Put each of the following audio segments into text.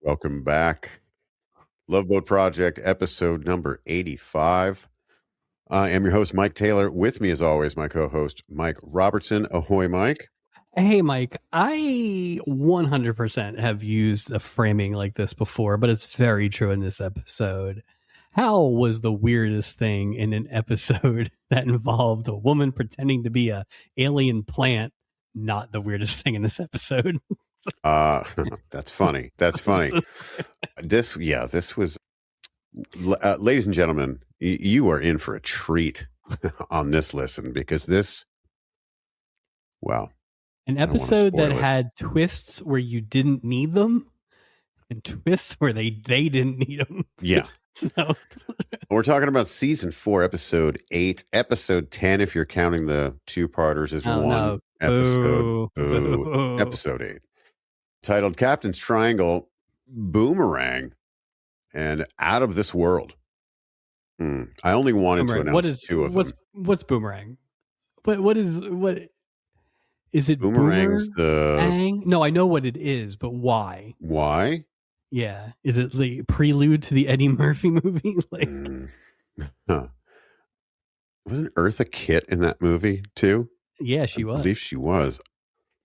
Welcome back. Love Boat Project, episode number 85. I am your host, Mike Taylor. With me, as always, my co-host, Mike Robertson. Ahoy, Mike. Hey, Mike. I 100% have used a framing like this before, but it's very true in this episode. How was the weirdest thing in an episode that involved a woman pretending to be a alien plant not the weirdest thing in this episode? That's funny. That's funny. This was, ladies and gentlemen, you are in for a treat on this listen because this, well, an episode that had twists where you didn't need them and twists where they didn't need them. Yeah. So. We're talking about season 4, episode 8, episode 10, if you're counting the two-parters as one. No. Episode 8. Titled Captain's Triangle, Boomerang, and Out of This World. I only wanted to announce two of them. What's Boomerang? What is it? Boomerang's Boomerang? No, I know what it is, but why? Why? Yeah. Is it the prelude to the Eddie Murphy movie? Wasn't Eartha Kitt in that movie too? Yeah, she was. I believe she was.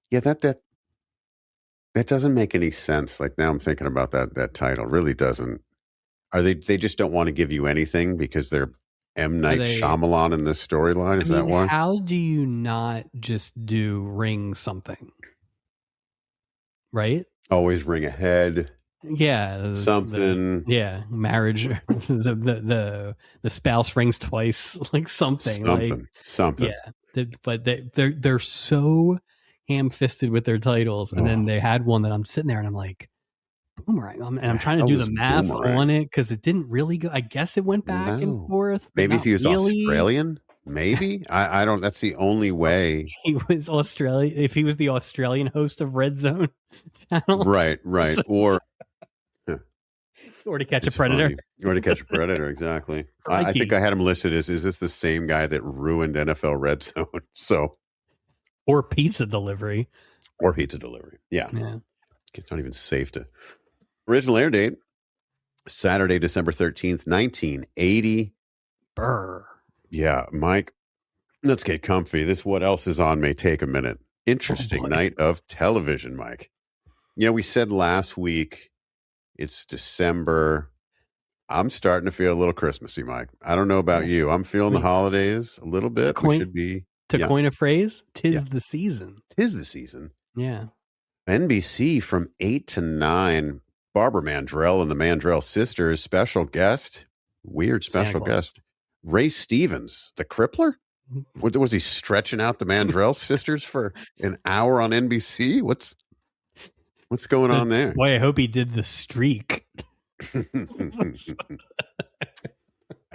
Yeah, that doesn't make any sense. Like now I'm thinking about that title. Really doesn't. Are they just don't want to give you anything because they're M. Night Shyamalan in this storyline? Is that why? How do you not just do ring something? Right? Always ring ahead. Yeah. Something. Marriage. the spouse rings twice. Like something. Something. Yeah. But they're so ham-fisted with their titles, and then they had one that I'm sitting there and I'm like, Boomerang, and I'm trying to do the math on it because it didn't really go. I guess it went back and forth. Maybe if he was Australian, maybe I don't. That's the only way he was Australian. If he was the Australian host of Red Zone channel, right, or To Catch a Predator, or To Catch a Predator, exactly. I think I had him listed as is this the same guy that ruined NFL Red Zone? So. Or pizza delivery. Yeah. It's not even safe to. Original air date, Saturday, December 13th, 1980. Brr. Yeah, Mike, let's get comfy. This What Else Is On may take a minute. Interesting night of television, Mike. We said last week, it's December. I'm starting to feel a little Christmassy, Mike. I don't know about you. I'm feeling the holidays a little bit. We should be. To coin a phrase, tis the season. Tis the season. Yeah. NBC from 8 to 9. Barbara Mandrell and the Mandrell sisters. Special guest. Weird special guest. Ray Stevens, the Crippler? Was he stretching out the Mandrell sisters for an hour on NBC? What's going on there? Boy, I hope he did the streak.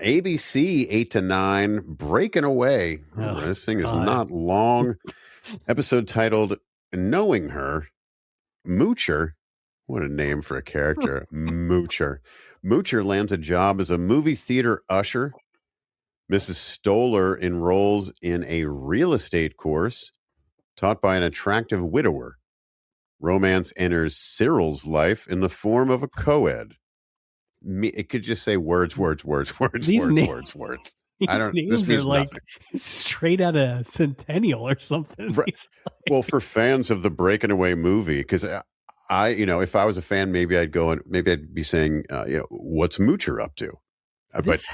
ABC 8 to 9, Breaking Away. This thing is not long. Episode titled Knowing Her. Moocher. What a name for a character. Moocher. Moocher lands a job as a movie theater usher. Mrs. Stoller enrolls in a real estate course taught by an attractive widower. Romance enters Cyril's life in the form of a co-ed. It could just say words. I don't. Names are like straight out of Centennial or something. Right. Well, for fans of the Breaking Away movie, because if I was a fan, maybe I'd go and maybe I'd be saying, what's Moocher up to? This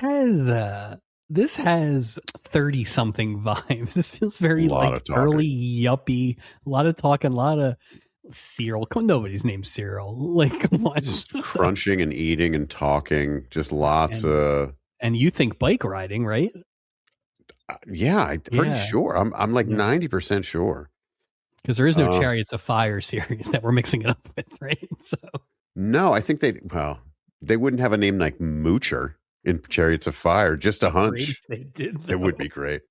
has 30-something vibes. This feels very like early yuppie. A lot of talking, a lot of Cyril. Nobody's named Cyril. Like, come on. Just crunching and eating and talking. Just lots of. And you think bike riding, right? Yeah, I'm pretty sure. I'm like 90% sure. Because there is no Chariots of Fire series that we're mixing it up with, right? So no, I think they wouldn't have a name like Moocher in Chariots of Fire. Just a hunch. They did. Though. It would be great.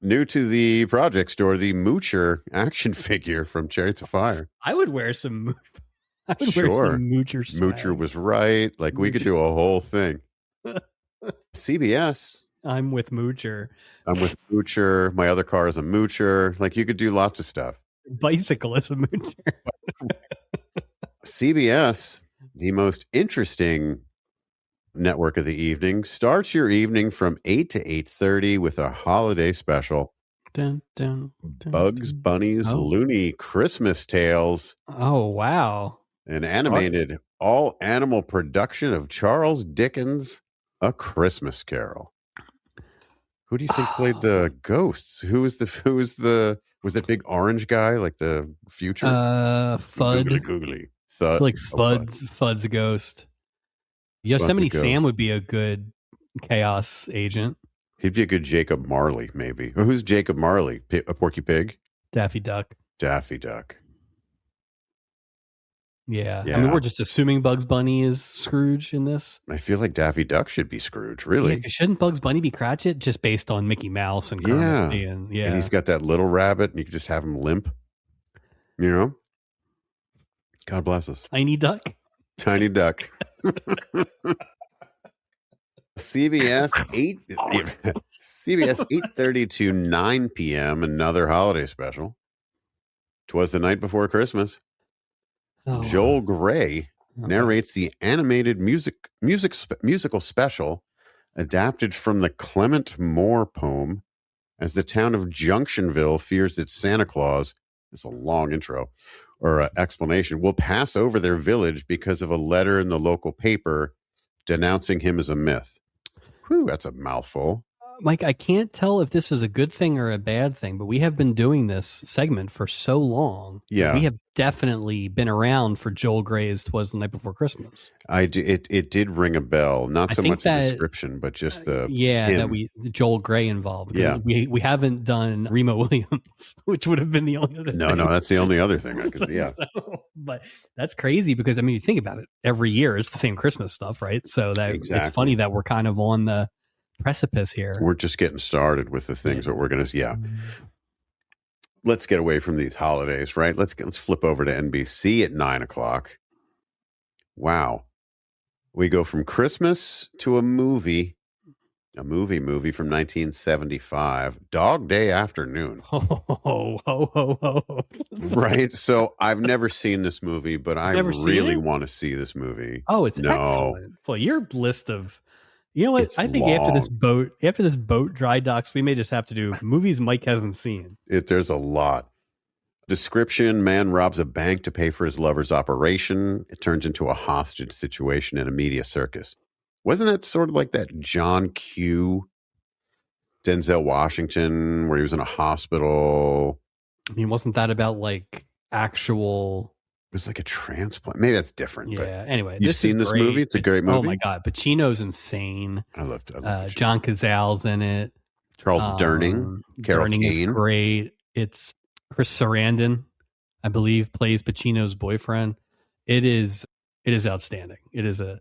New to the project store, the Moocher action figure from Chariots of Fire. I would wear some. Wear some Moocher swag. Moocher was right. Like we could do a whole thing. CBS. I'm with Moocher. My other car is a Moocher. Like you could do lots of stuff. Bicycle is a Moocher. CBS, the most interesting network of the evening, starts your evening from 8 to 8:30 with a holiday special. Dun, dun, dun, Bugs dun. Bunny's Oh. Looney Christmas Tales, Oh, wow. an animated all-animal production of Charles Dickens' A Christmas Carol. Who do you think played the ghosts? Was that big orange guy like the future? Fudd. Googly googly. Like Fudd. Fudd's a ghost. Fudd's a Yosemite Sam ghost. would be a good chaos agent. He'd be a good Jacob Marley, maybe. Or who's Jacob Marley? A Porky Pig? Daffy Duck. Daffy Duck. Yeah. Yeah. I mean, we're just assuming Bugs Bunny is Scrooge in this. I feel like Daffy Duck should be Scrooge, really. Yeah, shouldn't Bugs Bunny be Cratchit just based on Mickey Mouse and Kermit being, And he's got that little rabbit, and you can just have him limp. You know? God bless us. Tiny Duck. Tiny Duck. CBS 8:30 to 9 p.m. Another holiday special. 'Twas the Night Before Christmas. Oh. Joel Grey narrates the animated musical special adapted from the Clement Moore poem as the town of Junctionville fears that Santa Claus, it's a long intro or explanation, will pass over their village because of a letter in the local paper denouncing him as a myth. Whew, that's a mouthful. Mike, I can't tell if this is a good thing or a bad thing, but we have been doing this segment for so long. Yeah. We have definitely been around for Joel Grey's 'Twas the Night Before Christmas. It did ring a bell. Not so much the description, but just the Joel Grey involved. Yeah. We haven't done Remo Williams, which would have been the only other thing. No, that's the only other thing I could, yeah. But that's crazy because, I mean, you think about it, every year it's the same Christmas stuff, right? So that It's funny that we're kind of on the precipice here. We're just getting started with the things that we're going to, Let's get away from these holidays, right? Let's flip over to NBC at 9:00. Wow. We go from Christmas to a movie from 1975, Dog Day Afternoon. Right? So I've never seen this movie, but I really want to see this movie. Oh, it's excellent. Well, your list of, you know what? It's I think long. after this boat dry docks, we may just have to do movies Mike hasn't seen. There's a lot. Description: man robs a bank to pay for his lover's operation. It turns into a hostage situation in a media circus. Wasn't that sort of like that John Q, Denzel Washington, where he was in a hospital? I mean, wasn't that about like actual... It was like a transplant. Maybe that's different. Yeah. But anyway, you've seen this movie? It's a great movie. Oh my God. Pacino's insane. I loved John Cazale's in it. Charles Durning. Carol Durning Kane. is great. It's Chris Sarandon, I believe, plays Pacino's boyfriend. It is outstanding. It is a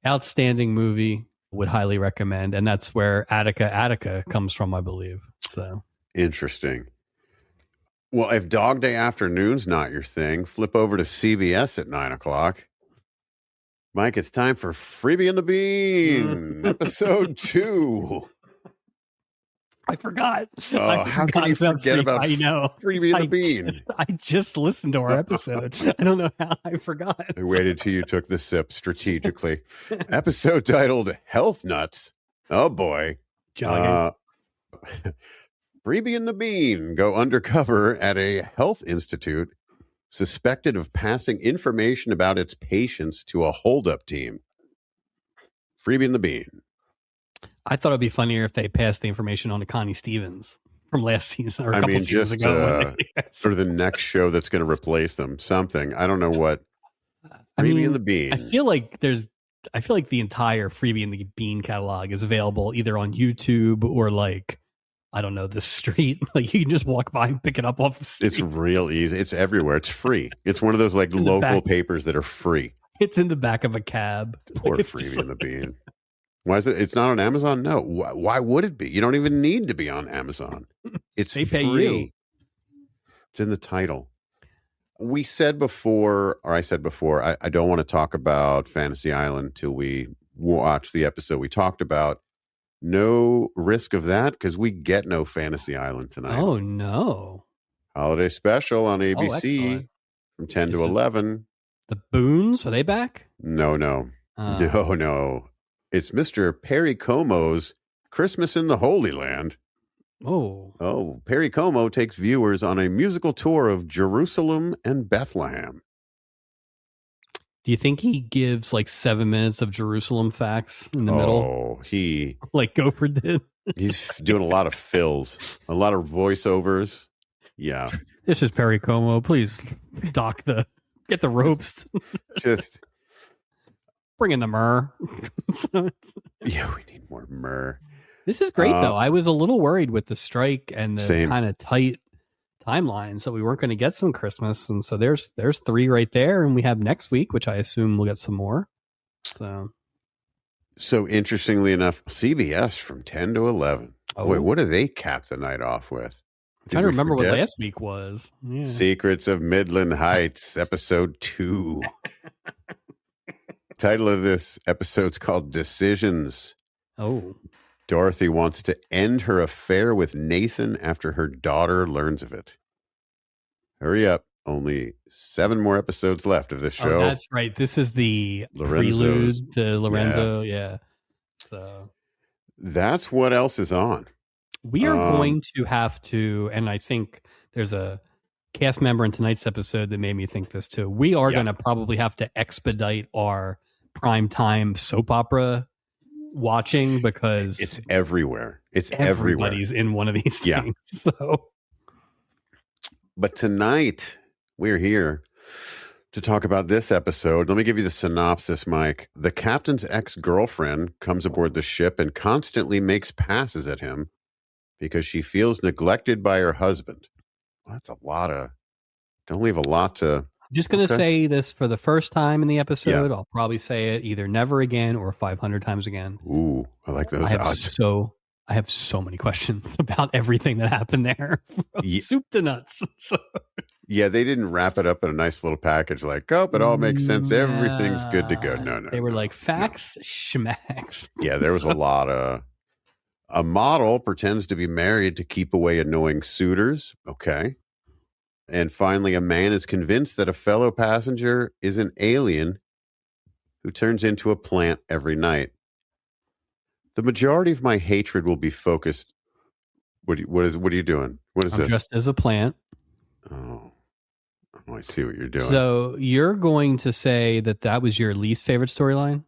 outstanding movie. Would highly recommend. And that's where Attica comes from, I believe. So interesting. Well, if Dog Day Afternoon's not your thing, flip over to CBS at 9:00. Mike, it's time for Freebie and the Bean, episode 2. I forgot. How can you forget about Freebie and the Bean? I just listened to our episode. I don't know how I forgot. I waited till you took the sip strategically. Episode titled Health Nuts. Oh, boy. Jogging. Freebie and the Bean go undercover at a health institute suspected of passing information about its patients to a holdup team. Freebie and the Bean. I thought it'd be funnier if they passed the information on to Connie Stevens from last season or a couple seasons ago. For the next show that's going to replace them. Something. I don't know what. Freebie and the Bean. I feel like the entire Freebie and the Bean catalog is available either on YouTube or like, I don't know, the street. Like you can just walk by and pick it up off the street. It's real easy. It's everywhere. It's free. It's one of those like local papers that are free. It's in the back of a cab. Poor Freebie and the Bean. Why is it? It's not on Amazon? No. Why would it be? You don't even need to be on Amazon. It's they pay free. you. It's in the title. I said before, I don't want to talk about Fantasy Island till we watch the episode we talked about. No risk of that because we get no Fantasy Island tonight. Oh, no. Holiday special on ABC from 10 to 11. The Boons, are they back? No. It's Mr. Perry Como's Christmas in the Holy Land. Oh, Perry Como takes viewers on a musical tour of Jerusalem and Bethlehem. Do you think he gives like 7 minutes of Jerusalem facts in the middle? Oh, he like Gopher did. He's doing a lot of fills, a lot of voiceovers. Yeah. This is Perry Como. Please get the ropes. Just bring in the myrrh. Yeah, we need more myrrh. This is great though. I was a little worried with the strike and the kind of tight timelines that we weren't going to get some Christmas, and so there's 3 right there, and we have next week, which I assume we'll get some more. So interestingly enough, CBS from 10 to 11. Oh, wait, what do they cap the night off with? I'm trying to remember what last week was. Yeah. Secrets of Midland Heights, episode 2. Title of this episode's called Decisions. Oh. Dorothy wants to end her affair with Nathan after her daughter learns of it. Hurry up. Only 7 more episodes left of this show. Oh, that's right. This is the prelude to Lorenzo. Yeah. So that's what else is on. We are going to have to, and I think there's a cast member in tonight's episode that made me think this too. We are going to probably have to expedite our primetime soap opera watching because it's everywhere. It's everybody's in one of these things. So, but tonight we're here to talk about this episode. Let me give you the synopsis, Mike. The captain's ex-girlfriend comes aboard the ship and constantly makes passes at him because she feels neglected by her husband. Well, that's a lot of, don't leave a lot to. I'm just going to say this for the first time in the episode. I'll probably say it either never again or 500 times again. Ooh, I like those odds. I have so many questions about everything that happened there. Soup to nuts. Yeah, they didn't wrap it up in a nice little package like, oh, it all makes sense. Everything's good to go. No. They were like, facts, schmacks. Yeah, there was a lot of... A model pretends to be married to keep away annoying suitors. Okay. And finally, a man is convinced that a fellow passenger is an alien who turns into a plant every night. The majority of my hatred will be focused. What are you doing? What is I'm this? Dressed as a plant. Oh, I see what you're doing. So you're going to say that was your least favorite storyline?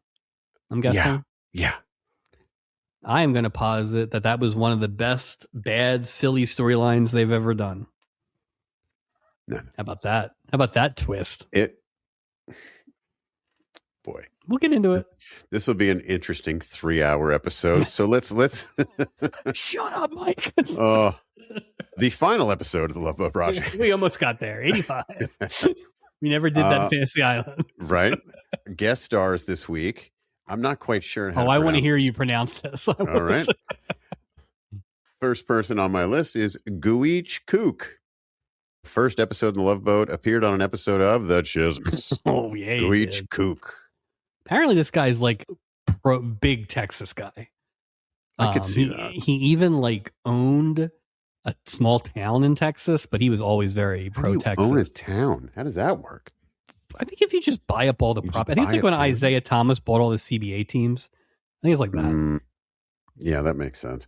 I'm guessing. Yeah. I am going to posit that was one of the best bad, silly storylines they've ever done. No. How about that? How about that twist? Boy, we'll get into it. This will be an interesting 3-hour episode. So let's shut up, Mike. The final episode of the Love Boat Project. We almost got there. 85. We never did that Fantasy Island. Right. Guest stars this week. I'm not quite sure how I want to hear you pronounce this. All right. First person on my list is Guich Kook. First episode in the Love Boat appeared on an episode of The Chisms. Oh, yeah. Guich Kook. Apparently, this guy's like big Texas guy. I could see that. He even like owned a small town in Texas, but he was always very pro-Texas. Own a town? How does that work? I think if you just buy up all the property, I think it's like when Isaiah Thomas bought all the CBA teams. I think it's like that. Yeah, that makes sense.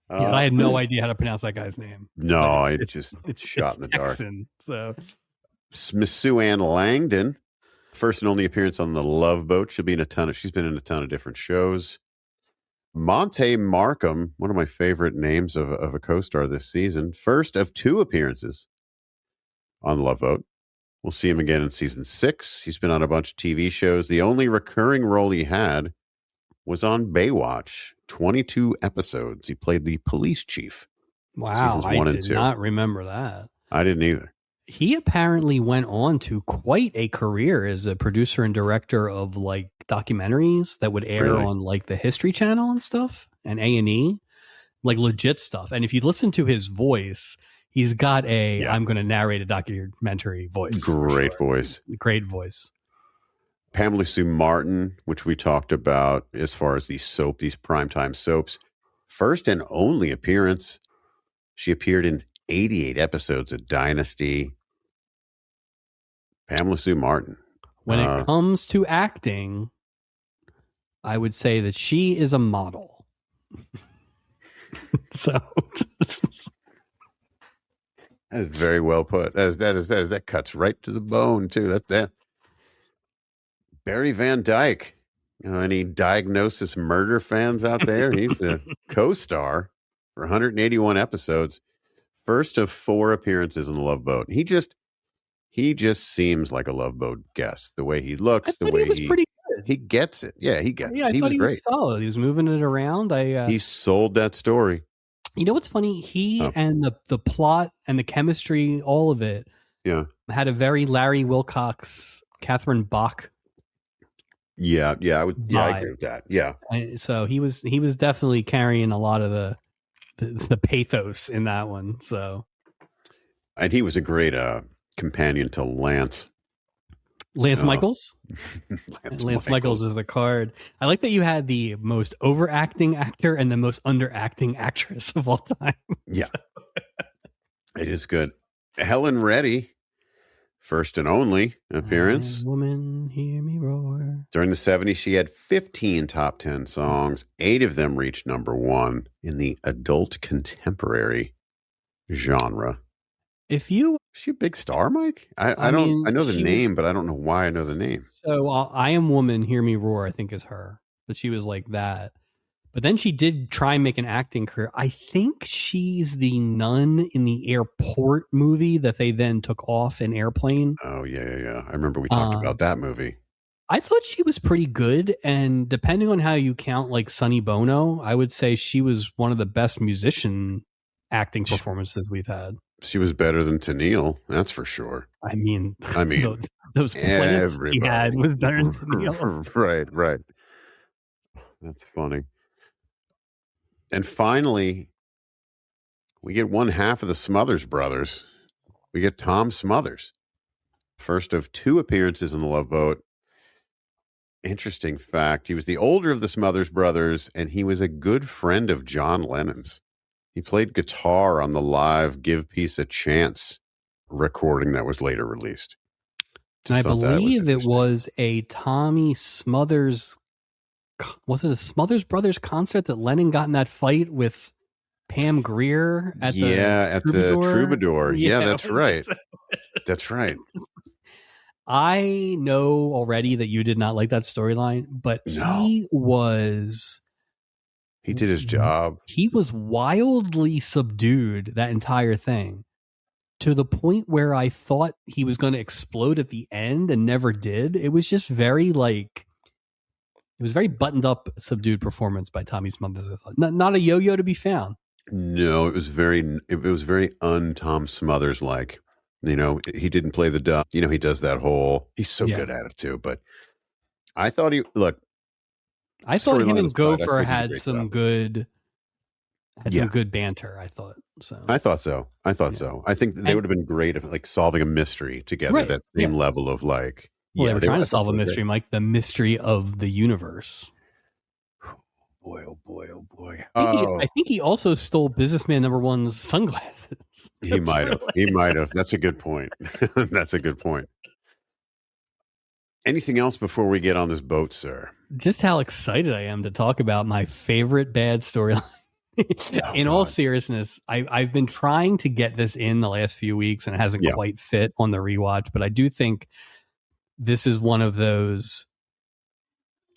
I had no idea how to pronounce that guy's name. No, it's shot in the Texan, dark. So Miss Sue Ann Langdon, first and only appearance on the Love Boat. She's been in a ton of different shows. Monte Markham, one of my favorite names of a co-star this season. First of 2 appearances on the Love Boat. We'll see him again in season 6. He's been on a bunch of TV shows. The only recurring role he had was on Baywatch. 22 episodes. He played the police chief. Wow, I did not remember that. I didn't either. He apparently went on to quite a career as a producer and director of like documentaries that would air on like the History Channel and stuff and A&E, like legit stuff. And if you listen to his voice, he's got I'm going to narrate a documentary voice. Great voice. Great voice. Pamela Sue Martin, which we talked about as far as these primetime soaps. First and only appearance. She appeared in 88 episodes of Dynasty. Pamela Sue Martin. When it comes to acting, I would say that she is a model. So that is very well put. That cuts right to the bone too. That Barry Van Dyke. Any Diagnosis Murder fans out there? He's the co-star for 181 episodes. First of 4 appearances in the Love Boat. He just seems like a Love Boat guest. The way he looks, the way he was pretty good. He gets it. Yeah, he gets it. I thought he was solid. He was moving it around. He sold that story. You know what's funny? He and the plot and the chemistry, all of it, had a very Larry Wilcox, Catherine Bach. Yeah, I agree with that. Yeah. So he was definitely carrying a lot of the pathos in that one. So, and he was a great companion to Lance. Lance Michaels? Lance Michaels is a card. I like that you had the most overacting actor and the most underacting actress of all time. Yeah. It is good. Helen Reddy, first and only appearance. Woman, hear me roar. During the 70s, she had 15 top 10 songs. 8 of them reached number 1 in the adult contemporary genre. Is she a big star, Mike? I know the name, but I don't know why I know the name. So I Am Woman, Hear Me Roar, I think is her. But she was like that. But then she did try and make an acting career. I think she's the nun in the airport movie that they then took off in Airplane. Oh, yeah. I remember we talked about that movie. I thought she was pretty good. And depending on how you count like Sonny Bono, I would say she was one of the best musician acting performances we've had. She was better than Tennille, that's for sure. I mean, those plants he had was better than Tennille. Right. That's funny. And finally, we get one half of the Smothers Brothers. We get Tom Smothers. First of 2 appearances in the Love Boat. Interesting fact, he was the older of the Smothers Brothers, and he was a good friend of John Lennon's. He played guitar on the live Give Peace a Chance recording that was later released. And I believe it was a Tommy Smothers. Was it a Smothers Brothers concert that Lennon got in that fight with Pam Grier at the Troubadour? Yeah, that's right. That's right. I know already that you did not like that storyline, but he did his job. He was wildly subdued that entire thing to the point where I thought he was going to explode at the end and never did. It was just very it was very buttoned up, subdued performance by Tommy Smothers. Not a yo-yo to be found. No, it was very un-Tom Smothers like. He didn't play the dumb. He does that whole. He's so good at it too. But I thought him and Gopher had some good banter. I thought so. I thought so. I think they would have been great if solving a mystery together. Right. That same level of Well, they were trying to solve a mystery, Mike, the mystery of the universe. Boy, oh boy. I think he also stole businessman number 1's sunglasses. He might have. That's a good point. That's a good point. Anything else before we get on this boat, sir? Just how excited I am to talk about my favorite bad storyline. In all seriousness, I've been trying to get this in the last few weeks and it hasn't quite fit on the rewatch, but I do think this is one of those,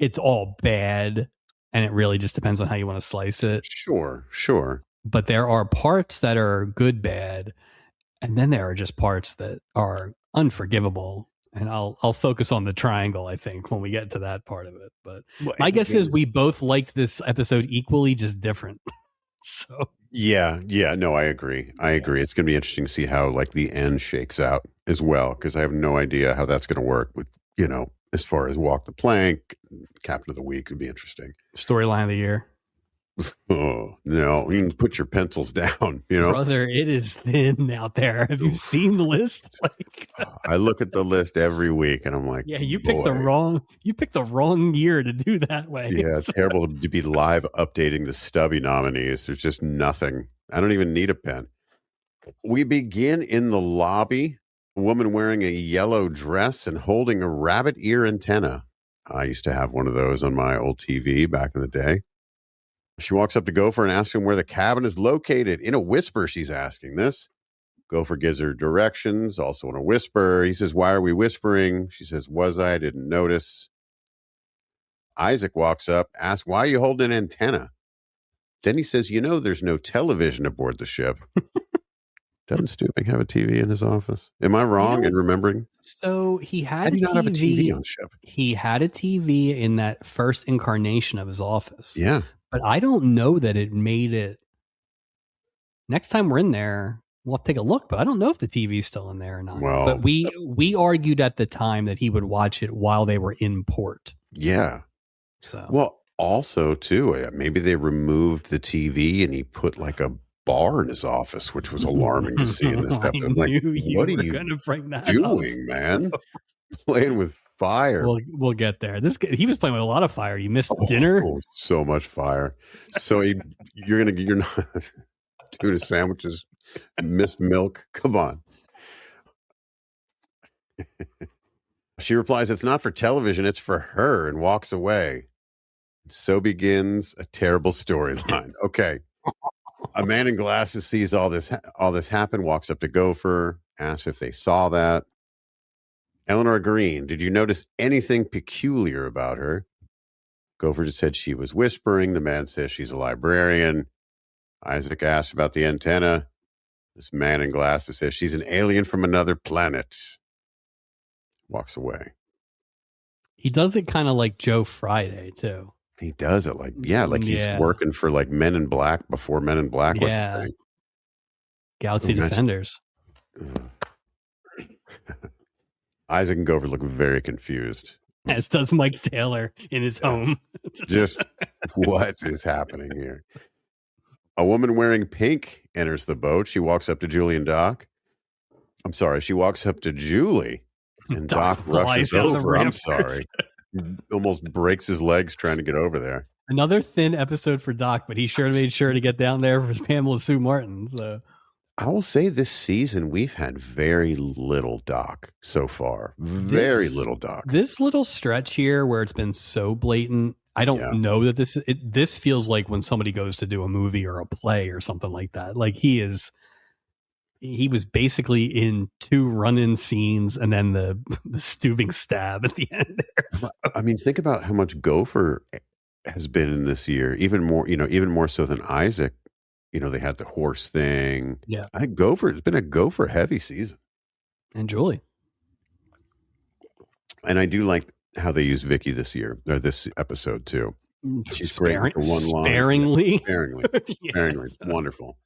it's all bad and it really just depends on how you want to slice it. Sure. But there are parts that are good, bad, and then there are just parts that are unforgivable. And I'll focus on the triangle, I think, when we get to that part of it. But my guess is we both liked this episode equally, just different. So yeah, no, I agree. It's going to be interesting to see how the end shakes out as well, because I have no idea how that's going to work with as far as Walk the Plank, Captain of the Week would be interesting. Storyline of the year. Oh no! You can put your pencils down. Brother, it is thin out there. Have you seen the list? I look at the list every week, and I'm like, yeah, you picked the wrong year to do that way. Yeah, it's terrible to be live updating the stubby nominees. There's just nothing. I don't even need a pen. We begin in the lobby A woman wearing a yellow dress and holding a rabbit ear antenna. I used to have one of those on my old TV back in the day. She walks up to Gopher and asks him where the cabin is located. In a whisper, she's asking this. Gopher gives her directions, also in a whisper. He says, "Why are we whispering?" She says, "Was I? Didn't notice." Isaac walks up, asks, "Why are you holding an antenna?" Then he says, "There's no television aboard the ship." Doesn't Stuping have a TV in his office? Am I wrong in remembering? So he had How do you not have a TV on the ship? He had a TV in that first incarnation of his office. Yeah. But I don't know that it made it. Next time we're in there, we'll have to take a look, but I don't know if the TV's still in there or not. Well, but we argued at the time that he would watch it while they were in port. Yeah. So, well, also too, maybe they removed the TV and he put like a bar in his office, which was alarming to see in this episode. Like, what are you doing, man? Playing with fire. We'll get there. He was playing with a lot of fire. You missed dinner. So much fire. So you're not tuna sandwiches, missed milk. Come on. She replies, "It's not for television, it's for her," and walks away. So begins a terrible storyline. Okay. A man in glasses sees all this happen, walks up to Gopher, asks if they saw that. Eleanor Green, "Did you notice anything peculiar about her?" Gopher just said she was whispering. The man says she's a librarian. Isaac asks about the antenna. This man in glasses says she's an alien from another planet. Walks away. He does it kind of like Joe Friday, too. He does it like he's working for like Men in Black before Men in Black was the thing. Galaxy Defenders. Isaac and Gopher look very confused. As does Mike Taylor in his home. Just what is happening here? A woman wearing pink enters the boat. She walks up to Julie and Doc. I'm sorry. She walks up to Julie and Doc rushes over. I'm sorry. Almost breaks his legs trying to get over there. Another thin episode for Doc, but he sure made sure to get down there for Pamela Sue Martin. So I will say this season we've had very little Doc so far. Very little Doc. This little stretch here where it's been so blatant, I don't know that this feels like when somebody goes to do a movie or a play or something like that. Like he was basically in 2 run-in scenes and then the Stubing stab at the end there. So. I mean, think about how much Gopher has been in this year, even more so than Isaac. They had the horse thing. Yeah. I think it's been a Gopher heavy season. And Julie. And I do like how they use Vicky this episode too. She's great for one line. Sparingly. Sparingly. Sparingly. Wonderful.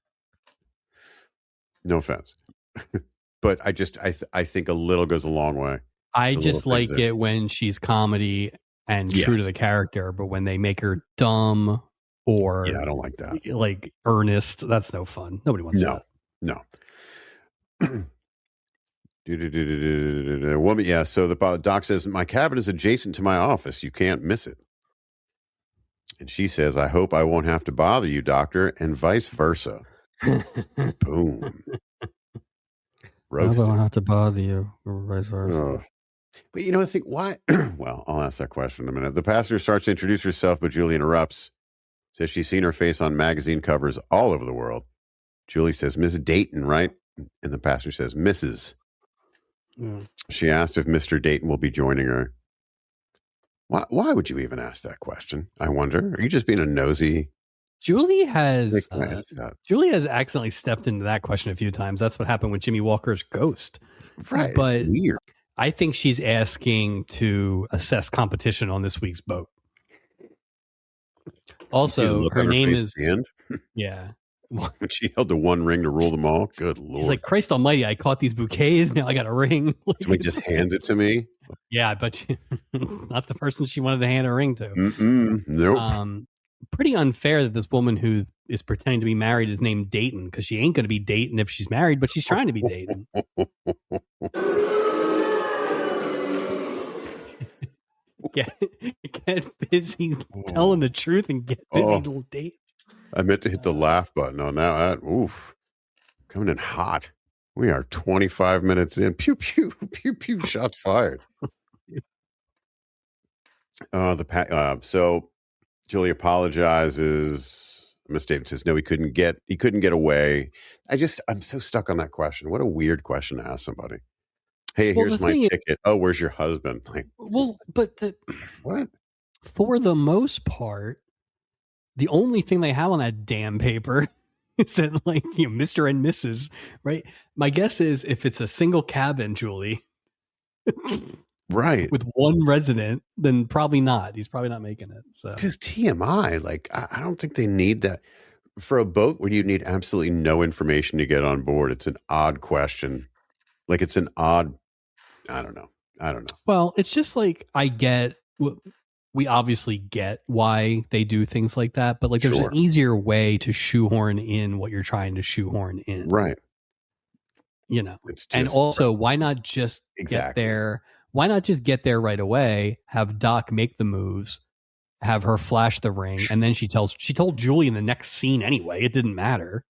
No offense. But I think a little goes a long way. I just like it when she's comedy and true to the character, but when they make her dumb or I don't like that. Like earnest, that's no fun. Nobody wants that. No. Woman, so the doc says, "My cabin is adjacent to my office. You can't miss it." And she says, "I hope I won't have to bother you, doctor," and vice versa. Boom. Roasted. I don't have to bother you, or vice versa. But I think why? Well, I'll ask that question in a minute. The passenger starts to introduce herself, but Julie interrupts. Says she's seen her face on magazine covers all over the world. Julie says, "Miss Dayton, right?" And the passenger says, "Mrs." Yeah. She asked if Mr. Dayton will be joining her. Why would you even ask that question? I wonder. Are you just being a nosy? Julie has accidentally stepped into that question a few times. That's what happened with Jimmy Walker's Ghost. Right. But weird. I think she's asking to assess competition on this week's boat. Also, her name is... Yeah. When she held the one ring to rule them all. Good Lord. She's like, Christ almighty, I caught these bouquets. Now I got a ring. Somebody just hands it to me. Yeah, but not the person she wanted to hand a ring to. Nope. Pretty unfair that this woman who is pretending to be married is named Dayton, because she ain't going to be Dayton if she's married, but she's trying to be Dayton. Get busy telling the truth and get busy little Dayton. I meant to hit the laugh button on that. Oof. Coming in hot. We are 25 minutes in. Pew, pew, pew, pew. Shots fired. So Julie apologizes. Miss Davis says, no, he couldn't get away. I'm so stuck on that question. What a weird question to ask somebody. Hey, Well, here's my ticket. Oh, where's your husband? Like, but what? For the most part, the only thing they have on that damn paper is that, like, Mr. and Mrs., right? My guess is if it's a single cabin, Julie, right, with one resident, then probably not. He's probably not making it. So just TMI. Like, I don't think they need that for a boat where you need absolutely no information to get on board. It's an odd question. Like, it's an odd. I don't know. Well, it's just like we obviously get why they do things like that, but like there's an easier way to shoehorn in what you're trying to shoehorn in. Right. It's just, and also why not just get there? Why not just get there right away? Have Doc make the moves, have her flash the ring, and then she told Julie in the next scene anyway. It didn't matter.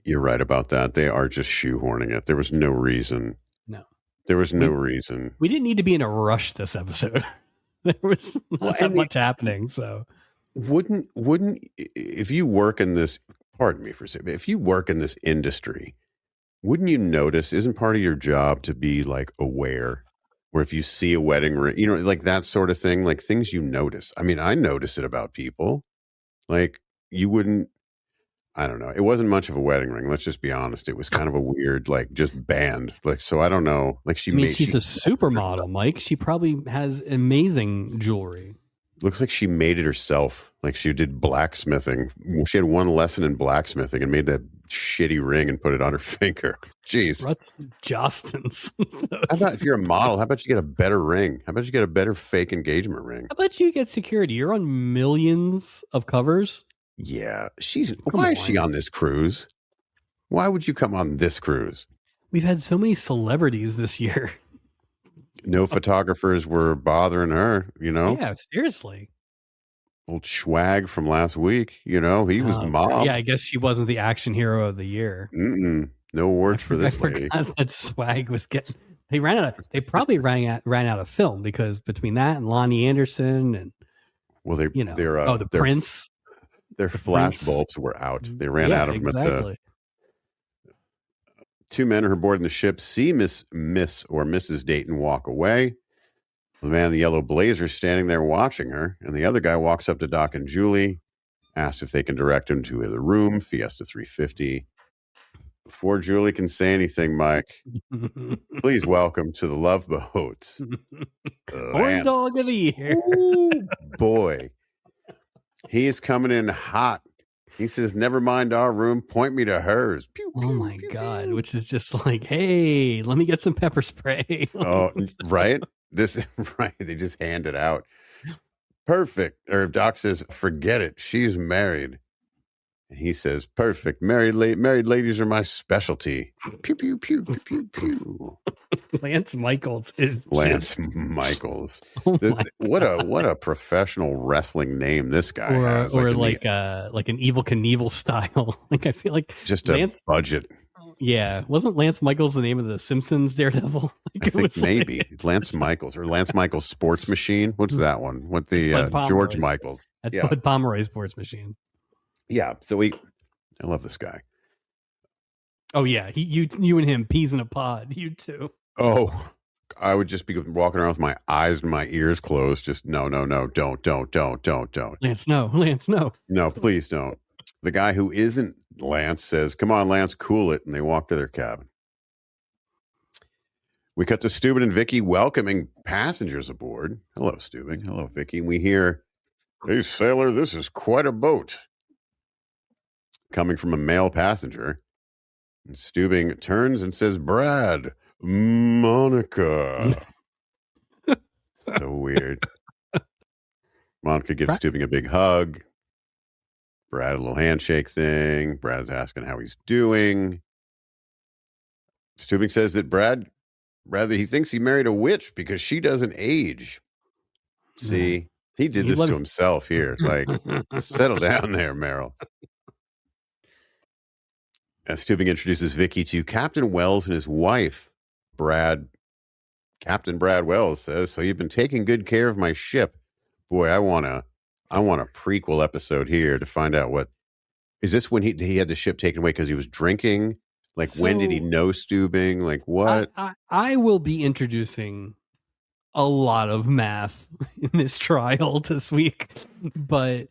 You're right about that. They are just shoehorning it. There was no reason. No. There was no reason. We didn't need to be in a rush this episode. There was not that much happening. So wouldn't if you work in this, pardon me for saying, if you work in this industry, wouldn't you notice, isn't part of your job to be like aware, or if you see a wedding ring, like that sort of thing, like things you notice. I mean, I notice it about people. Like you wouldn't, I don't know. It wasn't much of a wedding ring. Let's just be honest. It was kind of a weird, like just band. Like, so I don't know. Like she's a supermodel, Mike. She probably has amazing jewelry. Looks like she made it herself. Like she did blacksmithing. She had one lesson in blacksmithing and made that shitty ring and put it on her finger. Jeez. That's Justin's. How about if you're a model, how about you get a better ring? How about you get a better fake engagement ring? How about you get security? You're on millions of covers. Yeah. Why is she on this cruise? Why would you come on this cruise? We've had so many celebrities this year. No photographers were bothering her, Yeah, seriously. Old Swag from last week, he was mob. Yeah, I guess she wasn't the action hero of the year. No awards for this lady. That Swag was getting. They probably ran out of film, because between that and Lonnie Anderson and the Prince. Their flash bulbs were out. They ran out of them. Exactly. Two men are aboard the ship, see Miss or Mrs. Dayton walk away. The man in the yellow blazer standing there watching her, and the other guy walks up to Doc and Julie, asks if they can direct him to the room, Fiesta 350. Before Julie can say anything, Mike, please welcome to the Love Boats. Horn dog of the year. Ooh, boy. He is coming in hot. He says, never mind our room, point me to hers. Pew, pew, oh my pew, God, pew. which is just like, hey, let me get some pepper spray. Oh, right? Right. They just hand it out. Perfect. Or Doc says, forget it. She's married. And he says, perfect. Married ladies are my specialty. Pew, pew, pew, pew, pew, pew. Lance Michaels is Lance Michaels. What a professional wrestling name this guy has. Or like an Evel Knievel style. Like, I feel like just Lance, a budget. Yeah. Wasn't Lance Michaels the name of the Simpsons Daredevil? I think maybe Lance Michaels or Lance Michaels Sports Machine. What's that one? What the George Michaels? That's Bud Pomeroy Sports Machine. Yeah. So I love this guy. Oh yeah. You and him, peas in a pod. You too. Oh, I would just be walking around with my eyes and my ears closed. Just no, don't. Lance, no. No, please don't. The guy who isn't Lance says, come on, Lance, cool it. And they walk to their cabin. We cut to Steuben and Vicky welcoming passengers aboard. Hello, Steuben. Hello, Vicky. And we hear, hey, sailor, this is quite a boat. Coming from a male passenger. And Steuben turns and says, Brad, Monica. So weird. Monica gives Steuben a big hug. Brad, a little handshake thing. Brad's asking how he's doing. Steuben says that Brad, he thinks he married a witch because she doesn't age. See, he did this to himself here. Like, settle down there, Meryl. Stubing introduces Vicky to Captain Wells and his wife, Brad. Captain Brad Wells says, "So you've been taking good care of my ship. Boy, I want a prequel episode here to find out what is this when he had the ship taken away because he was drinking? Like, when did he know Stubing? Like, what? I will be introducing a lot of math in this trial this week, but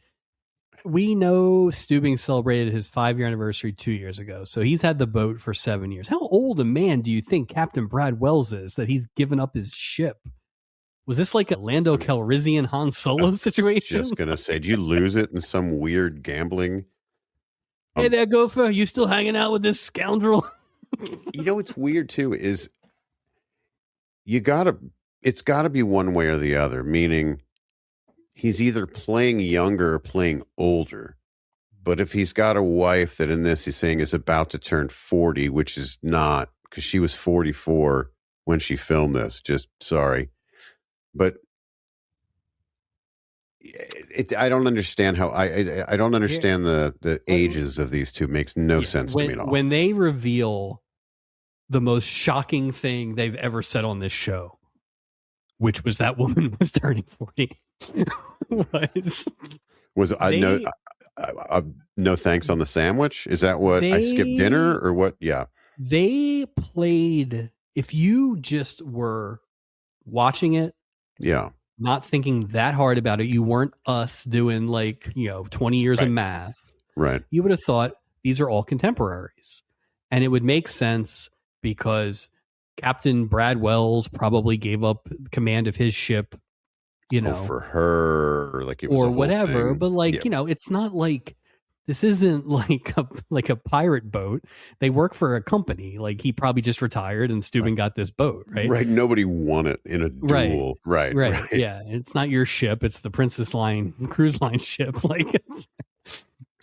we know Stubing celebrated his 5-year anniversary 2 years ago, so he's had the boat for 7 years. How old a man do you think Captain Brad Wells is that he's given up his ship? Was this like a Lando Calrissian Han Solo situation? Just gonna say, did you lose it in some weird gambling? Hey there, Gopher, you still hanging out with this scoundrel? You know what's weird too is it's gotta be one way or the other, meaning he's either playing younger or playing older. But if he's got a wife that in this he's saying is about to turn 40, which is not, because she was 44 when she filmed this, just sorry. But I don't understand how I don't understand the ages of these two. Makes no sense to me at all. When they reveal the most shocking thing they've ever said on this show, which was that woman was turning 40, no thanks on the sandwich? Is that what I skipped dinner or what? Yeah. They played, if you just were watching it, yeah, not thinking that hard about it, you weren't us doing 20 years of math. Right. You would have thought these are all contemporaries. And it would make sense because Captain Brad Wells probably gave up command of his ship, for her, like it was or whatever. thing. But it's not like this isn't like a pirate boat. They work for a company. Like he probably just retired and Stubing got this boat, right? Right. Nobody won it in a duel. Right. Yeah. It's not your ship. It's the Princess Line cruise line ship.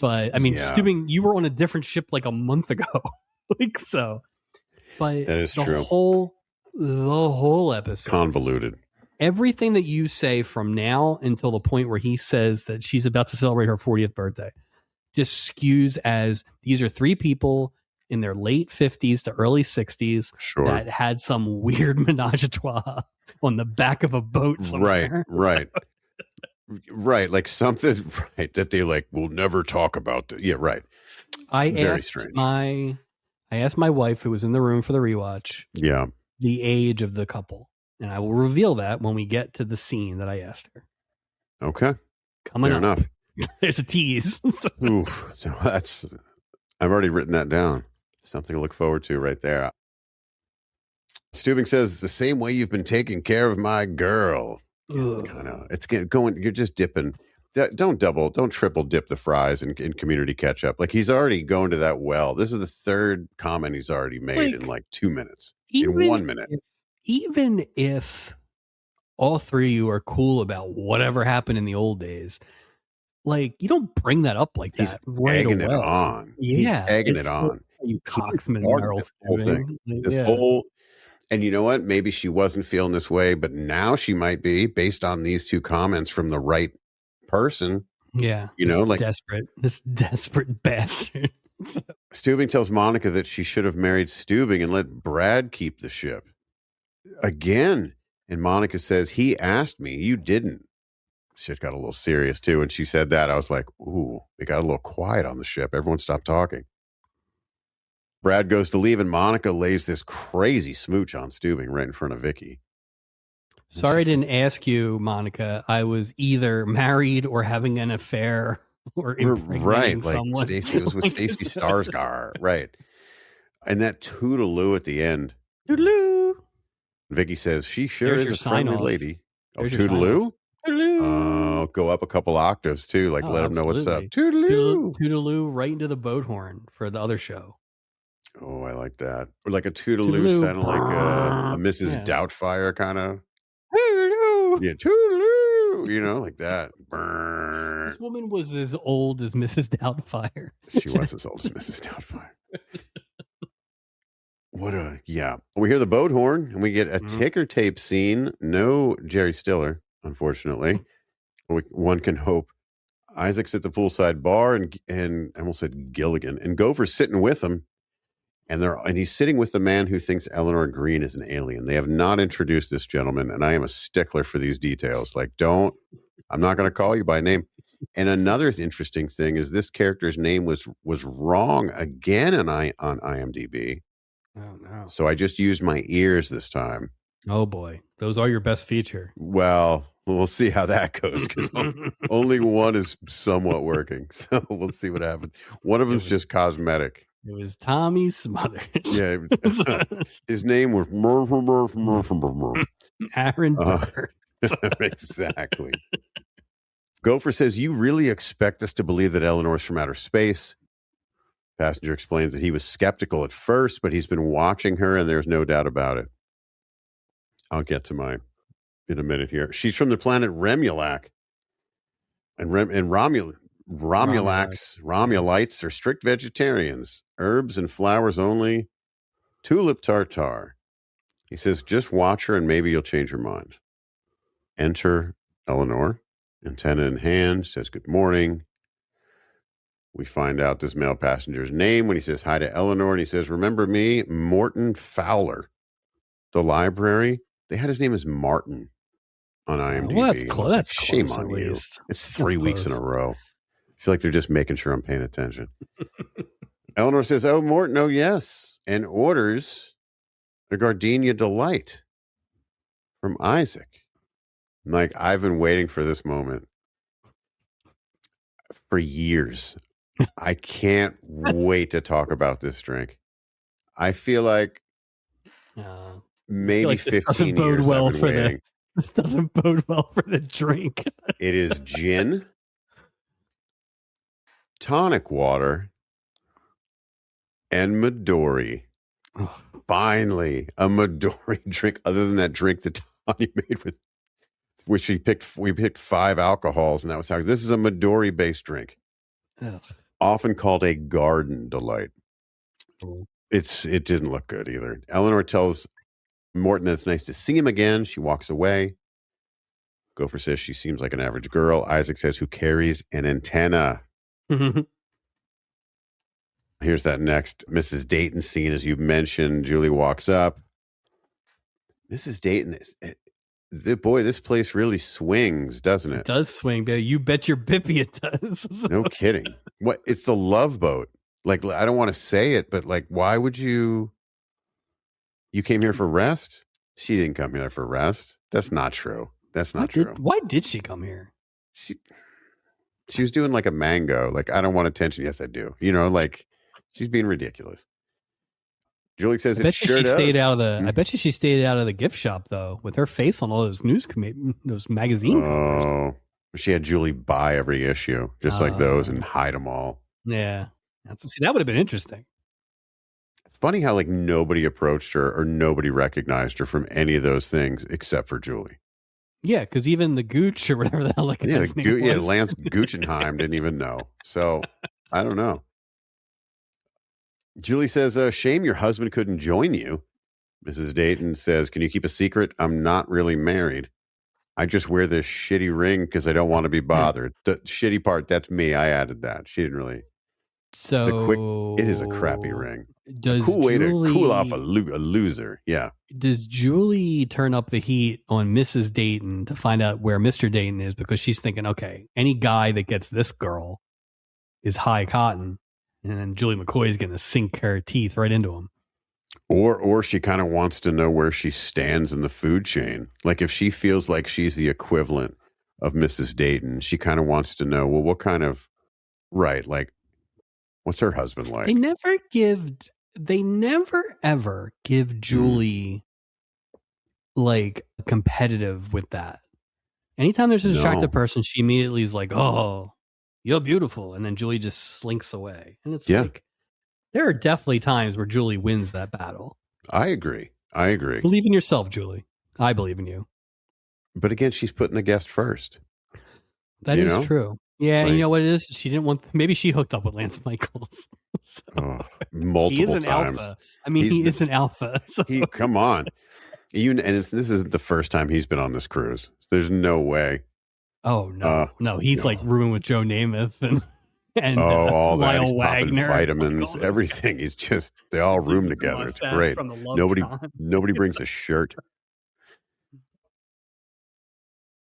But I mean, Stubing, you were on a different ship like a month ago. So. But that is the true. The whole episode convoluted. Everything that you say from now until the point where he says that she's about to celebrate her 40th birthday just skews as these are three people in their late 50s to early 60s that had some weird menage a trois on the back of a boat somewhere. Right. Like something that they will never talk about. Yeah, right. I asked my wife, who was in the room for the rewatch, the age of the couple. And I will reveal that when we get to the scene that I asked her. Okay. Coming Fair up. enough. There's a tease. Oof. So I've already written that down. Something to look forward to right there. Stubing says, the same way you've been taking care of my girl. It's going, you're just dipping. Don't triple dip the fries in community ketchup. Like he's already going to that well. This is the third comment he's already made in 2 minutes. In 1 minute. Even if all three of you are cool about whatever happened in the old days, you don't bring that up like he's that. Right egging away. it on. Yeah, he's egging it on. You coxman, Meryl. Whole thing. This whole, and you know what? Maybe she wasn't feeling this way, but now she might be, based on these two comments from the right person. Yeah, this desperate bastard. Stubing tells Monica that she should have married Stubing and let Brad keep the ship. Again, and Monica says, he asked me, you didn't. Shit got a little serious too. And she said that, I was like, ooh, it got a little quiet on the ship. Everyone stopped talking. Brad goes to leave and Monica lays this crazy smooch on Stubing right in front of Vicky. Sorry I didn't ask you, Monica. I was either married or having an affair or impregnating someone. Stacey was with Stacey Skarsgård. Right. And that toodaloo at the end. Toodaloo. Vicky says, she sure is a friendly lady. There's toodaloo? Toodaloo. Go up a couple octaves too. Let them know what's up. Toodaloo. Toodaloo right into the boat horn for the other show. Oh, I like that. Or like a toodaloo sounded like a Mrs. Doubtfire kind of. Toodaloo. Yeah, toodaloo. Like that. Burn. This woman was as old as Mrs. Doubtfire. She was as old as Mrs. Doubtfire. We hear the boat horn and we get a ticker tape scene. No Jerry Stiller, unfortunately. One can hope. Isaac's at the poolside bar and I almost said Gilligan, and Gopher's sitting with him. and he's sitting with the man who thinks Eleanor Green is an alien. They have not introduced this gentleman, and I am a stickler for these details. Like, I'm not going to call you by name. And another interesting thing is this character's name was wrong again on IMDb. Oh no! So I just used my ears this time. Oh boy, those are your best feature. Well, we'll see how that goes because only one is somewhat working. So we'll see what happens. One of them's just cosmetic. It was Tommy Smothers. Yeah, his name was Aaron Burr. Exactly. Gopher says, "You really expect us to believe that Eleanor's from outer space?" Passenger explains that he was skeptical at first, but he's been watching her, and there's no doubt about it. I'll get to mine in a minute here. She's from the planet Remulac. And Romulites are strict vegetarians. Herbs and flowers only. Tulip tartar. He says, just watch her and maybe you'll change your mind. Enter Eleanor. Antenna in hand. Says, good morning. We find out this male passenger's name when he says hi to Eleanor. And he says, remember me? Morton Fowler. The library. They had his name as Martin on IMDb. Well, that's close. That's shame close, on at you. least. It's 3 weeks in a row. I feel like they're just making sure I'm paying attention. Eleanor says, oh, Morton, oh, yes. And orders a Gardenia Delight from Isaac. Like, I've been waiting for this moment for years. I can't wait to talk about this drink. I feel like maybe like 15 years well I've been waiting. This doesn't bode well for the drink. It is gin, tonic water, and Midori. Oh. Finally, a Midori drink other than that drink that Tanya made with which we picked 5 alcohols, and that was how this is a Midori based drink. Ugh. Often called a garden delight. Oh. It didn't look good either. Eleanor tells Morton that it's nice to see him again. She walks away. Gopher says she seems like an average girl. Isaac says, who carries an antenna? Here's that next Mrs. Dayton scene, as you mentioned. Julie walks up. Mrs. Dayton, this place really swings, doesn't it? It does swing, baby. You bet your bippy it does. No kidding. What? It's the Love Boat. Like, I don't want to say it, but like, why would you came here for rest? She didn't come here for rest. That's not true. That's not true. Why did she come here? She was doing like a mango. Like, I don't want attention. Yes, I do. You know, like she's being ridiculous. Julie says it sure does. I bet you she stayed out of the gift shop though, with her face on all those those magazine covers. Oh, she had Julie buy every issue, just like those, and hide them all. Yeah, that would have been interesting. It's funny how like nobody approached her or nobody recognized her from any of those things except for Julie. Yeah, because even the Gooch or whatever the hell like his name was. Lance Guchenheim didn't even know. So I don't know. Julie says, shame your husband couldn't join you. Mrs. Dayton says, can you keep a secret? I'm not really married. I just wear this shitty ring because I don't want to be bothered. The shitty part, that's me. I added that. She didn't really. So it is a crappy ring. Does cool way to cool off a loser. Yeah. Does Julie turn up the heat on Mrs. Dayton to find out where Mr. Dayton is? Because she's thinking, okay, any guy that gets this girl is high cotton. And then Julie McCoy is going to sink her teeth right into him. Or she kind of wants to know where she stands in the food chain. Like if she feels like she's the equivalent of Mrs. Dayton, she kind of wants to know, well, what kind of, right, like, what's her husband like? They never ever give Julie like competitive with that. Anytime there's an attractive person, she immediately is like, oh, you're beautiful. And then Julie just slinks away. And it's like, there are definitely times where Julie wins that battle. I agree. Believe in yourself, Julie. I believe in you. But again, she's putting the guest first. That is true. Yeah, and you know what it is? She didn't want. Maybe she hooked up with Lance Michaels. Multiple he is an times. Alpha. I mean, he is an alpha. So. Come on, this isn't the first time he's been on this cruise. There's no way. Oh no, no, he's like rooming with Joe Namath, and and all that. Lyle He's popping Wagner, vitamins, everything. He's just, they all room together. It's great. From the Nobody brings a shirt.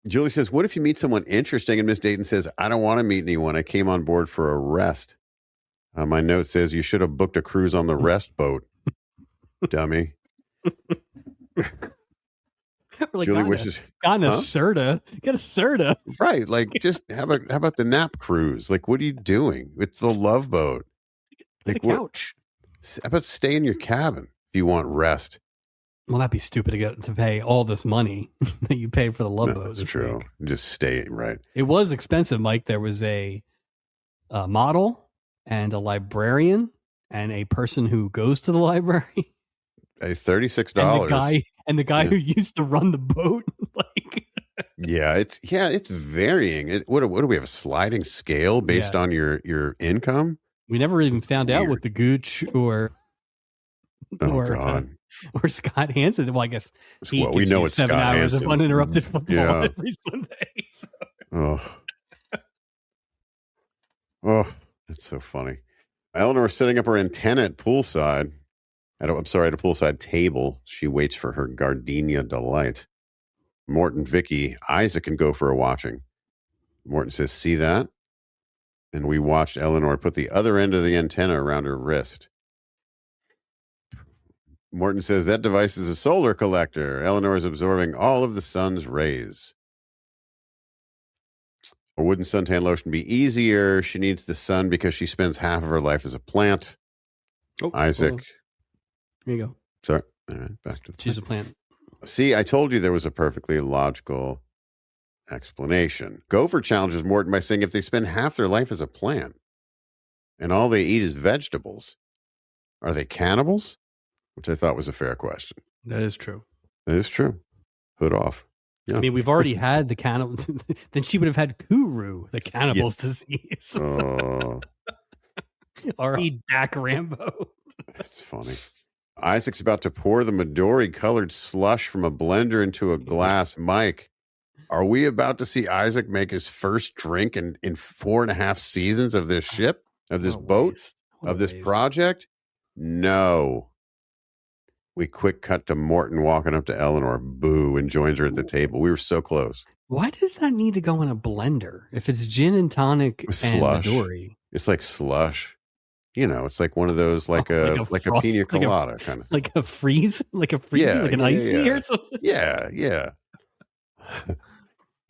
Julie says, what if you meet someone interesting and Miss Dayton says, I don't want to meet anyone. I came on board for a rest. My note says, you should have booked a cruise on the rest boat, dummy. Like, Julie wishes. Get a Serta. Right. Like, just how about the nap cruise? Like, what are you doing? It's the Love Boat. Like, a couch. How about stay in your cabin if you want rest? Well, that'd be stupid to pay all this money that you pay for the Love Boat. That's true. Week. Just stay, right. It was expensive, Mike. There was a model and a librarian and a person who goes to the library. $36. And the guy who used to run the boat. It's varying. What do we have, a sliding scale based on your income? We never even found out what the Gooch or Scott Hansen. Well, I guess we know it's 7 Scott hours Hansen. of uninterrupted football every Sunday. So. Oh, that's so funny. Eleanor's setting up her antenna at poolside. At a poolside table. She waits for her gardenia delight. Morton, Vicky, Isaac can go for a watching. Morton says, see that? And we watched Eleanor put the other end of the antenna around her wrist. Morton says, that device is a solar collector. Eleanor is absorbing all of the sun's rays. Or wouldn't suntan lotion be easier? She needs the sun because she spends half of her life as a plant. Isaac. Here you go. Sorry. All right, back to the She's a plant. See, I told you there was a perfectly logical explanation. Gopher challenges Morton by saying if they spend half their life as a plant and all they eat is vegetables, are they cannibals? Which I thought was a fair question. That is true. Hood off. Yeah. I mean, we've already had the cannibal. Then she would have had Kuru, the cannibal's disease. R.E. Dak Rambo. That's funny. Isaac's about to pour the Midori-colored slush from a blender into a glass. Mike, are we about to see Isaac make his first drink in 4.5 seasons of this ship, of this boat, of this project? No. We quick cut to Morton walking up to Eleanor, boo, and joins her at the table. We were so close. Why does that need to go in a blender? If it's gin and tonic and Midori. It's like slush. You know, it's like one of those, like a pina colada kind of thing. Like a freeze? Like an icy or something? Yeah.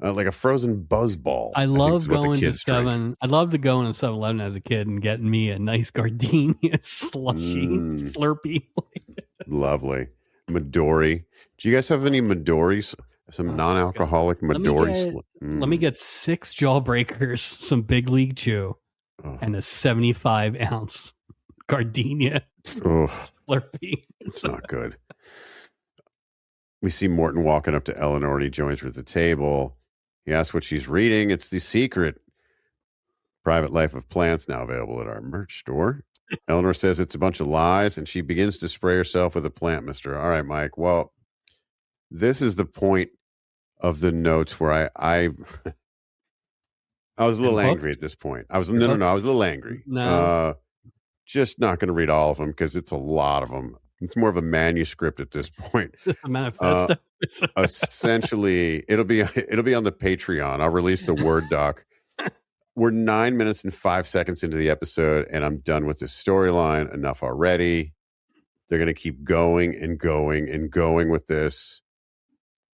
Like a frozen buzzball. I love going to I loved to go into 7-Eleven as a kid and getting me a nice gardenia slushy Slurpee. Lovely. Midori. Do you guys have any Midoris? Some non-alcoholic Midori? Let me get 6 Jawbreakers, some Big League Chew, and a 75-ounce gardenia Slurpee. It's not good. We see Morton walking up to Eleanor and he joins her at the table. He asks what she's reading. It's The Secret. Private Life of Plants, now available at our merch store. Eleanor says it's a bunch of lies, and she begins to spray herself with a plant mister. All right, Mike. Well, this is the point of the notes where I was a little angry at this point. I was a little angry. Just not going to read all of them because it's a lot of them. It's more of a manuscript at this point. A manifesto. Essentially, it'll be on the Patreon. I'll release the Word doc. We're 9 minutes and 5 seconds into the episode, and I'm done with this storyline. Enough already. They're going to keep going and going and going with this.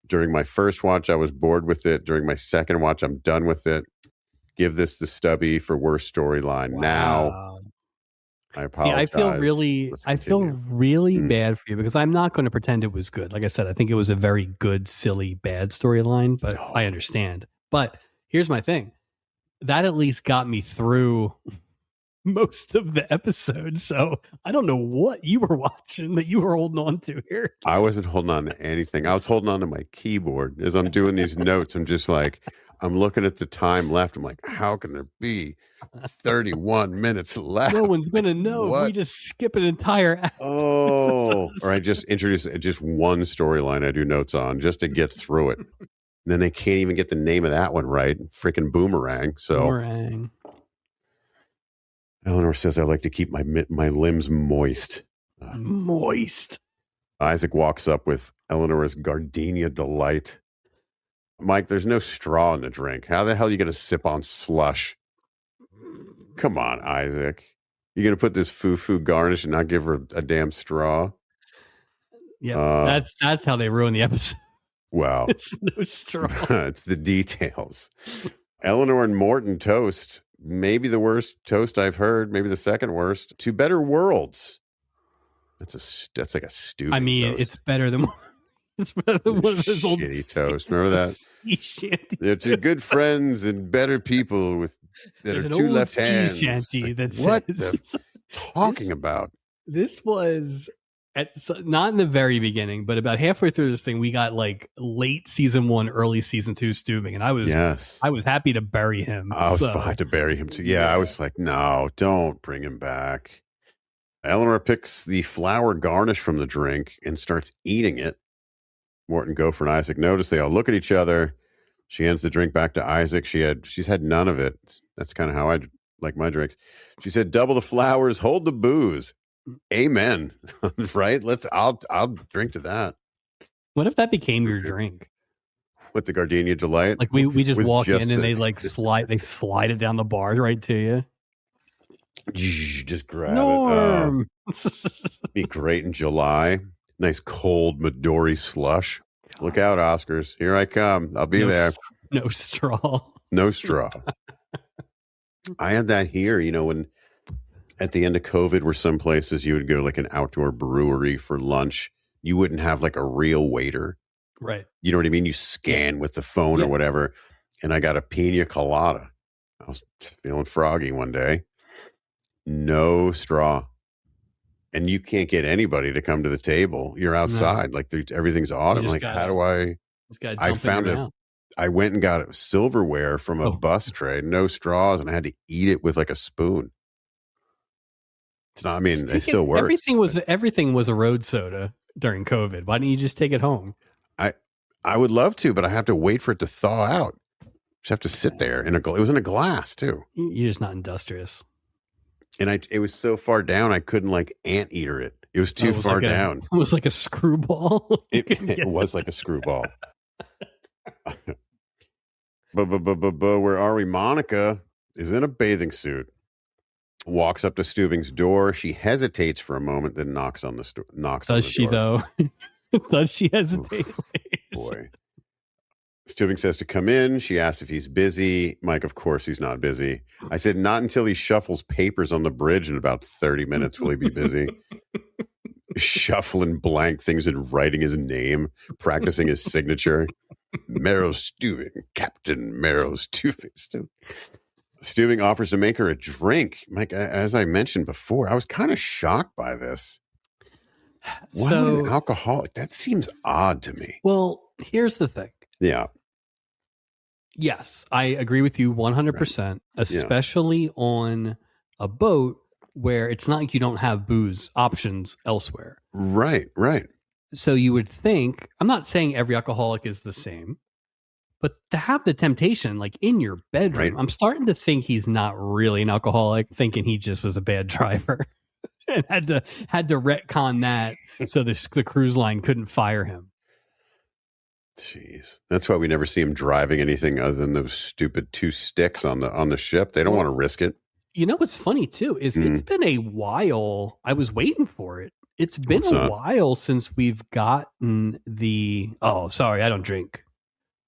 During my first watch, I was bored with it. During my second watch, I'm done with it. Give this the stubby for worst storyline. Wow. Now, I apologize. See, I feel really bad for you because I'm not going to pretend it was good. Like I said, I think it was a very good, silly, bad storyline, but I understand. But here's my thing. That at least got me through most of the episode. So I don't know what you were watching that you were holding on to here. I wasn't holding on to anything. I was holding on to my keyboard as I'm doing these notes. I'm just like, I'm looking at the time left. I'm like, how can there be 31 minutes left? No one's going to know if we just skip an entire act. Oh, or I just introduce just one storyline I do notes on just to get through it. And then they can't even get the name of that one right. Freaking Boomerang. So Boomerang. Eleanor says, I like to keep my limbs moist. Moist. Isaac walks up with Eleanor's Gardenia Delight. Mike, there's no straw in the drink. How the hell are you going to sip on slush? Come on, Isaac. You're going to put this foo-foo garnish and not give her a damn straw? Yeah, that's how they ruin the episode. Well, it's no straw. It's the details. Eleanor and Morton toast. Maybe the worst toast I've heard. Maybe the second worst. To better worlds. That's like a stupid. I mean, toast. It's better than one of those old shitty toast. Remember that? Sea shanty. They're two good friends and better people that are two left hands. Shanty that what says, talking about? This was not in the very beginning, but about halfway through this thing, we got like late season 1, early season 2 Stubing, and I was happy to bury him. I was fine to bury him too. Yeah, I was like, no, don't bring him back. Eleanor picks the flour garnish from the drink and starts eating it. Morton, Gopher, and Isaac notice. They all look at each other. She hands the drink back to Isaac. She's had none of it. That's kind of how I like my drinks. She said, double the flowers, hold the booze. Amen. Right? I'll drink to that. What if that became your drink? With the Gardenia Delight? Like we just walk in and they like slide it down the bar right to you. Just grab Norm. it. Be great in July. Nice cold Midori slush. Look out, Oscars. Here I come. I'll be there. No straw. No straw. I had that here, when at the end of COVID, where some places you would go like an outdoor brewery for lunch, you wouldn't have like a real waiter. Right. You know what I mean? You scan with the phone or whatever. And I got a pina colada. I was feeling froggy one day. No straw. And you can't get anybody to come to the table. You're outside. No. Like everything's autumn. Like, how do I found I went and got silverware from a bus tray, no straws, and I had to eat it with like a spoon. It's not, it still works. Everything was a road soda during COVID. Why don't you just take it home? I would love to, but I have to wait for it to thaw out. Just have to sit there it was in a glass too. You're just not industrious. And it was so far down, I couldn't like anteater it. It was too far down. It was like a screwball. It was like a screwball. But where are we? Monica is in a bathing suit. Walks up to Stubing's door. She hesitates for a moment, then knocks on the door. Does she though? Does she hesitate? Boy. Stubing says to come in. She asks if he's busy. Mike, of course he's not busy. I said, not until he shuffles papers on the bridge in about 30 minutes will he be busy. Shuffling blank things and writing his name, practicing his signature. Marrow Stubing, Captain Marrow Stubing. Stubing offers to make her a drink. Mike, as I mentioned before, I was kind of shocked by this. Why would an alcoholic? That seems odd to me. Well, here's the thing. Yeah. Yes, I agree with you 100%, especially on a boat where it's not like you don't have booze options elsewhere. Right. So you would think, I'm not saying every alcoholic is the same, but to have the temptation like in your bedroom, I'm starting to think he's not really an alcoholic, thinking he just was a bad driver and had to retcon that so the cruise line couldn't fire him. Jeez, that's why we never see him driving anything other than those stupid 2 sticks on the ship. They don't want to risk it. You know what's funny too is it's been a while. I was waiting for it. It's been a while since we've gotten the sorry, I don't drink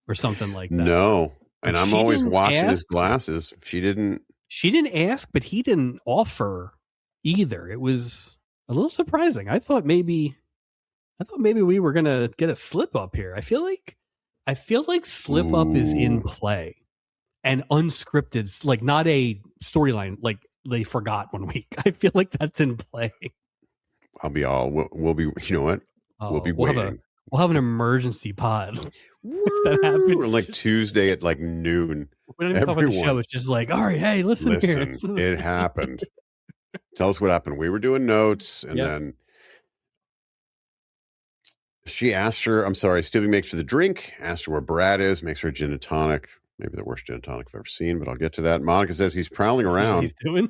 or something like that. No, and I'm always watching his glasses. She didn't ask, but he didn't offer either. It was a little surprising. I thought maybe we were gonna get a slip up here. I feel like slip up is in play and unscripted, like not a storyline. Like they forgot 1 week. I feel like that's in play. We'll be. You know what? We'll be waiting. We'll have an emergency pod. That happens like Tuesday at like noon. We don't even talk about the show. It's just like, all right, hey, listen here. It happened. Tell us what happened. We were doing notes, and then. She asked her, Stubing makes her the drink, asked her where Brad is, makes her a gin and tonic. Maybe the worst gin and tonic I've ever seen, but I'll get to that. Monica says he's prowling See what around. he's doing.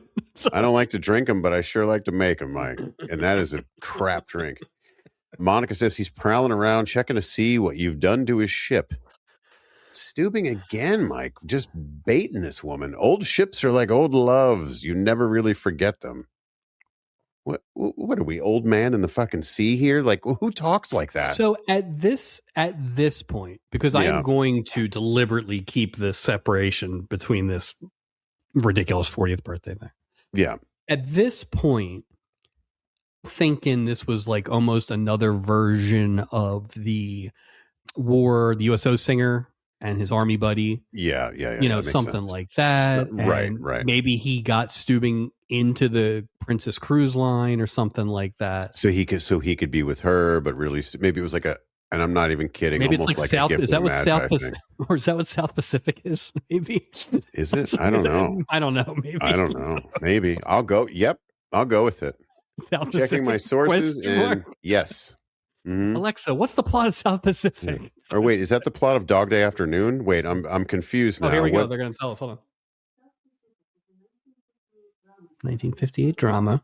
I don't like to drink them, but I sure like to make them, Mike. And that is a crap drink. Monica says he's prowling around, checking to see what you've done to his ship. Steubing again, Mike. Just baiting this woman. Old ships are like old loves. You never really forget them. What are we, old man in the fucking sea here? Like, who talks like that? So at this point, because I am going to deliberately keep this separation between this ridiculous 40th birthday thing. Yeah. At this point, thinking this was like almost another version of the USO singer and his army buddy. Yeah. You know, something sense. Like that. Right. Maybe he got Steubing into the Princess Cruise Line or something like that. So he could be with her, but really maybe it was like and I'm not even kidding. Maybe it's like South. Is that what South Pacific, or is that what South Pacific is? Maybe. Is it? I don't know. I don't know. Maybe. I don't know. Maybe. I'll go. Yep. I'll go with it. South Checking Pacific my sources and yes. Mm-hmm. Alexa, what's the plot of South Pacific? Yeah. Or wait, is that the plot of Dog Day Afternoon? Wait, I'm confused now. Oh, here we go. They're going to tell us. Hold on. 1958 drama.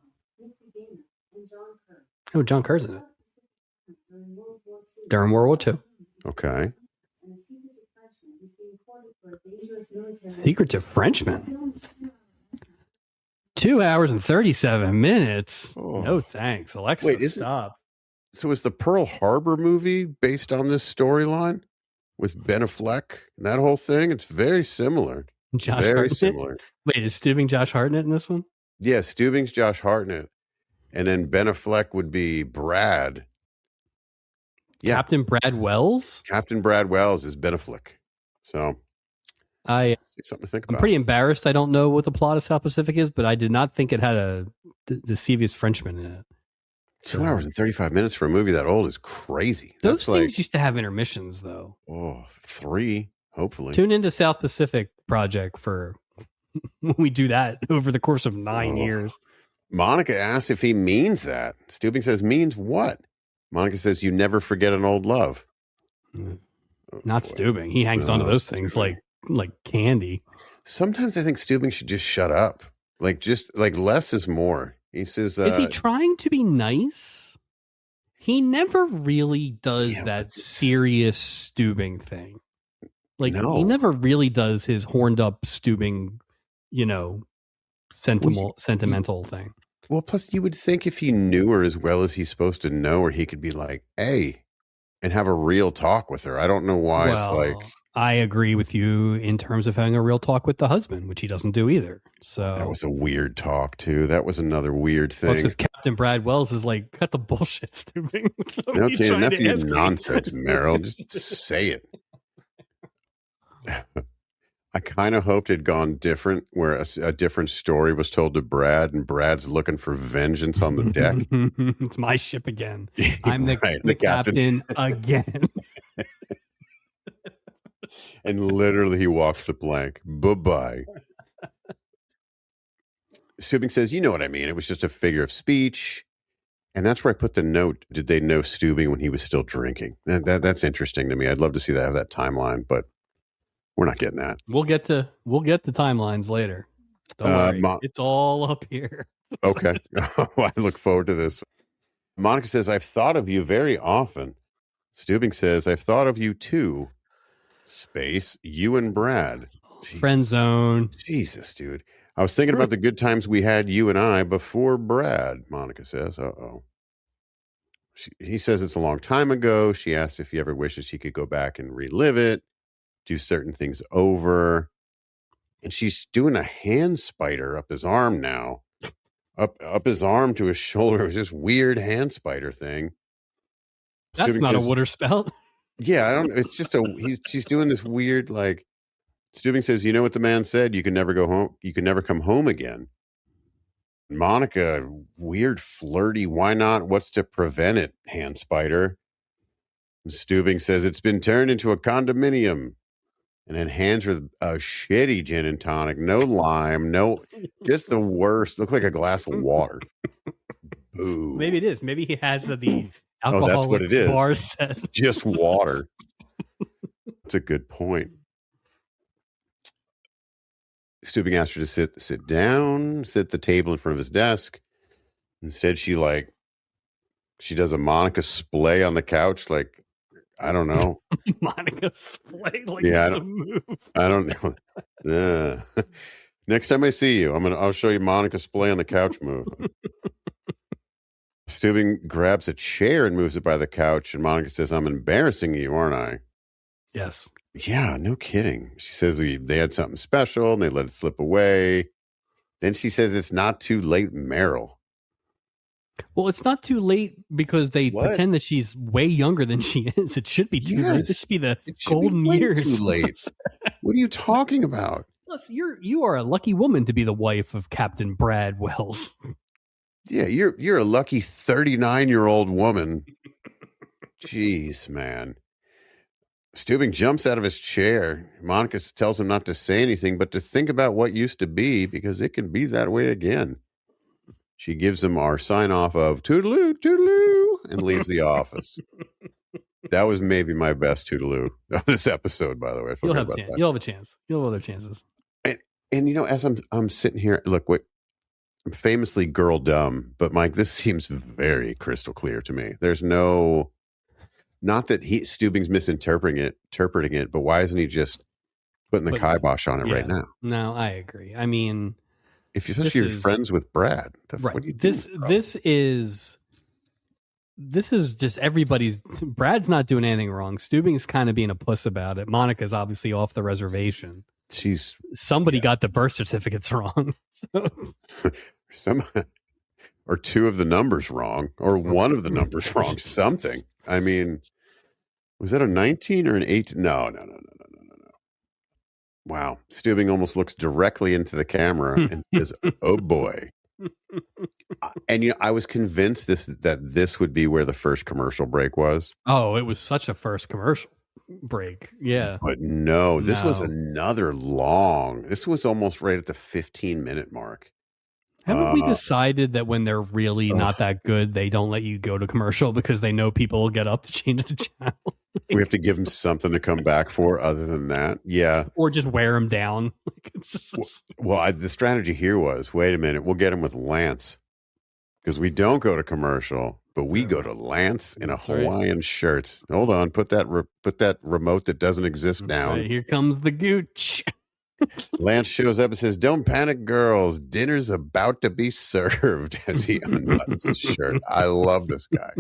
Oh, John Kerr's in it. During World War II. Okay. Secretive Frenchman. 2 hours and 37 minutes. Oh. No thanks, Alexa. Wait, stop. So is the Pearl Harbor movie based on this storyline with Ben Affleck and that whole thing? It's very similar. Josh very Hartnett? Similar. Wait, is Steubing Josh Hartnett in this one? Yeah, Steubing's Josh Hartnett. And then Ben Affleck would be Brad. Yeah. Captain Brad Wells? Captain Brad Wells is Ben Affleck. So something to think about. I'm pretty embarrassed. I don't know what the plot of South Pacific is, but I did not think it had a deceivious Frenchman in it. 2 hours and 35 minutes for a movie that old is crazy. Those things used to have intermissions, though. Oh, 3, hopefully. Tune into South Pacific Project for when we do that over the course of 9 years. Monica asks if he means that. Steubing says, means what? Monica says, you never forget an old love. Not Steubing. He hangs on to those things like candy. Sometimes I think Steubing should just shut up. Like less is more. He says, is he trying to be nice? He never really does that serious Steubing thing. Like he never really does his horned up Steubing, sentimental thing. Well, plus you would think if he knew her as well as he's supposed to know her, he could be like, hey, and have a real talk with her. I don't know why it's like. I agree with you in terms of having a real talk with the husband, which he doesn't do either. So that was a weird talk too. That was another weird thing. Because Captain Brad Wells is like, cut the bullshit, Steubing. Okay, enough of your nonsense, Meryl. Just say it. I kind of hoped it had gone different, where a different story was told to Brad, and Brad's looking for vengeance on the deck. It's my ship again. I'm the captain again. And literally he walks the plank. Bye-bye. Steubing says, you know what I mean. It was just a figure of speech. And that's where I put the note. Did they know Steubing when he was still drinking? That's interesting to me. I'd love to see that, have that timeline, but we're not getting that. We'll get the timelines later. Don't worry. It's all up here. Okay. I look forward to this. Monica says, I've thought of you very often. Steubing says, I've thought of you too. Space, you and Brad. Jesus. Friend zone. Jesus, dude. I was thinking about the good times we had, you and I, before Brad, Monica says. Uh-oh. He says it's a long time ago. She asked if he ever wishes he could go back and relive it, do certain things over. And she's doing a hand spider up his arm now. Up his arm to his shoulder. It was this weird hand spider thing. That's Steubing not says, a water spout. Yeah, I don't. It's just she's doing this weird, like. Steubing says, "You know what the man said? You can never go home. You can never come home again." Monica, weird, flirty. Why not? What's to prevent it? Hand spider. And Steubing says it's been turned into a condominium, and then hands her a shitty gin and tonic. No lime. No, just the worst. Look like a glass of water. Ooh. Maybe it is. Maybe he has the alcohol. That's what it is. Bar set. Just water. That's a good point. Stubing asked her to sit down, sit at the table in front of his desk. Instead, she does a Monica splay on the couch, like, I don't know. Monica splay, like, Yeah, it's a move. I don't know. Yeah. Next time I see you, I'll show you Monica splay on the couch move. Stubing grabs a chair and moves it by the couch, and Monica says, "I'm embarrassing you, aren't I?" Yes. Yeah, no kidding. She says they had something special and they let it slip away. Then she says it's not too late, Meryl. Well, it's not too late because they What? pretend that she's way younger than she is. It should be too late. This should be the golden years. Too late. What are you talking about? Plus, you are a lucky woman to be the wife of Captain Brad Wells. Yeah, you're a lucky 39-year-old woman. Jeez, man. Stubing jumps out of his chair. Monica tells him not to say anything, but to think about what used to be, because it can be that way again. She gives him our sign off of toodaloo, toodaloo, and leaves the office. That was maybe my best toodaloo of this episode, by the way. You'll have a chance. You'll have other chances. And as I'm sitting here, look, I'm famously girl dumb, but Mike, this seems very crystal clear to me. There's no, not that Stubing's misinterpreting it, but why isn't he just putting the kibosh on it right now? No, I agree. I mean, especially you're friends with Brad, right? What do you this is just everybody's. Brad's not doing anything wrong. Stubing's kind of being a puss about it. Monica's obviously off the reservation. Somebody got the birth certificates wrong. Some or two of the numbers wrong, or one of the numbers wrong. Something. I mean, was that a 19 or an 18? No. Wow. Stubing almost looks directly into the camera and says, "Oh boy." And I was convinced that this would be where the first commercial break was. Oh, it was such a first commercial break. Yeah. But no, this was another long. This was almost right at the 15-minute mark. Haven't we decided that when they're really not that good, they don't let you go to commercial because they know people will get up to change the channel? We have to give them something to come back for other than that. Yeah. Or just wear them down. Well, the strategy here was, wait a minute, we'll get him with Lance. Because we don't go to commercial, but we go to Lance in a Hawaiian shirt. Hold on, put that remote that doesn't exist down. Right. Here comes the gooch. Lance shows up and says, "Don't panic, girls. Dinner's about to be served," as he unbuttons his shirt. I love this guy.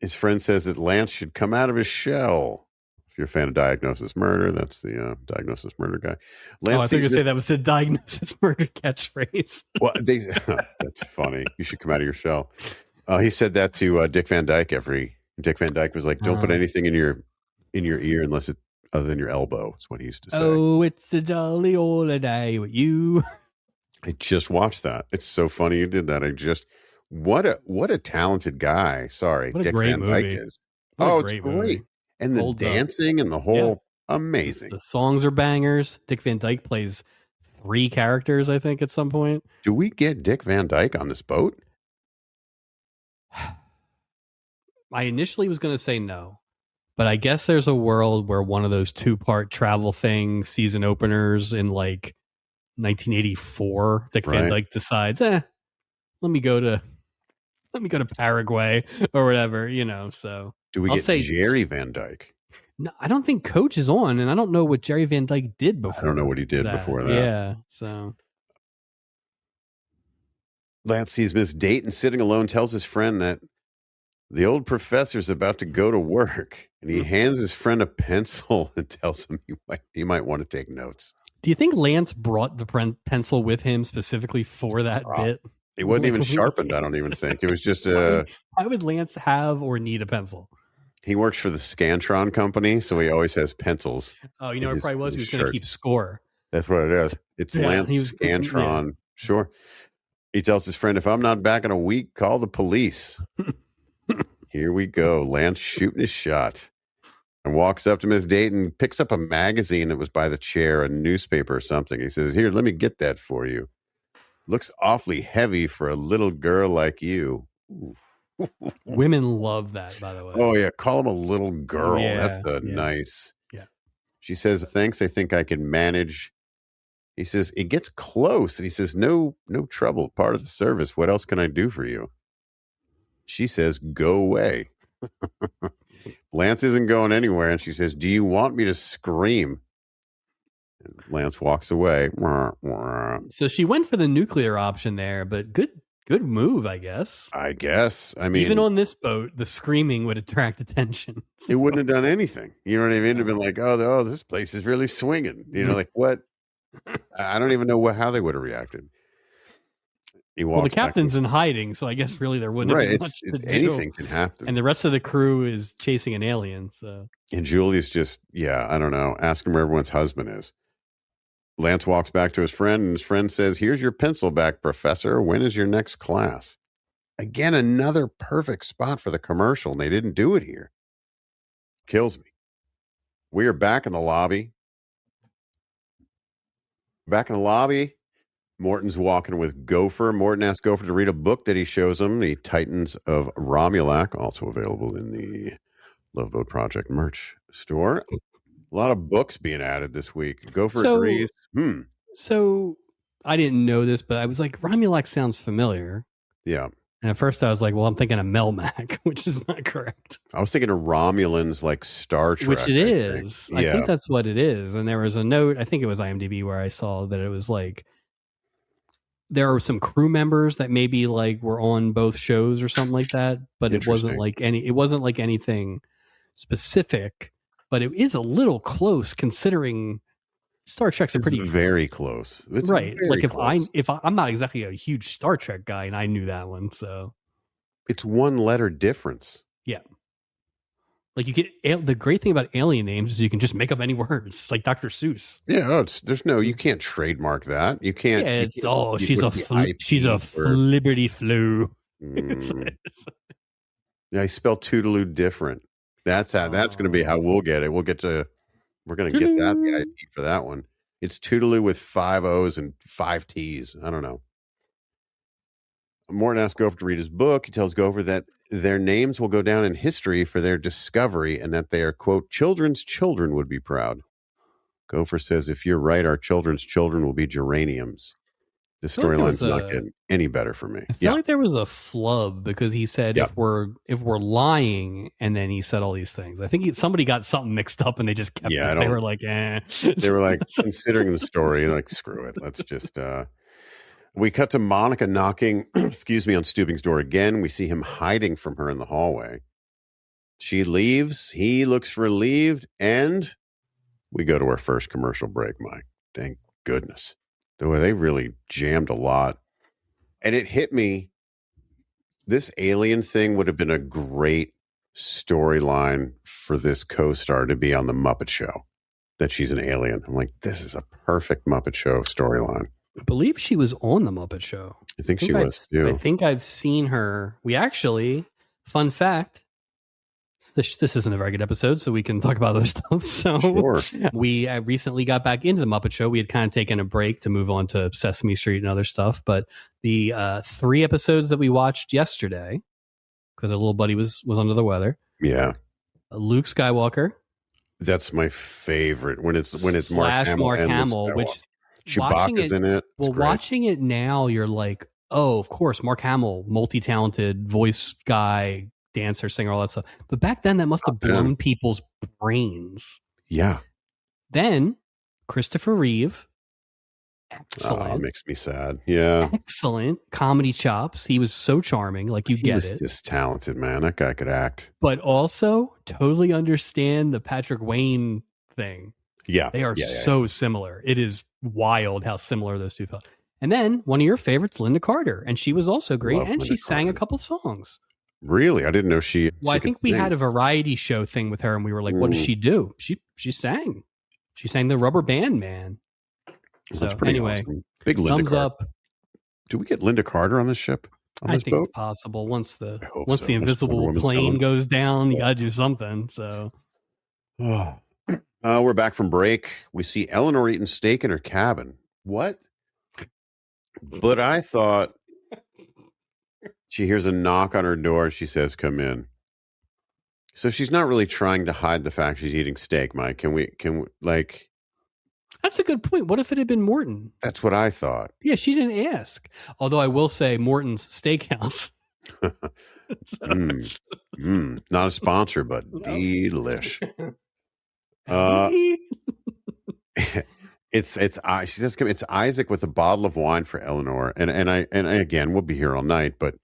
His friend says that Lance should come out of his shell. If you're a fan of Diagnosis Murder, that's the Diagnosis Murder guy. Lance I think you say that was the Diagnosis Murder catchphase. Well, that's funny. You should come out of your shell. He said that to Dick Van Dyke. Dick Van Dyke was like, "Don't put anything in your ear unless it other than your elbow." Is what he used to say. Oh, it's a jolly holiday with you. I just watched that. It's so funny you did that. What a talented guy. Sorry, what a Dick great Van movie. Dyke is. It's great. Movie. And the dancing and the whole amazing. The songs are bangers. Dick Van Dyke plays 3 characters, I think, at some point. Do we get Dick Van Dyke on this boat? I initially was going to say no, but I guess there's a world where one of those 2-part travel thing season openers in like 1984, Dick Van Dyke decides, let me go to Paraguay or whatever, so. Do we get Jerry Van Dyke? No, I don't think Coach is on, and I don't know what Jerry Van Dyke did before. I don't know what he did before that. Yeah, so. Lance sees Miss Dayton sitting alone, tells his friend that the old professor's about to go to work, and he hands his friend a pencil and tells him he might want to take notes. Do you think Lance brought the pencil with him specifically for that bit? It wasn't even sharpened, I don't even think. It was just a... Why would Lance have or need a pencil? He works for the Scantron company, so he always has pencils. Oh, you know what it probably was? He was going to keep score. That's what it is. It's Lance Scantron. Yeah. Sure. He tells his friend, "If I'm not back in a week, call the police." Here we go. Lance shooting his shot. And walks up to Miss Dayton, picks up a magazine that was by the chair, a newspaper or something. He says, "Here, let me get that for you. Looks awfully heavy for a little girl like you." Women love that, by the way. Oh, yeah. Call him a little girl. That's nice. Yeah. She says, thanks, I think I can manage. He says, it gets close. And he says, no trouble. Part of the service. What else can I do for you? She says, go away. Lance isn't going anywhere. And she says, do you want me to scream? And Lance walks away. So she went for the nuclear option there, but good move, I guess. I mean, even on this boat, the screaming would attract attention. It wouldn't have done anything. You know what I mean? It'd have been like, oh, this place is really swinging. You know, like what? I don't even know how they would have reacted. Well, the captain's in hiding, so I guess really there wouldn't have been much to do. Anything can happen. And the rest of the crew is chasing an alien. So, and Julie's just, I don't know, ask him where everyone's husband is. Lance walks back to his friend, and his friend says, here's your pencil back, Professor. When is your next class? Again, another perfect spot for the commercial, and they didn't do it here. Kills me. We are back in the lobby. Morton's walking with Gopher. Morton asks Gopher to read a book that he shows him, The Titans of Romulac, also available in the Love Boat Project merch store. A lot of books being added this week. Gopher agrees. So I didn't know this, but I was like, Romulac sounds familiar. Yeah. And at first I was like, well, I'm thinking of Melmac, which is not correct. I was thinking of Romulans like Star Trek. Which it is. I think that's what it is. And there was a note, I think it was IMDb, where I saw that it was like, there are some crew members that maybe like were on both shows or something like that, but it wasn't like anything specific, but it is a little close considering Star Trek's very close. It's right. Very like close. if I'm not exactly a huge Star Trek guy and I knew that one. So it's one letter difference. Yeah. Like the great thing about alien names is you can just make up any words. It's like Dr. Seuss. Yeah, you can't trademark that. You can't. Yeah, she's a flippity flu. Yeah, I spell Toodaloo different. That's going to be how we'll get it. We're going to get that the IP for that one. It's Toodaloo with 5 O's and 5 T's. I don't know. Morton asks Gopher to read his book. He tells Gopher that their names will go down in history for their discovery and that they are, quote, children's children would be proud. Gopher says, if you're right, our children's children will be geraniums. This storyline's not getting any better for me. I feel like there was a flub because he said if we're lying, and then he said all these things. I think somebody got something mixed up and they just kept it. They were like, They were like, considering the story, like, screw it. Let's just we cut to Monica knocking, on Stubing's door again. We see him hiding from her in the hallway. She leaves. He looks relieved. And we go to our first commercial break, Mike. Thank goodness. They really jammed a lot. And it hit me. This alien thing would have been a great storyline for this co-star to be on the Muppet Show, that she's an alien. I'm like, this is a perfect Muppet Show storyline. I believe she was on the Muppet Show. I think she was too. I think I've seen her. We actually, fun fact, this isn't a very good episode, so we can talk about other stuff. So sure. We recently got back into the Muppet Show. We had kind of taken a break to move on to Sesame Street and other stuff. But the 3 episodes that we watched yesterday, because our little buddy was under the weather. Yeah. Luke Skywalker. That's my favorite. When it's Mark Hamill, which Chewbacca's in it. Well, watching it now, you're like, oh, of course, Mark Hamill, multi-talented voice guy, dancer, singer, all that stuff. But back then, that must have blown people's brains. Yeah. Then Christopher Reeve, excellent. It makes me sad. Yeah. Excellent comedy chops. He was so charming. Like, he was just talented, man. That guy could act. But also totally understand the Patrick Wayne thing. Yeah. They are so similar. It is wild how similar those two felt. And then one of your favorites, Linda Carter. And she was also great. And she sang a couple songs. Really? I didn't know she. Well, I think we had a variety show thing with her, and we were like, what does she do? She sang. She sang the Rubber Band Man. That's pretty awesome. Big Linda thumbs Carter. Up. Do we get Linda Carter on this ship? I think it's possible. Once the invisible plane goes down, you got to do something. So. We're back from break. We see Eleanor eating steak in her cabin. What? But I thought she hears a knock on her door and she says, come in. So she's not really trying to hide the fact she's eating steak, Mike. Can we like? That's a good point. What if it had been Morton? That's what I thought. Yeah, she didn't ask. Although I will say Morton's Steakhouse. Not a sponsor, but delish. She says it's Isaac with a bottle of wine for Eleanor, and again, we'll be here all night, but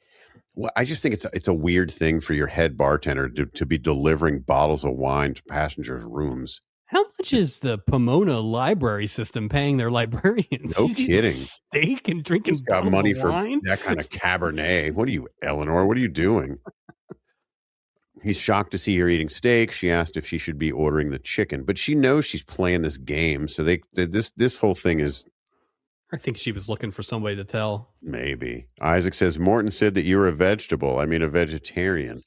I just think it's a weird thing for your head bartender to be delivering bottles of wine to passengers' rooms. How much is the Pomona library system paying their librarians? No kidding. Steak and drinking. He's got money for that kind of Cabernet. What are you, Eleanor? What are you doing? He's shocked to see her eating steak. She asked if she should be ordering the chicken, but she knows she's playing this game. So this whole thing is. I think she was looking for somebody to tell. Maybe. Isaac says, Morton said that you were a vegetarian.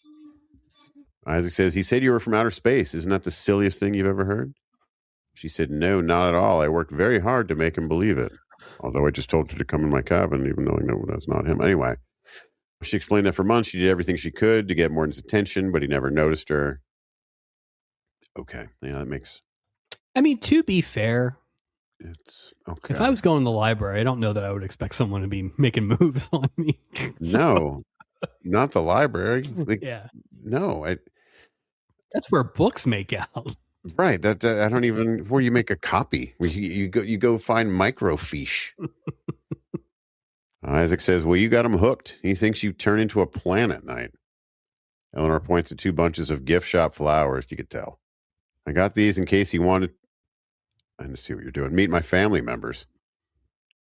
Isaac says, he said you were from outer space. Isn't that the silliest thing you've ever heard? She said, no, not at all. I worked very hard to make him believe it. Although I just told her to come in my cabin, even though I know that's not him. Anyway, she explained that for months she did everything she could to get Morton's attention, but he never noticed her. Okay. Yeah, that makes... I mean, to be fair... It's okay. If I was going to the library, I don't know that I would expect someone to be making moves on me. No, not the library. Yeah. No. That's where books make out. Right. That I don't even where you make a copy. You go find microfiche. Isaac says, well, you got him hooked. He thinks you turn into a plant at night. Eleanor points to 2 bunches of gift shop flowers. You could tell. I got these in case he wanted. I see what you're doing. Meet my family members.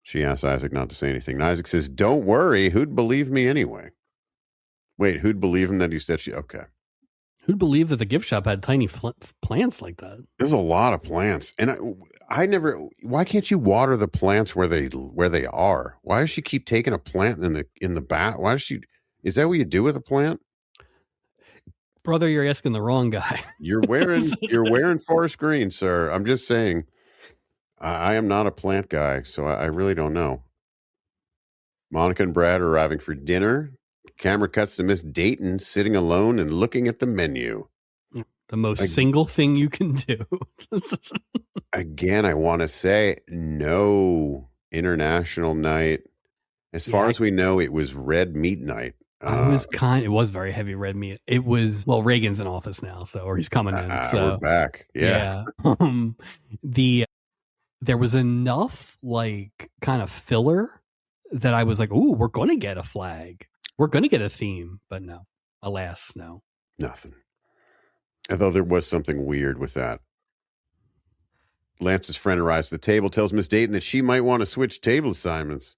She asks Isaac not to say anything. And Isaac says, don't worry. Who'd believe me anyway? Wait, who'd believe him that he said she... Okay. Who'd believe that the gift shop had tiny plants like that? There's a lot of plants. And I never... Why can't you water the plants where they are? Why does she keep taking a plant in the bath? Why does she... Is that what you do with a plant? Brother, you're asking the wrong guy. You're wearing forest green, sir. I'm just saying... I am not a plant guy, so I really don't know. Monica and Brad are arriving for dinner. Camera cuts to Miss Dayton sitting alone and looking at the menu. The most single thing you can do. Again, I want to say no international night. As far as we know, it was red meat night. It was very heavy red meat. It was, well, Reagan's in office now, or he's coming in. So we're back. Yeah. There was enough kind of filler that I was like, ooh, we're going to get a flag. We're going to get a theme. But no, alas, no. Nothing. Although there was something weird with that. Lance's friend arrives at the table, tells Miss Dayton that she might want to switch table assignments.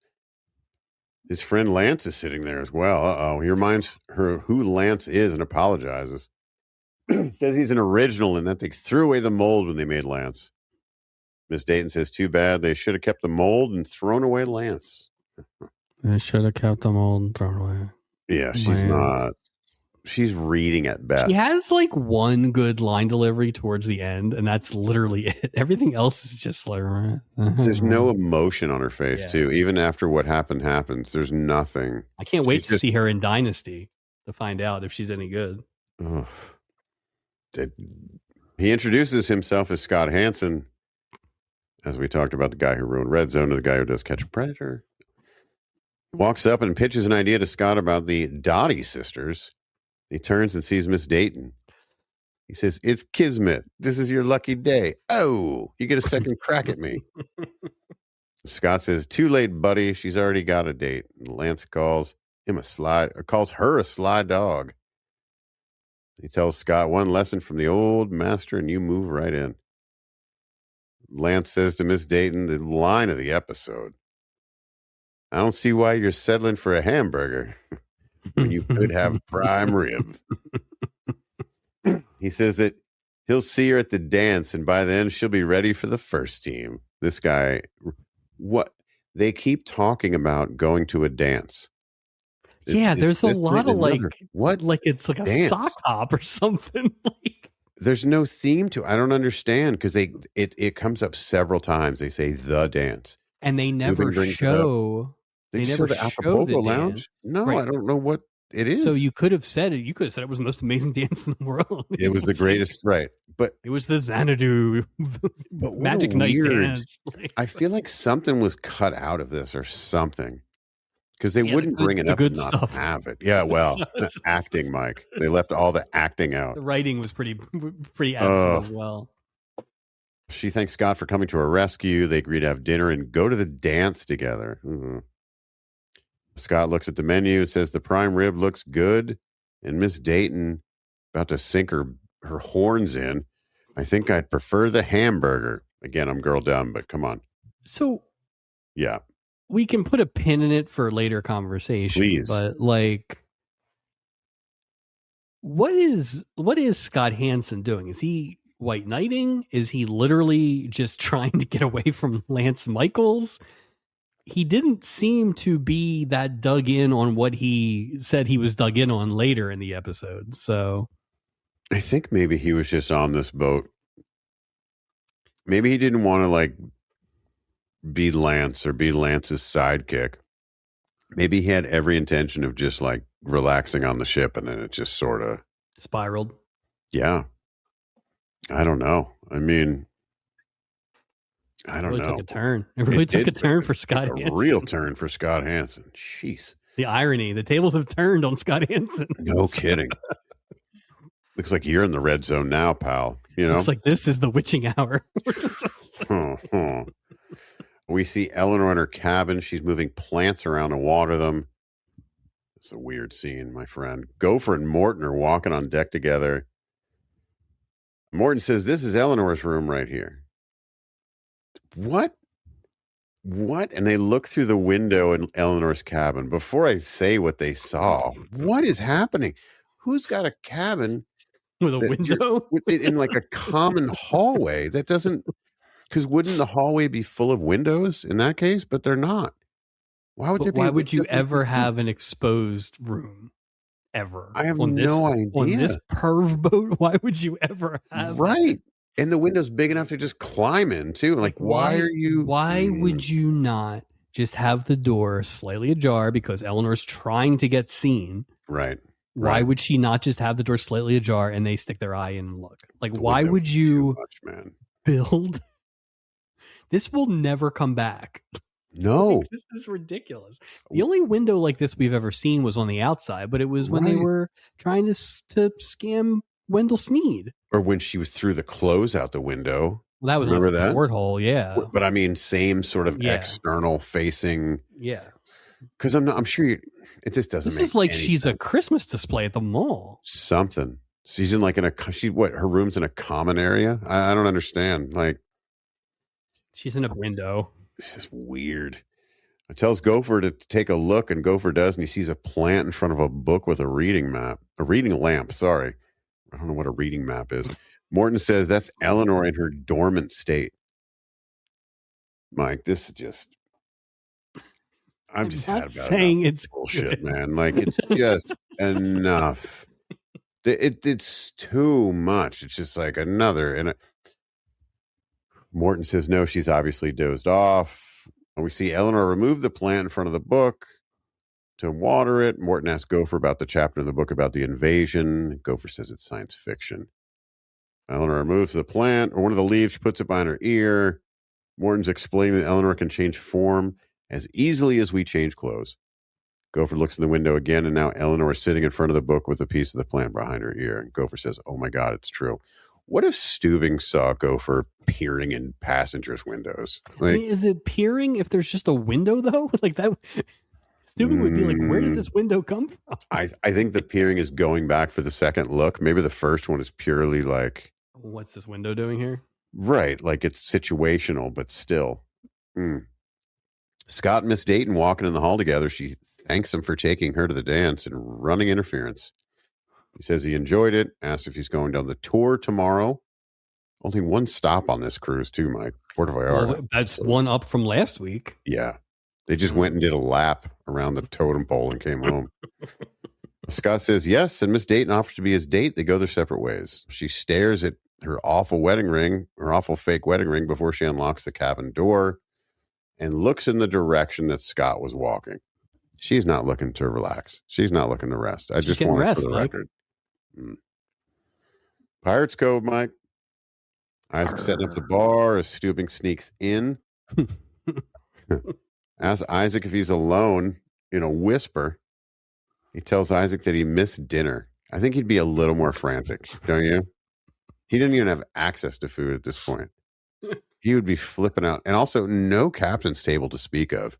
His friend Lance is sitting there as well. Uh-oh. He reminds her who Lance is and apologizes. Says he's an original and that they threw away the mold when they made Lance. Miss Dayton says, too bad. They should have kept the mold and thrown away Lance. They should have kept the mold and thrown away. Yeah, she's not. She's reading at best. She has one good line delivery towards the end, and that's literally it. Everything else is just there's no emotion on her face, too. Even after what happens, there's nothing. I can't wait to see her in Dynasty to find out if she's any good. He introduces himself as Scott Hansen. As we talked about the guy who ruined Red Zone to the guy who does Catch a Predator. Walks up and pitches an idea to Scott about the Dottie sisters. He turns and sees Miss Dayton. He says, it's Kismet. This is your lucky day. Oh, you get a second crack at me. Scott says, too late, buddy. She's already got a date. And Lance calls her a sly dog. He tells Scott one lesson from the old master and you move right in. Lance says to Miss Dayton, the line of the episode, I don't see why you're settling for a hamburger when you could have prime rib. He says that he'll see her at the dance, and by then she'll be ready for the first team. This guy, what? They keep talking about going to a dance. There's a lot of what? It's like a dance? sock hop or something. There's no theme to it. I don't understand because it comes up several times. They say the dance. And they never show. They never show the Acapulco Lounge? No, right. I don't know what. It is. So you could have said it. You could have said it was the most amazing dance in the world. It was the greatest, right? But it was the Xanadu magic night dance. I feel like something was cut out of this or something. Because they wouldn't bring it up and not stuff. have it. Yeah, well, acting, Mike. They left all the acting out. The writing was pretty absent as well. She thanks Scott for coming to her rescue. They agree to have dinner and go to the dance together. Mm-hmm. Scott looks at the menu and says the prime rib looks good. And Miss Dayton, about to sink her horns in. I think I'd prefer the hamburger. Again, I'm girl dumb, but come on. So, yeah. We can put a pin in it for later conversation. Please. But like, what is Scott Hansen doing? Is he white knighting? Is he literally just trying to get away from Lance Michaels? He didn't seem to be that dug in on what he said he was dug in on later in the episode. So I think maybe he was just on this boat. Maybe he didn't want to like be Lance or be Lance's sidekick. Maybe he had every intention of just like relaxing on the ship, and then it just sort of spiraled. Yeah. I don't know. I mean, I don't know. It really took a turn. It really took a turn for Scott Hansen. A real turn for Scott Hansen. Jeez. The irony. The tables have turned on Scott Hansen. No kidding. Looks like you're in the red zone now, pal. You know? Looks like this is the witching hour. We see Eleanor in her cabin. She's moving plants around to water them. It's a weird scene, my friend. Gopher and Morton are walking on deck together. Morton says, this is Eleanor's room right here. What? And they look through the window in Eleanor's cabin. Before I say what they saw, what is happening? Who's got a cabin with a window in like a common hallway? That doesn't, because wouldn't the hallway be full of windows in that case? But they're not. Why would you ever have an exposed room? Ever? I have no idea. On this perv boat, why would you ever have right? And the window's big enough to just climb in too. Like, why would you not just have the door slightly ajar because Eleanor's trying to get seen? Right. Why would she not just have the door slightly ajar and they stick their eye in and look? Like, why would you build? This will never come back. No. Like, this is ridiculous. The only window like this we've ever seen was on the outside, but it was when they were trying to scam Wendell Sneed. Or when she was through the clothes out the window. Well, that was a porthole, yeah. But I mean, same sort of external facing. Yeah. Because I'm sure it just doesn't. This is like she's a Christmas display at the mall. Something. She's in like her room's in a common area. I don't understand. Like, she's in a window. This is weird. It tells Gopher to take a look, and Gopher does, and he sees a plant in front of a book with a reading lamp. Sorry. I don't know what a reading map is. Morton says that's Eleanor in her dormant state. Mike, this is just... I'm just not saying it's bullshit, good. Man. Like, it's just enough. It's too much. It's just like another... Morton says no, she's obviously dozed off. And we see Eleanor remove the plant in front of the book to water it. Morton asks Gopher about the chapter in the book about the invasion. Gopher says it's science fiction. Eleanor removes the plant, or one of the leaves, she puts it behind her ear. Morton's explaining that Eleanor can change form as easily as we change clothes. Gopher looks in the window again, and now Eleanor is sitting in front of the book with a piece of the plant behind her ear. And Gopher says, oh my God, it's true. What if Stubing saw Gopher peering in passengers' windows? Like, I mean, is it peering if there's just a window, though? Like that, Stubing would be like, where did this window come from? I think the peering is going back for the second look. Maybe the first one is purely like... what's this window doing here? Right, like it's situational, but still. Scott and Miss Dayton walking in the hall together. She thanks him for taking her to the dance and running interference. He says he enjoyed it, asked if he's going down the tour tomorrow. Only one stop on this cruise, too, Mike. Puerto Vallarta. Well, that's one up from last week. Yeah. They just went and did a lap around the totem pole and came home. Scott says yes, and Miss Dayton offers to be his date. They go their separate ways. She stares at her awful fake wedding ring before she unlocks the cabin door and looks in the direction that Scott was walking. She's not looking to relax. She's not looking to rest. I She's just getting want it for rest, the Mike. record. Pirates Cove, Mike. Isaac setting up the bar as Stubing sneaks in. Asks Isaac if he's alone in a whisper. He tells Isaac that he missed dinner. I think he'd be a little more frantic, don't you? He didn't even have access to food at this point. He would be flipping out. And also, no captain's table to speak of.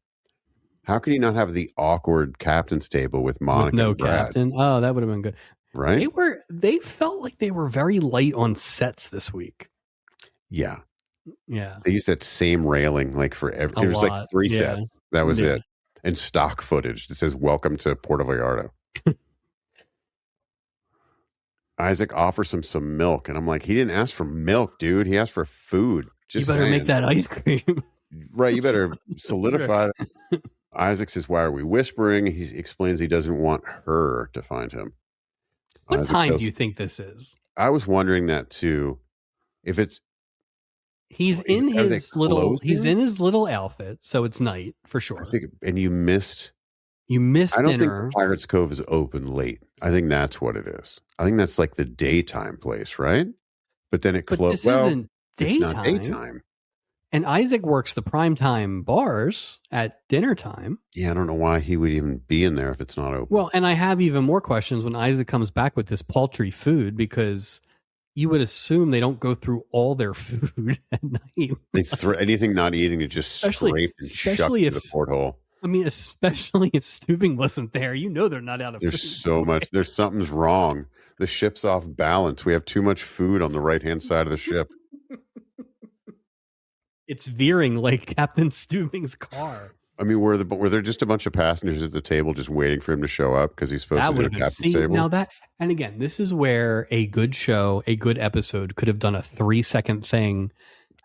How could he not have the awkward captain's table with Monica With no and Brad? captain. Oh, that would have been good. Right? They felt like they were very light on sets this week. Yeah. Yeah. They used that same railing like for every. There was like 3 sets. That was it. And stock footage that says "Welcome to Puerto Vallarta." Isaac offers him some milk, and I'm like, he didn't ask for milk, dude. He asked for food. Just you better saying. make that ice cream. Right. You better solidify it. Isaac says, "Why are we whispering?" He explains he doesn't want her to find him. What time do you think this is? I was wondering that too. If it's he's in his little outfit, so it's night for sure. And you missed I don't think Pirates Cove is open late. I think that's what it is. I think that's like the daytime place, right? But then it closed. This isn't daytime. It's not daytime. And Isaac works the primetime bars at dinner time. Yeah, I don't know why he would even be in there if it's not open. Well, and I have even more questions when Isaac comes back with this paltry food, because you would assume they don't go through all their food at night. They anything not eating, it just scrape and shuck to the porthole. I mean, especially if Stubing wasn't there, they're not out of food. There's so much. There's something's wrong. The ship's off balance. We have too much food on the right-hand side of the ship. It's veering like Captain Stubing's car. I mean, were there just a bunch of passengers at the table just waiting for him to show up because he's supposed to do a captain's table? Now and again, this is where a good show, a good episode could have done a 3-second thing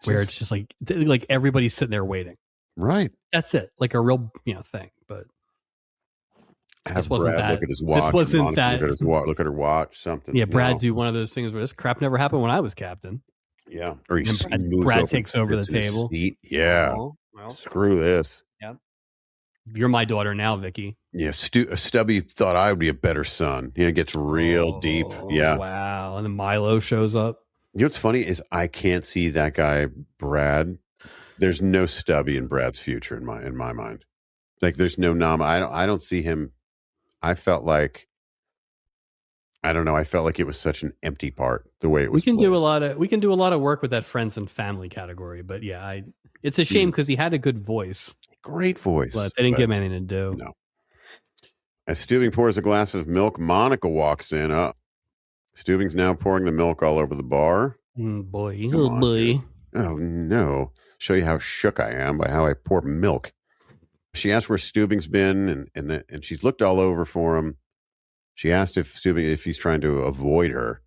where it's just like everybody's sitting there waiting. Right. That's it. Like a real, thing. But this wasn't that. Look at his watch. This wasn't that. Look at her watch. Something. Yeah, Brad do one of those things where this crap never happened when I was captain. Yeah. Or Brad takes over the table. Yeah. Well, screw this. Yeah. You're my daughter now, Vicky. Yeah. Stubby thought I would be a better son. It gets real deep. Yeah. Wow. And then Milo shows up. You know what's funny is I can't see that guy, Brad. There's no Stubby in Brad's future in my mind. Like there's no I don't see him. I felt like it was such an empty part the way it was. We can do a lot of work with that friends and family category, but yeah, it's a shame because he had a good voice. Great voice. But they didn't give him anything to do. No. As Stubing pours a glass of milk, Monica walks in. Stubing's now pouring the milk all over the bar. Boy. Oh no. Show you how shook I am by how I pour milk. She asked where Stubing's been, and she's looked all over for him. She asked if he's trying to avoid her.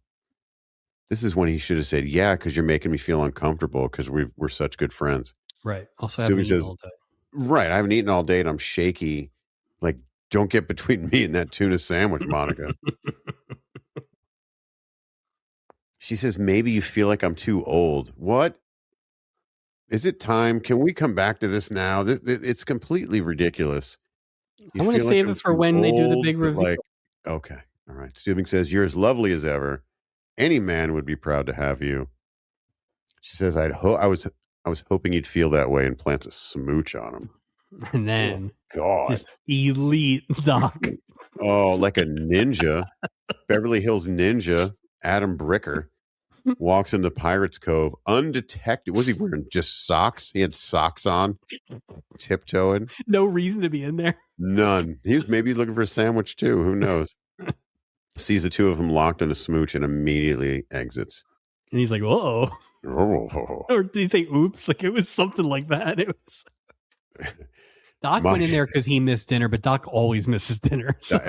This is when he should have said, "Yeah, because you're making me feel uncomfortable because we're such good friends." Right. Also, Stubing says, all day. "Right, I haven't eaten all day and I'm shaky. Like, don't get between me and that tuna sandwich, Monica." She says, "Maybe you feel like I'm too old." What? Is it time? Can we come back to this now? It's completely ridiculous. I want to save it for when they do the big review. Okay. All right. Stubing says, "You're as lovely as ever. Any man would be proud to have you." She says, I was hoping you'd feel that way, and plants a smooch on him. And then this elite Doc. Oh, like a ninja. Beverly Hills Ninja, Adam Bricker, walks into Pirates Cove undetected. Was he wearing just socks? He had socks on, tiptoeing. No reason to be in there. None. Maybe he's looking for a sandwich too. Who knows? Sees the two of them locked in a smooch and immediately exits. And he's like, "Whoa." Oh. Or did he say oops? Like it was something like that. It was Doc went in there because he missed dinner, but Doc always misses dinner. So.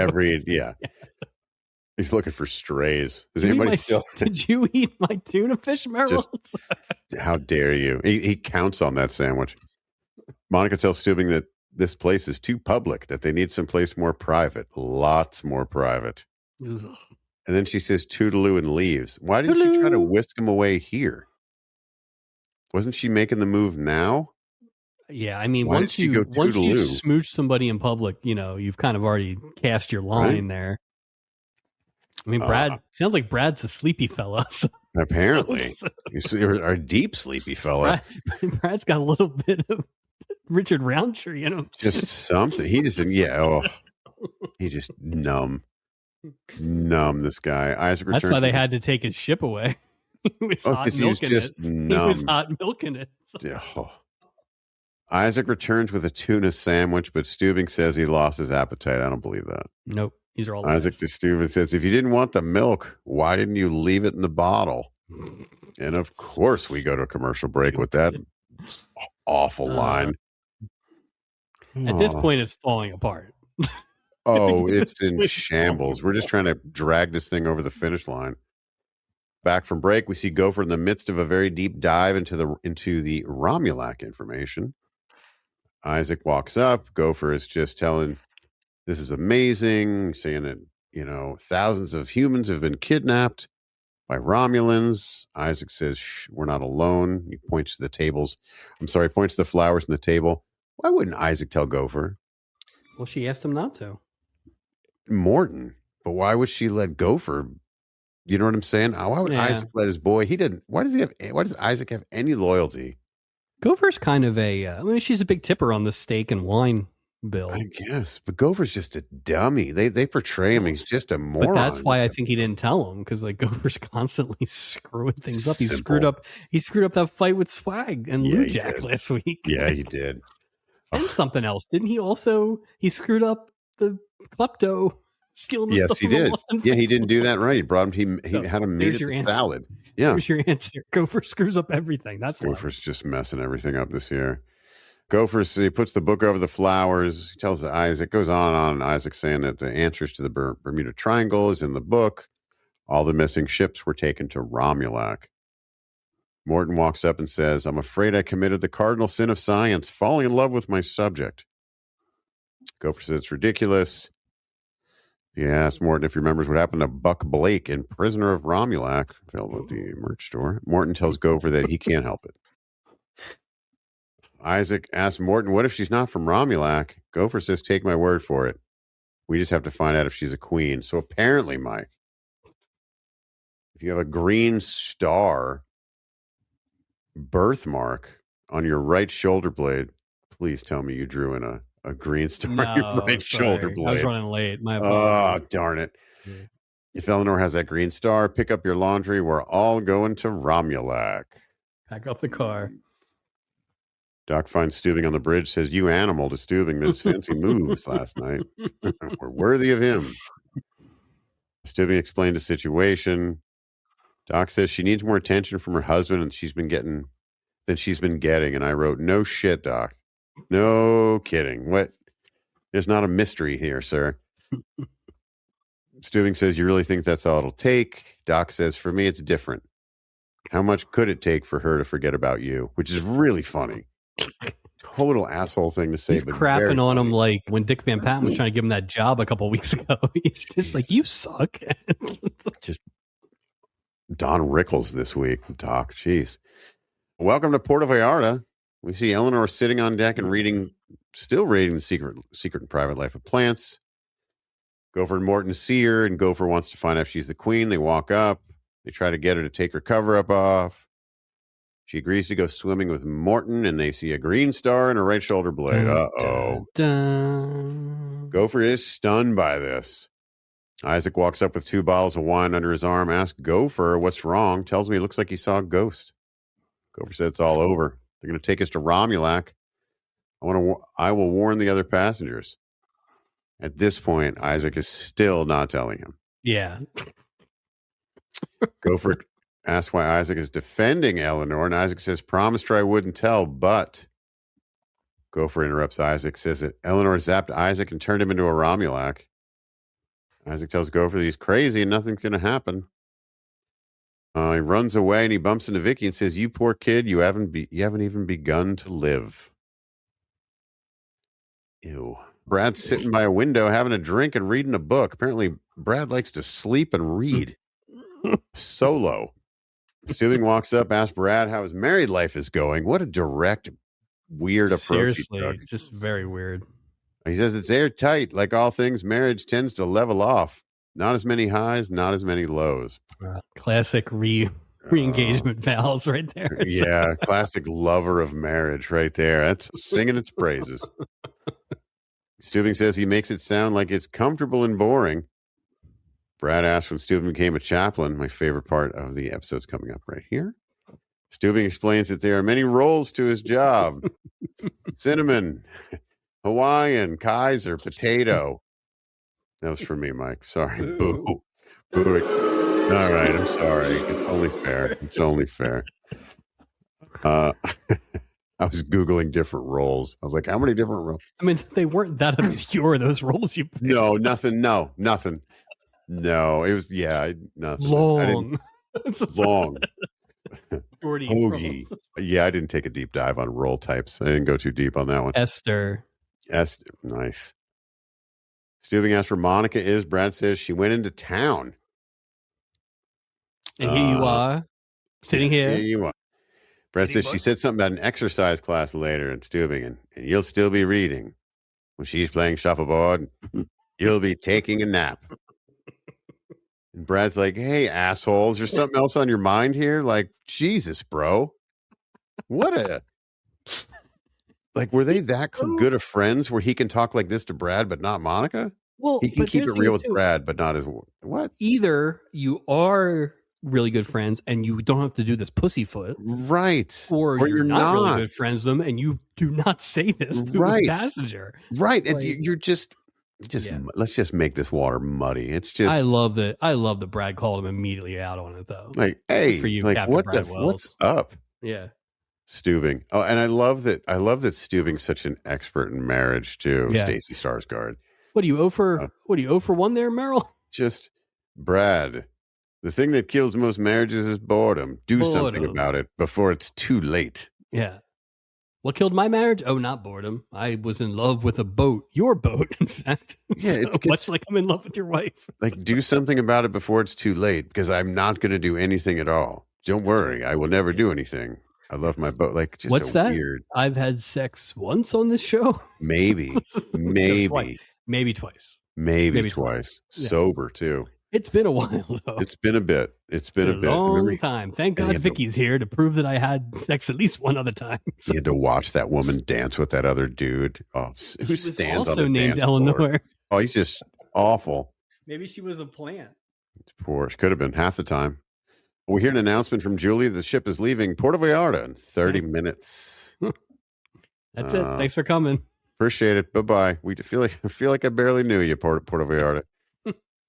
Yeah. He's looking for strays. Does anybody still? Did you eat my tuna fish, Merrill? How dare you? He counts on that sandwich. Monica tells Stubing that this place is too public, that they need someplace more private, lots more private. Ugh. And then she says toodaloo and leaves. Why didn't she try to whisk him away here? Wasn't she making the move now? Yeah, I mean, Why did she go once you toodaloo? smooch somebody in public, you've kind of already cast your line there. I mean, Brad sounds like Brad's a sleepy fella. So, Apparently, you see, a deep sleepy fella. Brad's got a little bit of Richard Roundtree in him. Just something. He just he just numb. This guy. Isaac returns. That's why they had to take his ship away. He was hot milking it. He was hot milking it. So. Isaac returns with a tuna sandwich, but Steubing says he lost his appetite. I don't believe that. Nope. These are all Isaac to Steubing says, if you didn't want the milk, why didn't you leave it in the bottle? And of course we go to a commercial break with that awful line. At this point, it's falling apart. It's in shambles. We're just trying to drag this thing over the finish line. Back from break, we see Gopher in the midst of a very deep dive into the Romulac information. Isaac walks up. Gopher is just telling, this is amazing, saying that, thousands of humans have been kidnapped by Romulans. Isaac says, shh, we're not alone. He points to the tables. Points to the flowers on the table. Why wouldn't Isaac tell Gopher? Well, she asked him not to. Morton. But why would she let Gopher? You know what I'm saying? Why would Isaac let his boy? He didn't. Why does Isaac have any loyalty? Gopher's kind of she's a big tipper on the steak and wine bill. I guess. But Gopher's just a dummy. They portray him. He's just a moron. But that's why I think he didn't tell him, because Gopher's constantly screwing things up. He screwed up that fight with Swag and Lou Jack last week. Yeah, he did. And something else. Didn't he also screwed up the klepto stealing the stuff? Yes, he did. Yeah, he didn't do that right. He brought him. He had him meat at the salad. Yeah, here's your answer. Gopher screws up everything. That's why. Gopher's just messing everything up this year. He puts the book over the flowers. He tells Isaac, goes on and on. Isaac saying that the answers to the Bermuda Triangle is in the book. All the missing ships were taken to Romulac. Morton walks up and says, I'm afraid I committed the cardinal sin of science, falling in love with my subject. Gopher says it's ridiculous. He asked Morton if he remembers what happened to Buck Blake in Prisoner of Romulac, available at the merch store. Morton tells Gopher that he can't help it. Isaac asks Morton, what if she's not from Romulac? Gopher says, take my word for it. We just have to find out if she's a queen. So apparently, Mike, if you have a green star birthmark on your right shoulder blade, please tell me you drew in a green star on your right shoulder blade. I was running late. My apologies. Oh, darn it. Yeah. If Eleanor has that green star, pick up your laundry. We're all going to Romulac. Pack up the car. Doc finds Steubing on the bridge, says, you animal to Steubing, those fancy moves last night were worthy of him. Steubing explained the situation. Doc says she needs more attention from her husband than she's been getting. And I wrote, no shit, Doc. No kidding. What? There's not a mystery here, sir. Steubing says, you really think that's all it'll take? Doc says, for me, it's different. How much could it take for her to forget about you? Which is really funny. Total asshole thing to say. He's crapping on him like when Dick Van Patten was trying to give him that job a couple weeks ago. He's just like, you suck. Just Don Rickles this week, Doc. Jeez. Welcome to Puerto Vallarta. We see Eleanor sitting on deck and still reading the Secret and Private Life of Plants. Gopher and Morton see her, and Gopher wants to find out if she's the queen. They walk up. They try to get her to take her cover-up off. She agrees to go swimming with Morton, and they see a green star in her right shoulder blade. Uh-oh. Gopher is stunned by this. Isaac walks up with 2 bottles of wine under his arm, asks Gopher what's wrong, tells him he looks like he saw a ghost. Gopher said it's all over. They're going to take us to Romulac. I will warn the other passengers. At this point, Isaac is still not telling him. Yeah. Gopher asks why Isaac is defending Eleanor, and Isaac says, promised her I wouldn't tell, but Gopher interrupts Isaac, says that Eleanor zapped Isaac and turned him into a Romulac. Isaac tells Gopher that he's crazy and nothing's going to happen. He runs away and he bumps into Vicky and says, you poor kid, you haven't even begun to live. Ew. Brad's sitting by a window having a drink and reading a book. Apparently, Brad likes to sleep and read. Solo. Steubing walks up, asks Brad how his married life is going. What a direct weird approach he took. Seriously, just very weird. He says it's airtight. Like all things, marriage tends to level off. Not as many highs, not as many lows. Classic re-engagement vows right there. Yeah, classic lover of marriage right there. That's singing its praises. Stubing says he makes it sound like it's comfortable and boring. Brad asks when Stubing became a chaplain. My favorite part of the episode's coming up right here. Stubing explains that there are many roles to his job. Cinnamon, Hawaiian, Kaiser, potato. That was for me, Mike. Sorry. Boo. Boo. All right, I'm sorry. It's only fair. It's only fair. I was Googling different roles. I was like, how many different roles? I mean, they weren't that obscure, those roles you picked. No, nothing. No, it was, nothing. Long. Long. Hoagie. Yeah, I didn't take a deep dive on role types. I didn't go too deep on that one. Esther. Nice. Stubing asks where Monica is. Brad says she went into town. And here you are, sitting here. Here you are. Brad says she said something about an exercise class later in Stubing, and you'll still be reading. When she's playing shuffleboard, you'll be taking a nap. And Brad's like, hey, assholes, there's something else on your mind here? Like, Jesus, bro. Like, were they that good of friends where he can talk like this to Brad, but not Monica? Well, he can keep it real with Brad, but not his, what? Either you are really good friends and you don't have to do this pussyfoot. Right. Or you're not really good friends with them and you do not say this to a passenger. Right. Like, and you're just let's just make this water muddy. It's just I love that Brad called him immediately out on it though. Like, hey, for you, like Captain what's up? Yeah. Stubing. Oh, and I love that Stubing's such an expert in marriage too. Yeah. Stacey Starsguard. What do you owe for 1 there, Merrill? Just Brad. The thing that kills most marriages is boredom. Do something about it before it's too late. Yeah. What killed my marriage? Oh, not boredom. I was in love with a boat. Your boat, in fact. Yeah, so it's much like I'm in love with your wife. Like, do something about it before it's too late, because I'm not going to do anything at all. Don't worry. I will never do anything. I love my boat. Like, just what's that? Weird. I've had sex once on this show. Maybe. Maybe twice. Maybe twice. Yeah. Sober too. It's been a while though. It's been a bit. It's been a bit. Long time. Thank God Vicky's here to prove that I had sex at least one other time. So. You had to watch that woman dance with that other dude. Oh, who stands also on the named dance Eleanor. Floor. Oh, he's just awful. Maybe she was a plant. It's poor. She could have been half the time. We hear an announcement from Julie. The ship is leaving Puerto Vallarta in 30 minutes. That's it. Thanks for coming. Appreciate it. Bye-bye. I feel like I barely knew you, Puerto Vallarta.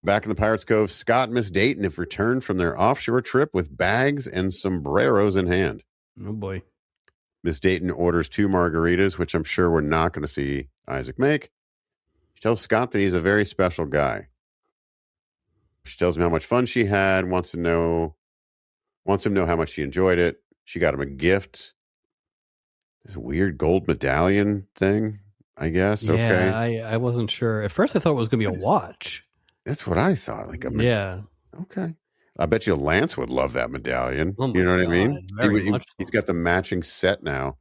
Back in the Pirates Cove, Scott and Miss Dayton have returned from their offshore trip with bags and sombreros in hand. Oh, boy. Miss Dayton orders 2 margaritas, which I'm sure we're not going to see Isaac make. She tells Scott that he's a very special guy. She tells him how much fun she had, wants him to know how much she enjoyed it. She got him a gift. This weird gold medallion thing, I guess. Yeah, okay. I wasn't sure. At first I thought it was going to be a watch. That's what I thought. Like yeah. Okay. I bet you Lance would love that medallion. Oh you know what God, I mean? He's got the matching set now.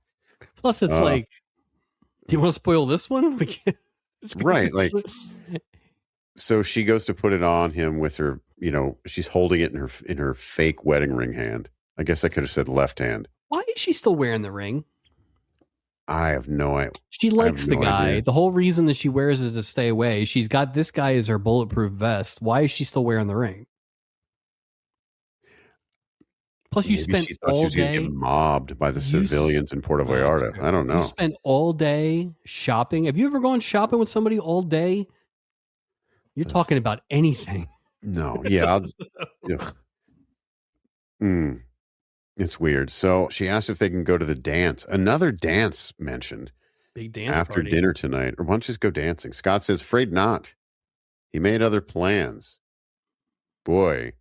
Plus, it's like, do you want to spoil this one? Right. Like, so she goes to put it on him with her, she's holding it in her fake wedding ring hand. I guess I could have said left hand. Why is she still wearing the ring? I have no idea. She likes the guy. Idea. The whole reason that she wears it is to stay away. She's got this guy as her bulletproof vest. Why is she still wearing the ring? Plus, you spent she thought all she was day getting mobbed by the civilians in Puerto Vallarta. I don't know. You spent all day shopping. Have you ever gone shopping with somebody all day? You're talking about anything. No. Yeah. It's weird. So she asked if they can go to the dance. Another dance mentioned. Big dance after party. Dinner tonight. Or why don't you just go dancing? Scott says, afraid not. He made other plans. Boy.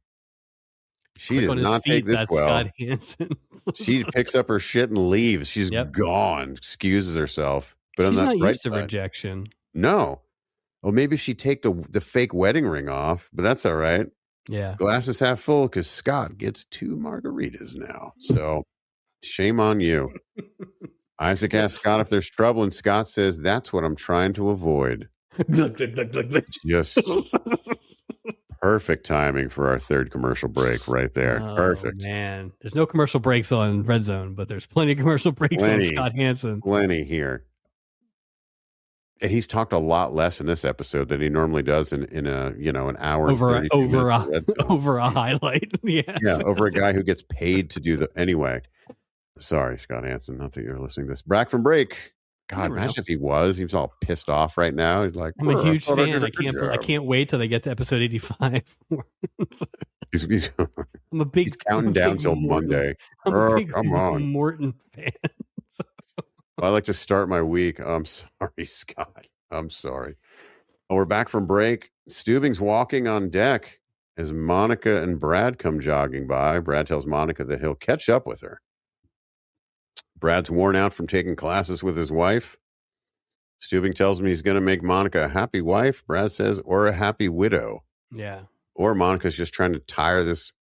She does not take this well. She picks up her shit and leaves. She's gone. Excuses herself. But she's on not right used to side, rejection. No. Well, maybe she'd take the fake wedding ring off, but that's all right. Yeah. Glass is half full because Scott gets 2 margaritas now. So shame on you. Isaac asks Scott if there's trouble, and Scott says, that's what I'm trying to avoid. Just perfect timing for our third commercial break right there. Perfect. Man, there's no commercial breaks on Red Zone, but there's plenty of commercial breaks on Scott Hansen. Plenty here. And he's talked a lot less in this episode than he normally does in a an hour over and over a highlight. Yeah, over a guy who gets paid to do anyway. Sorry, Scott Hansen, not that you're listening to this. Back from break. God, imagine if he was all pissed off right now. He's like, I'm a huge fan. I can't wait till they get to episode 85. He's counting down till Monday. Come on, Morton fan. I like to start my week. I'm sorry, Scott. I'm sorry. We're back from break. Stubing's walking on deck as Monica and Brad come jogging by. Brad tells Monica that he'll catch up with her. Brad's worn out from taking classes with his wife. Stubing tells him he's going to make Monica a happy wife. Brad says, or a happy widow. Yeah. Or Monica's just trying to tire this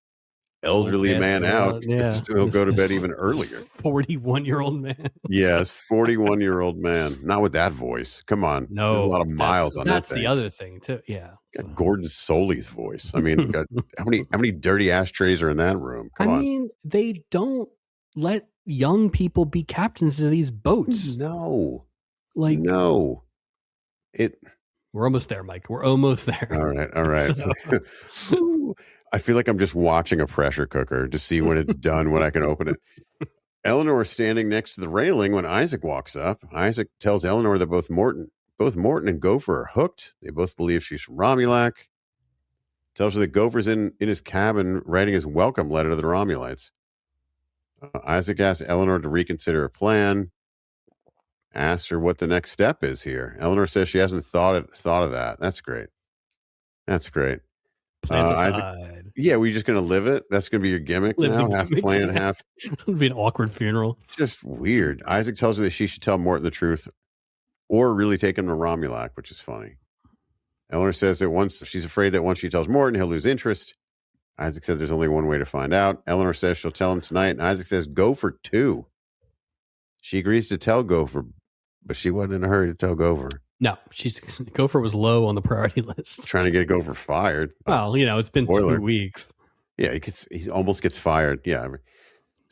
elderly man out. Yeah. So he'll go to bed even earlier. 41-year-old man. Yes, 41-year-old man. Not with that voice. Come on. No. There's a lot of miles on that That's the other thing, too. Yeah. Got Gordon Soley's voice. I mean, how many dirty ashtrays are in that room? Come on. I mean, they don't let young people be captains of these boats. No. We're almost there, Mike. We're almost there. All right. So. I feel like I'm just watching a pressure cooker to see when it's done, when I can open it. Eleanor is standing next to the railing when Isaac walks up. Isaac tells Eleanor that both Morton and Gopher are hooked. They both believe she's from Romulac. Tells her that Gopher's in his cabin writing his welcome letter to the Romulites. Isaac asks Eleanor to reconsider her plan. Asks her what the next step is here. Eleanor says she hasn't thought of that. That's great. Plans aside. Isaac, yeah, we're just going to live it. That's going to be your gimmick now. Half plan, half. It'll be an awkward funeral. It's just weird. Isaac tells her that she should tell Morton the truth, or really take him to Romulac, which is funny. Eleanor says that she's afraid that once she tells Morton, he'll lose interest. Isaac said there's only one way to find out. Eleanor says she'll tell him tonight, and Isaac says Gopher too. She agrees to tell Gopher, but she wasn't in a hurry to tell Gopher. No, Gopher was low on the priority list. Trying to get Gopher fired. Well, it's been 2 weeks. Yeah, he almost gets fired. Yeah.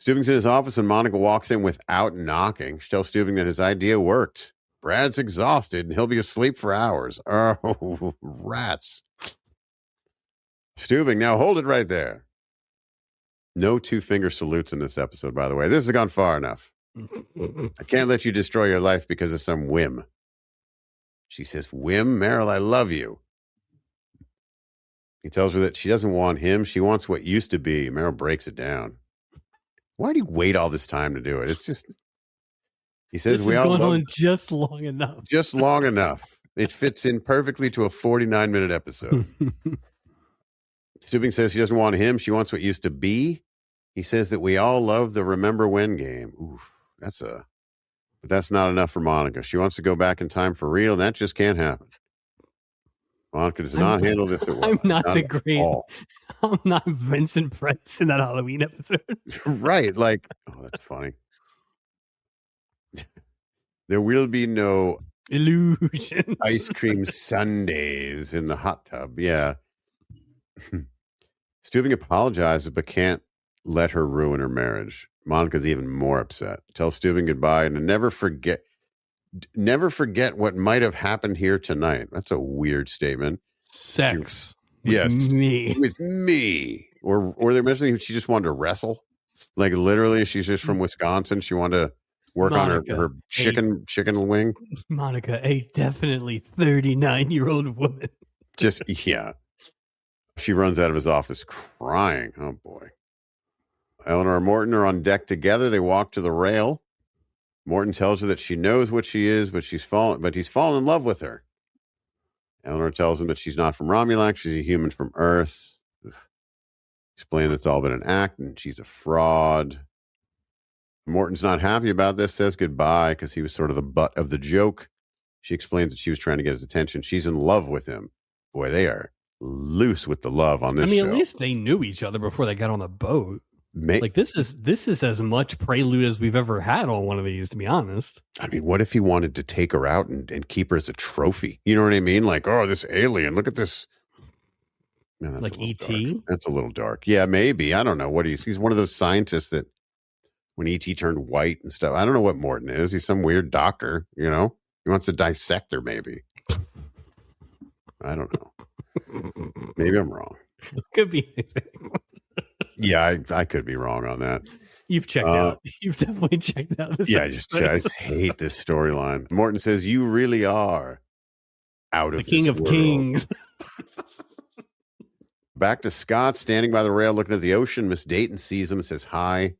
Stubing's in his office and Monica walks in without knocking. She tells Stubing that his idea worked. Brad's exhausted and he'll be asleep for hours. Oh, rats. Stubing, now hold it right there. No 2-finger salutes in this episode, by the way. This has gone far enough. I can't let you destroy your life because of some whim. She says, whim, Meryl, I love you. He tells her that she doesn't want him. She wants what used to be. Meryl breaks it down. Why do you wait all this time to do it? It's just, he says, this we all going on just long enough. Just long enough. It fits in perfectly to a 49-minute episode. Stubing says she doesn't want him. She wants what used to be. He says that we all love the remember when game. Oof, but that's not enough for Monica. She wants to go back in time for real, and that just can't happen. Monica does not handle this at well. I'm not the great. I'm not Vincent Price in that Halloween episode. Right. Like, oh, that's funny. There will be no illusions. Ice cream sundaes in the hot tub. Yeah. Stubing apologizes, but can't let her ruin her marriage. Monica's even more upset. Tells Stubing goodbye and to never forget what might have happened here tonight. That's a weird statement. Sex. Yes. Me. With me. Or they're mentioning she just wanted to wrestle. Like literally, she's just from Wisconsin. She wanted to work on her chicken wing. Monica, a definitely 39-year-old woman. Just, yeah. She runs out of his office crying. Oh, boy. Eleanor and Morton are on deck together. They walk to the rail. Morton tells her that she knows what she is, but he's fallen in love with her. Eleanor tells him that she's not from Romulac. She's a human from Earth. Explain it's all been an act and she's a fraud. Morton's not happy about this, says goodbye because he was sort of the butt of the joke. She explains that she was trying to get his attention. She's in love with him. Boy, they are loose with the love on this show. At least they knew each other before they got on the boat. Like this is as much prelude as we've ever had on one of these, to be honest. I mean, what if he wanted to take her out and keep her as a trophy? You know what I mean? Like, oh, this alien, look at this. Man, that's like E.T.? That's a little dark. Yeah, maybe. I don't know what he's one of those scientists that when E.T. turned white and stuff. I don't know what Morton is. He's some weird doctor, you know? He wants to dissect her, maybe. I don't know. Maybe I'm wrong. Could be anything. Yeah, I could be wrong on that. You've checked out. You've definitely checked out. I just hate this storyline. Morton says, "You really are out of the king of world. Kings." Back to Scott, standing by the rail looking at the ocean. Miss Dayton sees him and says hi.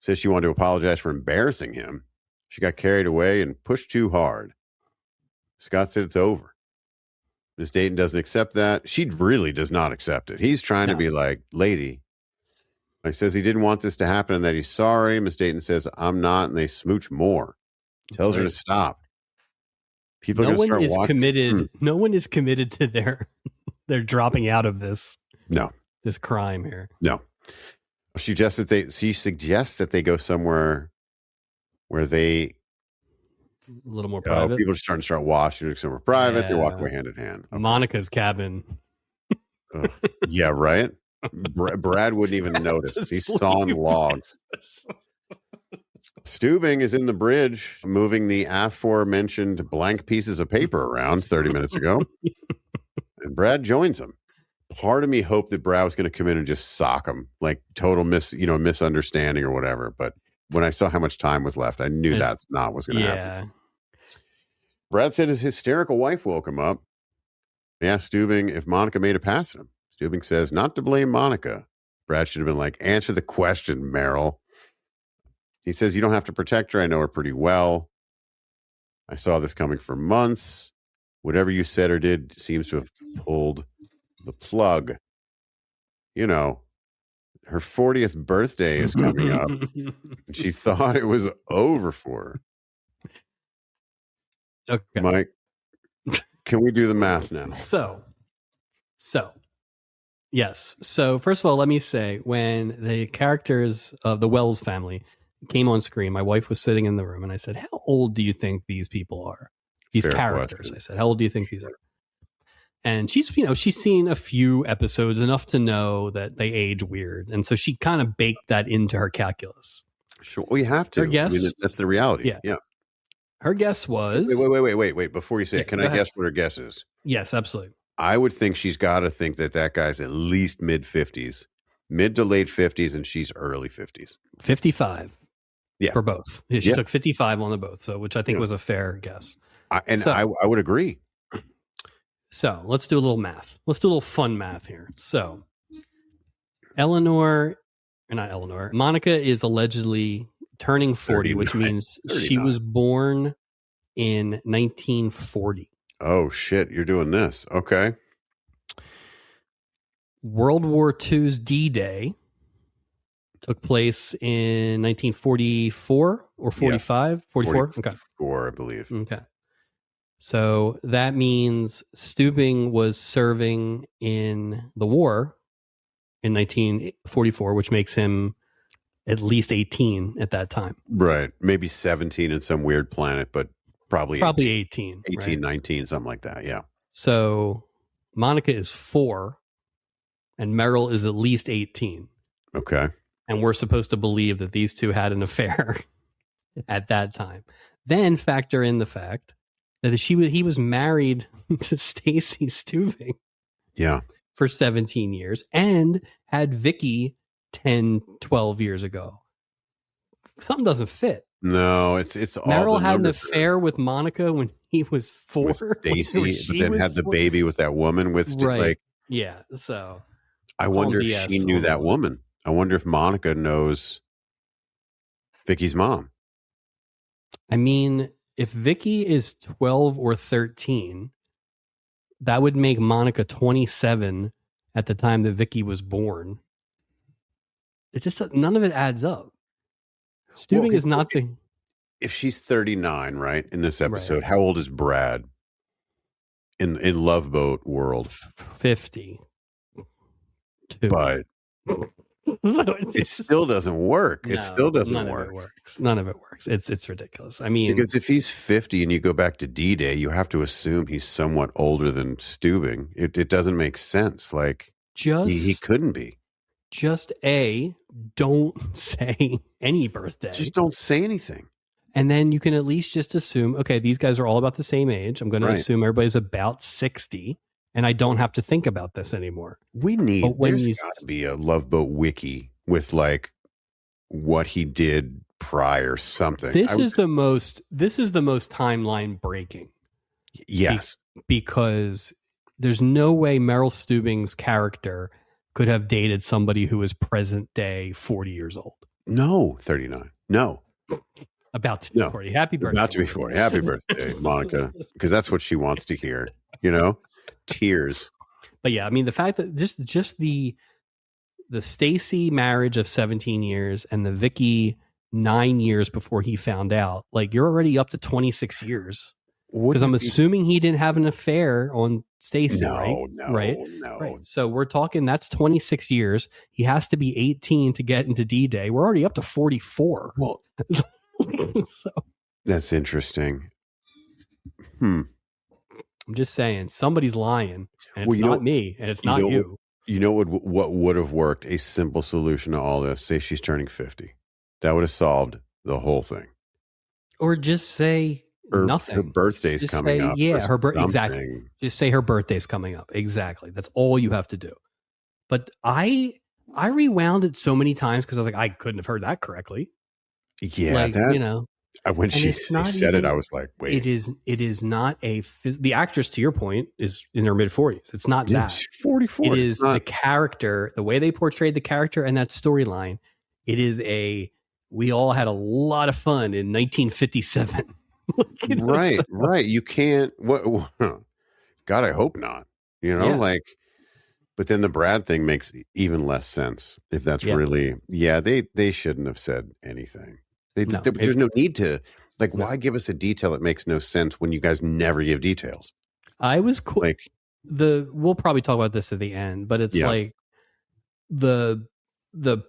Says she wanted to apologize for embarrassing him. She got carried away and pushed too hard. Scott said it's over. Miss Dayton doesn't accept that. She really does not accept it. He's trying to be like, lady. He says he didn't want this to happen and that he's sorry. Miss Dayton says, I'm not, and they smooch more. Tells her to stop. People are going to start watching. Committed. No one is committed to their dropping out of this. No. This crime here. No. She suggests that they go somewhere where they a little more private. People are starting to start watching somewhere private. They walk away hand in hand. Okay. Monica's cabin. Yeah, right. Brad wouldn't even notice. He's sawing logs. Steubing is in the bridge, moving the aforementioned blank pieces of paper around 30 minutes ago. And Brad joins him. Part of me hoped that Brad was going to come in and just sock him, like total misunderstanding or whatever. But when I saw how much time was left, I knew that's not what's going to happen. Brad said his hysterical wife woke him up. He asked Steubing if Monica made a pass at him. Steubing says, not to blame Monica. Brad should have been like, answer the question, Meryl. He says, you don't have to protect her. I know her pretty well. I saw this coming for months. Whatever you said or did seems to have pulled the plug. You know, her 40th birthday is coming up. And she thought it was over for her. Okay. Mike, can we do the math now? So, yes. So, first of all, let me say, when the characters of the Wells family came on screen, my wife was sitting in the room, and I said, how old do you think these people are? These Fair characters. question. I said, how old do you think these are? And she's seen a few episodes, enough to know that they age weird. And so she kind of baked that into her calculus. Sure. Well, you have to. Her guess, I mean, that's the reality. Yeah. Her guess was... Wait. Before you say it, can I guess what her guess is? Yes, absolutely. I would think she's got to think that guy's at least mid-50s, mid to late 50s, and she's early 50s. 55. Yeah. For both. She took 55 on the both, so which I think was a fair guess. I would agree. So let's do a little math. Let's do a little fun math here. So Monica is allegedly turning 40, which means 39. She was born in 1940. Oh, shit. You're doing this. Okay. World War II's D-Day took place in 1944 or 45? Yes. 44? Okay. 44, I believe. Okay. So that means Steubing was serving in the war in 1944, which makes him at least 18 at that time. Right. Maybe 17 in some weird planet, but probably 18. 18, right? 19, something like that. Yeah. So Monica is 4 and Meryl is at least 18. Okay. And we're supposed to believe that these two had an affair at that time. Then factor in the fact that he was married to Stacy Steubing. Yeah. For 17 years and had Vicky 10, 12 years ago. Something doesn't fit. No, it's all. Meryl had an affair with Monica when he was 4. With Stacy, but then had the baby with that woman right. Yeah. So I wonder if she knew that woman. I wonder if Monica knows Vicky's mom. I mean, if Vicky is 12 or 13, that would make Monica 27 at the time that Vicky was born. It's just none of it adds up. Steubing is not the... If she's 39, right, in this episode, how old is Brad in Love Boat world? 50. But It still doesn't work. No, It still doesn't none work. of it works. None of it works. It's ridiculous. I mean, Because if he's 50 and you go back to D-Day, you have to assume he's somewhat older than Steubing. It doesn't make sense. Like he couldn't be. Just don't say any birthday. Just don't say anything. And then you can at least just assume, okay, these guys are all about the same age. I'm going to assume everybody's about 60, and I don't have to think about this anymore. There's got to be a Love Boat wiki with like what he did prior something. This is the most timeline breaking. Yes. Because there's no way Meryl Steubing's character could have dated somebody who is present day 40 years old. No, 39. No. About to be 40. Happy birthday. About to be 40. Happy birthday, Monica. Because that's what she wants to hear. You know? Tears. But yeah, I mean, the fact that just the Stacy marriage of 17 years and the Vicky 9 years before he found out, like you're already up to 26 years. Because I'm assuming he didn't have an affair on Stacy, right? No. So we're talking that's 26 years. He has to be 18 to get into D-Day. We're already up to 44. Well, so that's interesting. I'm just saying somebody's lying, and it's not me, and it's not you. You know what would have worked? A simple solution to all this. Say she's turning 50. That would have solved the whole thing. Or just say nothing. Her birthday's coming up. Yeah, exactly. Just say her birthday's coming up. Exactly. That's all you have to do. But I rewound it so many times because I was like, I couldn't have heard that correctly. Yeah, when she said it, I was like, wait. It is not the actress, to your point, is in her mid 40s. It's not that. She's 44. It is the character, the way they portrayed the character and that storyline. It is we all had a lot of fun in 1957. Right. You can't. God, I hope not. But then the Brad thing makes even less sense. If that's really, they shouldn't have said anything. There's no need to. Why give us a detail that makes no sense when you guys never give details? I was cool. We'll probably talk about this at the end, but it's like the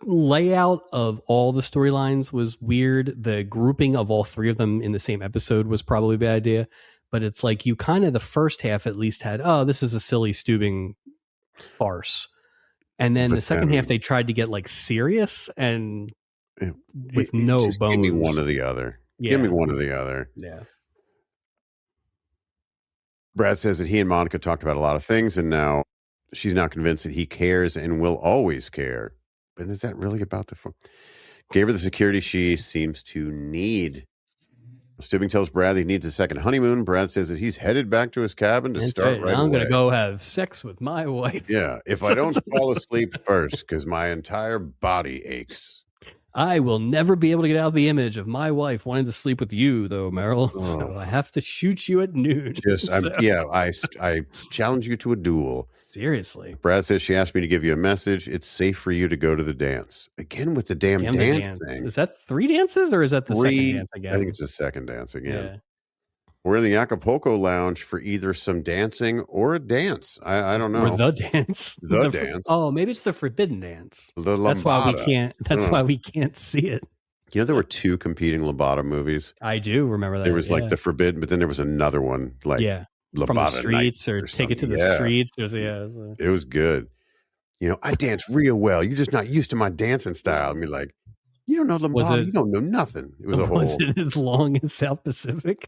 layout of all the storylines was weird. The grouping of all three of them in the same episode was probably a bad idea. But it's like you kind of the first half at least had, this is a silly Steubing farce. And then the second half they tried to get serious and with no bones. Give me one or the other. Yeah. Give me one or the other. Yeah. Brad says that he and Monica talked about a lot of things, and now she's now convinced that he cares and will always care. And is that really about the phone? Gave her the security she seems to need. Steubing tells Brad that he needs a second honeymoon. Brad says that he's headed back to his cabin to start right away. I'm going to go have sex with my wife. Yeah, if I don't fall asleep first, because my entire body aches. I will never be able to get out of the image of my wife wanting to sleep with you, though, Meryl. So I have to shoot you at noon. I challenge you to a duel. Seriously. Brad says she asked me to give you a message. It's safe for you to go to the dance. Again with the damn dance thing. Is that 3 dances or is that the second dance again? I think it's the second dance again. Yeah. We're in the Acapulco lounge for either some dancing or a dance. I don't know. Or the dance. The dance. Maybe it's the forbidden dance. The Lambada. That's why we can't see it. You know, there were 2 competing Lambada movies. I do remember that. There was the forbidden, but then there was another one Lambada from the streets or Take It to the Streets. It was good. I dance real well. You're just not used to my dancing style. I mean, you don't know Lambada. You don't know nothing. It was Was it as long as South Pacific?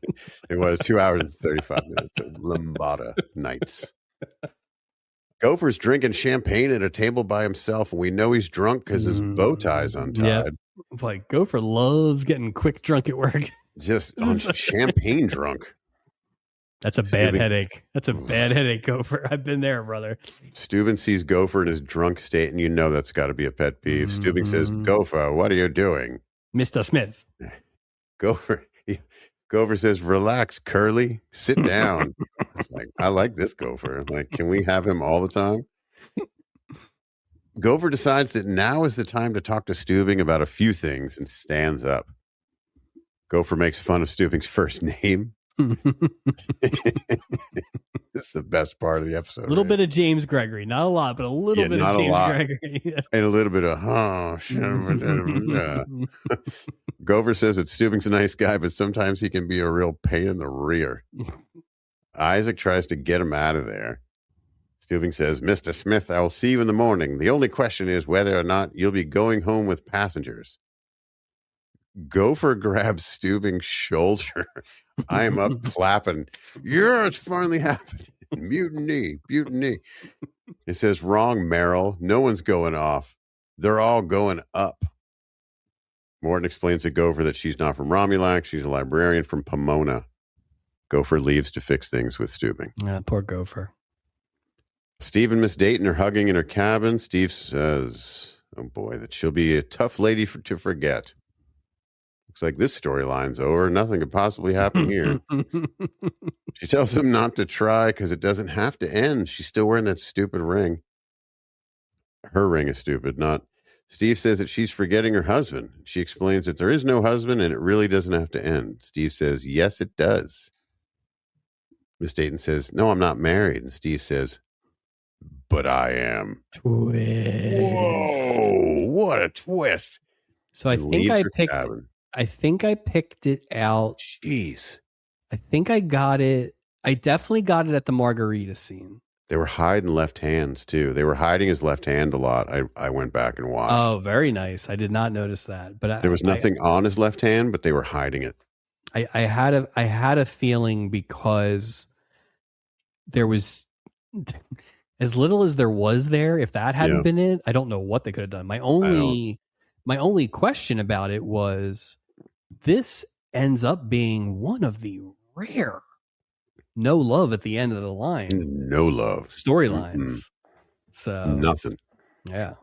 It was 2 hours and 35 minutes of Lambada nights. Gopher's drinking champagne at a table by himself, and we know he's drunk because his bow tie's untied. Yeah. Gopher loves getting quick drunk at work. Just on champagne drunk. That's a bad headache. That's a bad headache, Gopher. I've been there, brother. Steubing sees Gopher in his drunk state, and that's got to be a pet peeve. Steubing says, Gopher, what are you doing? Mr. Smith. Gopher says, relax, Curly. Sit down. It's I like this Gopher. Can we have him all the time? Gopher decides that now is the time to talk to Steubing about a few things and stands up. Gopher makes fun of Steubing's first name. It's the best part of the episode. A little bit of James Gregory, not a lot, but a little bit of James Gregory. And a little bit of, Gover says that Stubing's a nice guy, but sometimes he can be a real pain in the rear. Isaac tries to get him out of there. Stubing says, Mr. Smith, I will see you in the morning. The only question is whether or not you'll be going home with passengers. Gopher grabs Stubing's shoulder. I am up clapping. Yeah, it's finally happened. Mutiny. It says, wrong, Merrill. No one's going off. They're all going up. Morton explains to Gopher that she's not from Romulac. She's a librarian from Pomona. Gopher leaves to fix things with Stubing. Poor Gopher. Steve and Miss Dayton are hugging in her cabin. Steve says, oh boy, that she'll be a tough lady to forget. Looks like this storyline's over. Nothing could possibly happen here. She tells him not to try because it doesn't have to end. She's still wearing that stupid ring. Her ring is stupid, not. Steve says that she's forgetting her husband. She explains that there is no husband and it really doesn't have to end. Steve says, yes, it does. Miss Dayton says, no, I'm not married. And Steve says, but I am. Twist. Whoa, what a twist. So I think I picked it out. Jeez. I think I got it. I definitely got it at the margarita scene. They were hiding left hands too. They were hiding his left hand a lot. I went back and watched. Oh, very nice. I did not notice that. But there was nothing on his left hand, but they were hiding it. I had a feeling because there was as little as there was there. If that hadn't been it, I don't know what they could have done. My only question about it was this ends up being one of the rare no love at the end of the line. No love. Storylines. Mm-hmm. So nothing. Yeah.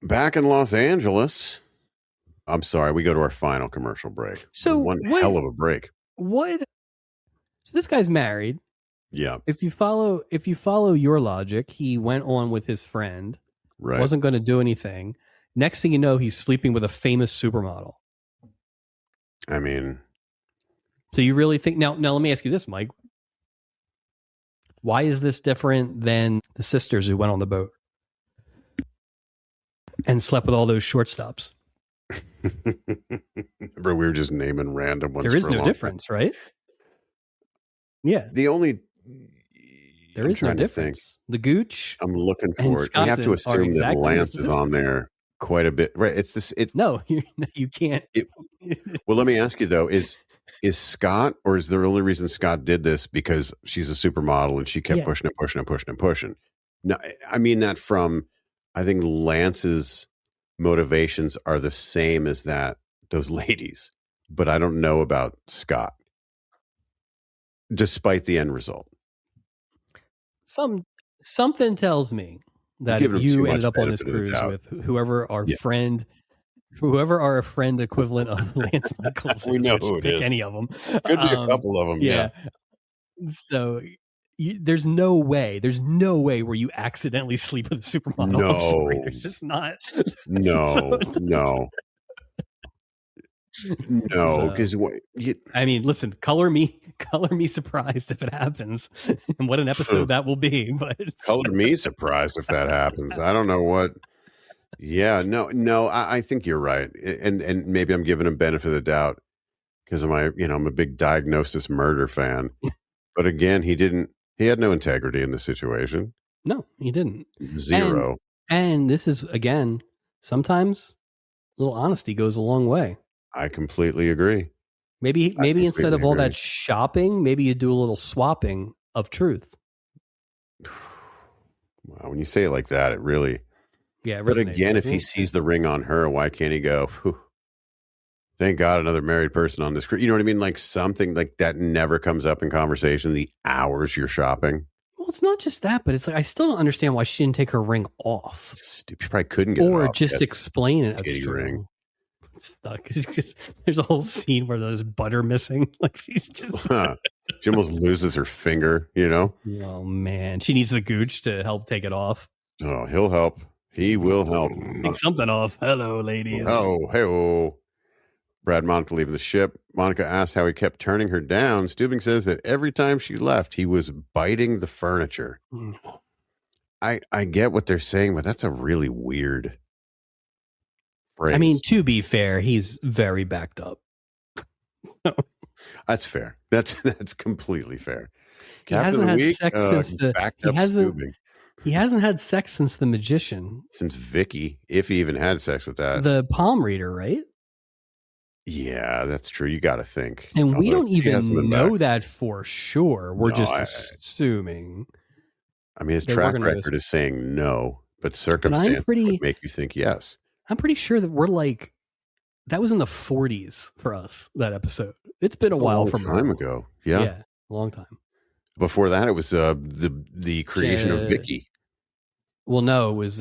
Back in Los Angeles. I'm sorry, we go to our final commercial break. So hell of a break. So this guy's married. Yeah. If you follow your logic, he went on with his friend. Right. Wasn't going to do anything. Next thing you know, he's sleeping with a famous supermodel. I mean, so you really think now let me ask you this, Mike. Why is this different than the sisters who went on the boat and slept with all those shortstops? Remember, we were just naming random ones. There is no difference, right? Yeah. There is no difference. The Gooch. I'm looking for it. We have to assume that Lance is on there quite a bit. Right. It's this. No, you can't. Well, let me ask you though, is Scott, or is the only reason Scott did this because she's a supermodel and she kept pushing? No, I mean that from, I think Lance's motivations are the same as those ladies, but I don't know about Scott, despite the end result. Something tells me that if you ended up on this cruise with whoever our friend equivalent of Lance Michaels, we know who it is. Any of them, could be a couple of them. Yeah. So there's no way where you accidentally sleep with a supermodel. No, there's just not. No. No, because I mean, listen, color me surprised if it happens, and what an episode that will be. But color me surprised if that happens. I don't know what. Yeah, no. I think you're right, and maybe I'm giving him benefit of the doubt because I'm a big Diagnosis Murder fan. But again, he had no integrity in the situation. No, he didn't. Zero. And this is again, sometimes a little honesty goes a long way. I completely agree. Maybe instead of all that shopping, maybe you do a little swapping of truth. Wow, when you say it like that, it really. Yeah, but again, if he sees the ring on her, why can't he go, thank God another married person on this? You know what I mean? Like something like that never comes up in conversation, the hours you're shopping. Well, it's not just that, but it's like I still don't understand why she didn't take her ring off. She probably couldn't get it off. Or just explain it. Ring. Stuck. There's a whole scene where there's butter missing. Like she's just she almost loses her finger, you know? Oh man. She needs the Gooch to help take it off. Oh, he'll help. He will help. Take something off. Hello, ladies. Oh, hey. Brad and Monica leaving the ship. Monica asks how he kept turning her down. Steubing says that every time she left, he was biting the furniture. I get what they're saying, but that's a really weird phrase. I mean, to be fair, he's very backed up. That's fair. That's completely fair. He hasn't had sex since he hasn't had sex since the magician. Since Vicky, if he even had sex with that. The palm reader, right? Yeah, that's true. You got to think. And we don't even know that for sure. We're just assuming. I mean, his track record is saying no, but circumstances would make you think yes. I'm pretty sure that we're like, that was in the 40s for us, that episode. It's been a while from time ago. Yeah, long time. Before that, it was the creation of Vicky. Well, no, it was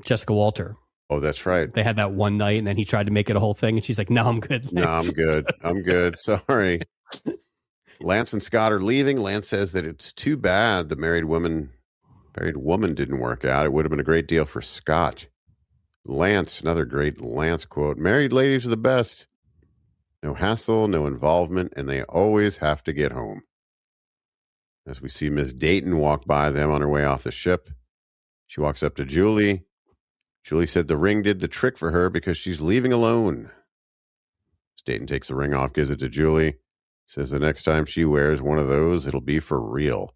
Jessica Walter. Oh, that's right. They had that one night, and then he tried to make it a whole thing, and she's like, "No, I'm good. Thanks. No, I'm good. I'm good. Sorry." Lance and Scott are leaving. Lance says that it's too bad the married woman didn't work out. It would have been a great deal for Scott. Lance, another great Lance quote: "Married ladies are the best. No hassle, no involvement, and they always have to get home." As we see Miss Dayton walk by them on her way off the ship, she walks up to Julie. Julie said the ring did the trick for her because she's leaving alone. Miss Dayton takes the ring off, gives it to Julie. Says the next time she wears one of those, it'll be for real.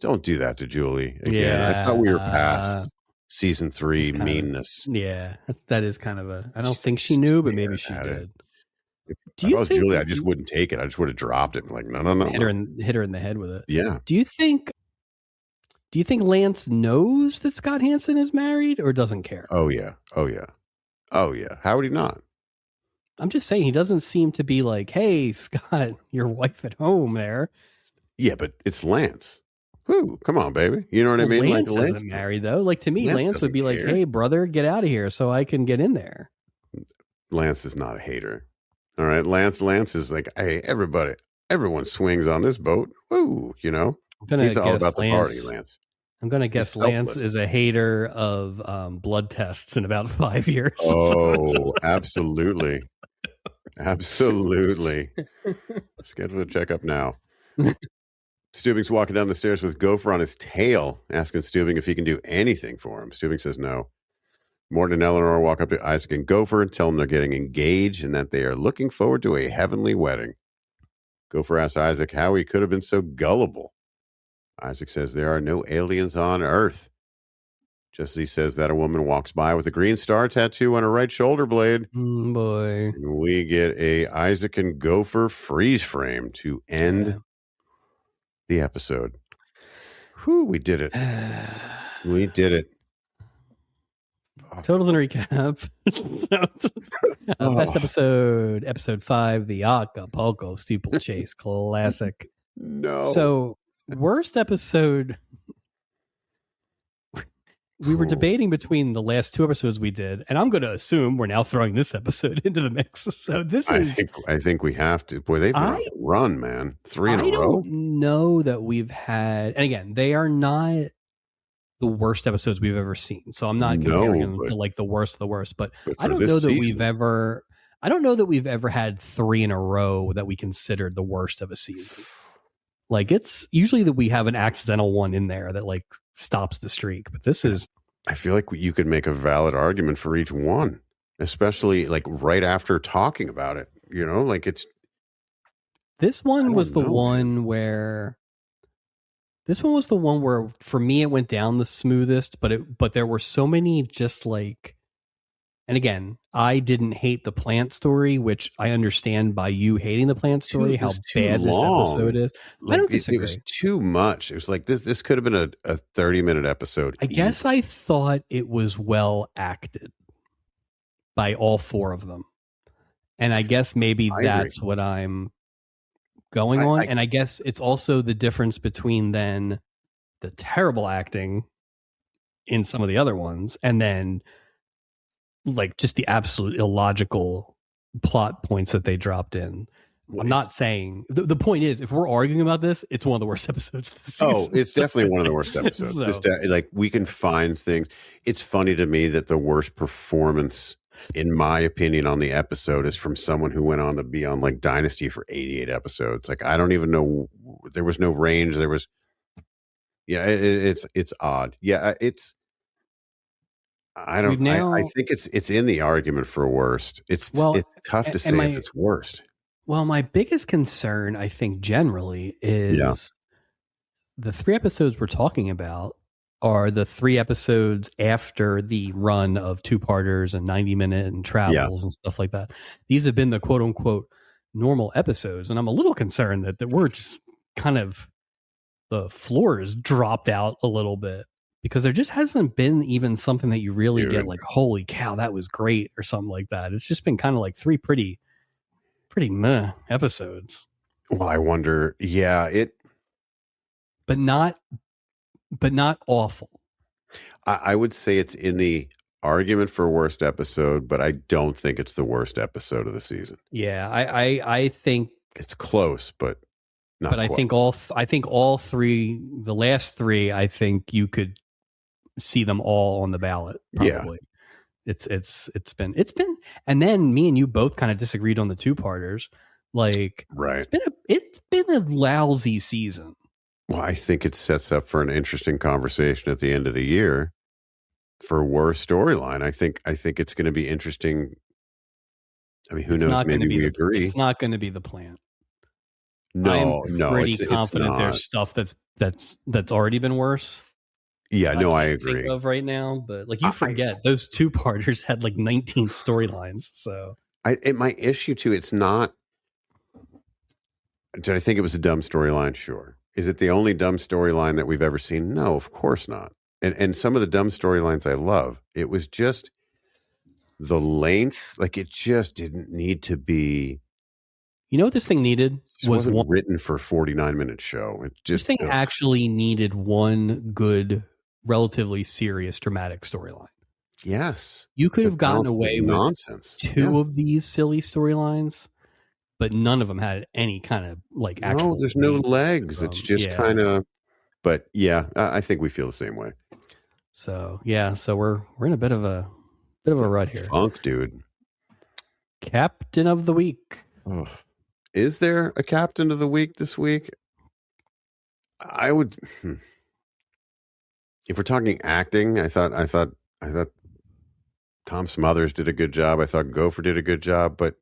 Don't do that to Julie again. Yeah, I thought we were past season 3 meanness. That is kind of a. I don't think she knew, but maybe she did. If I was Julie, I just wouldn't take it. I just would have dropped it. Like, no. Hit her in the head with it. Yeah. Do you think Lance knows that Scott Hansen is married or doesn't care? Oh yeah. How would he not? I'm just saying, he doesn't seem to be like, "Hey, Scott, your wife at home there." Yeah, but it's Lance. Whoo, come on, baby. You know what I mean? Lance isn't married, though. Like, to me, Lance would be like, "Hey, brother, get out of here so I can get in there." Lance is not a hater. All right. Lance is like, "Hey, everyone swings on this boat." Woo, you know? He's all about the party, Lance. I'm going to guess Lance is a hater of blood tests in about 5 years. Oh, absolutely. Absolutely. Schedule a checkup now. Steubing's walking down the stairs with Gopher on his tail, asking Steubing if he can do anything for him. Steubing says no. Morton and Eleanor walk up to Isaac and Gopher and tell them they're getting engaged and that they are looking forward to a heavenly wedding. Gopher asks Isaac how he could have been so gullible. Isaac says there are no aliens on Earth. Just as he says that, a woman walks by with a green star tattoo on her right shoulder blade. Boy. And we get a Isaac and Gopher freeze frame to end the episode. Whew, we did it. We did it. Totals and recap. Best episode 5, the Acapulco Steeplechase Classic. No. So, worst episode. We were debating between the last 2 episodes we did, and I'm going to assume we're now throwing this episode into the mix. So I think we have to. Boy, they've been on a run, man. 3 in a row. I don't know that we've had, and again, they are not the worst episodes we've ever seen. So I'm not comparing them to like the worst of the worst, but I don't know that I don't know that we've ever had 3 in a row that we considered the worst of a season. Like, it's usually that we have an accidental one in there that like stops the streak, but this is. I feel like you could make a valid argument for each one, especially like right after talking about it. You know, like it's. This one was the one where for me it went down the smoothest, but there were so many just like. And again, I didn't hate the plant story, which I understand by you hating the plant story, how bad this episode is. Like, I don't disagree. It was too much. It was like this could have been a 30-minute episode. I guess I thought it was well acted by all 4 of them. And I guess maybe that's what I'm going on. And I guess it's also the difference between then the terrible acting in some of the other ones and then like just the absolute illogical plot points that they dropped in. I'm not saying the point is, if we're arguing about this, it's one of the worst episodes of the season. Oh, it's definitely one of the worst episodes. Like, we can find things. It's funny to me that the worst performance in my opinion, on the episode is from someone who went on to be on like Dynasty for 88 episodes. Like, I don't even know. There was no range. There was, yeah, it's odd. Yeah, I We've don't, I now, think it's in the argument for worst. well, It's tough to and say if it's worst. my biggest concern, I think, generally Yeah. is the 3 episodes we're talking about are the 3 episodes after the run of 2-parters and 90-minute and travels and stuff like that. These have been the quote unquote normal episodes. And I'm a little concerned that we're just kind of, the floor has dropped out a little bit because there just hasn't been even something that you really get like, holy cow, that was great or something like that. It's just been kind of like 3 pretty meh episodes. Well, I wonder, but not awful. I would say it's in the argument for worst episode, but I don't think it's the worst episode of the season. Yeah, I think it's close, but not. But quite. I think all 3, the last 3, I think you could see them all on the ballot. Probably. Yeah. It's been, and then me and you both kind of disagreed on the 2-parters. Like, right. It's been a lousy season. Well, I think it sets up for an interesting conversation at the end of the year for worst storyline. I think it's going to be interesting. I mean, who knows? Maybe we agree. It's not going to be the plan. No, I'm pretty confident there's stuff that's already been worse. Yeah, no, I agree. Think of right now, but like you forget those 2-parters had like 19 storylines. So my issue too. It's not. Did I think it was a dumb storyline? Sure. Is it the only dumb storyline that we've ever seen? No, of course not. And some of the dumb storylines I love. It was just the length. Like, it just didn't need to be. You know what this thing needed? Wasn't written for a 49-minute show. It just, this thing actually needed one good, relatively serious, dramatic storyline. Yes. You could have gotten away with nonsense. 2 of these silly storylines, but none of them had any kind of like actual. No, there's no legs. It's just kind of. But yeah, I think we feel the same way. So yeah, so we're in a bit of a rut here. Funk, dude. Captain of the week. Oh. Is there a captain of the week this week? I would. If we're talking acting, I thought Tom Smothers did a good job. I thought Gopher did a good job, but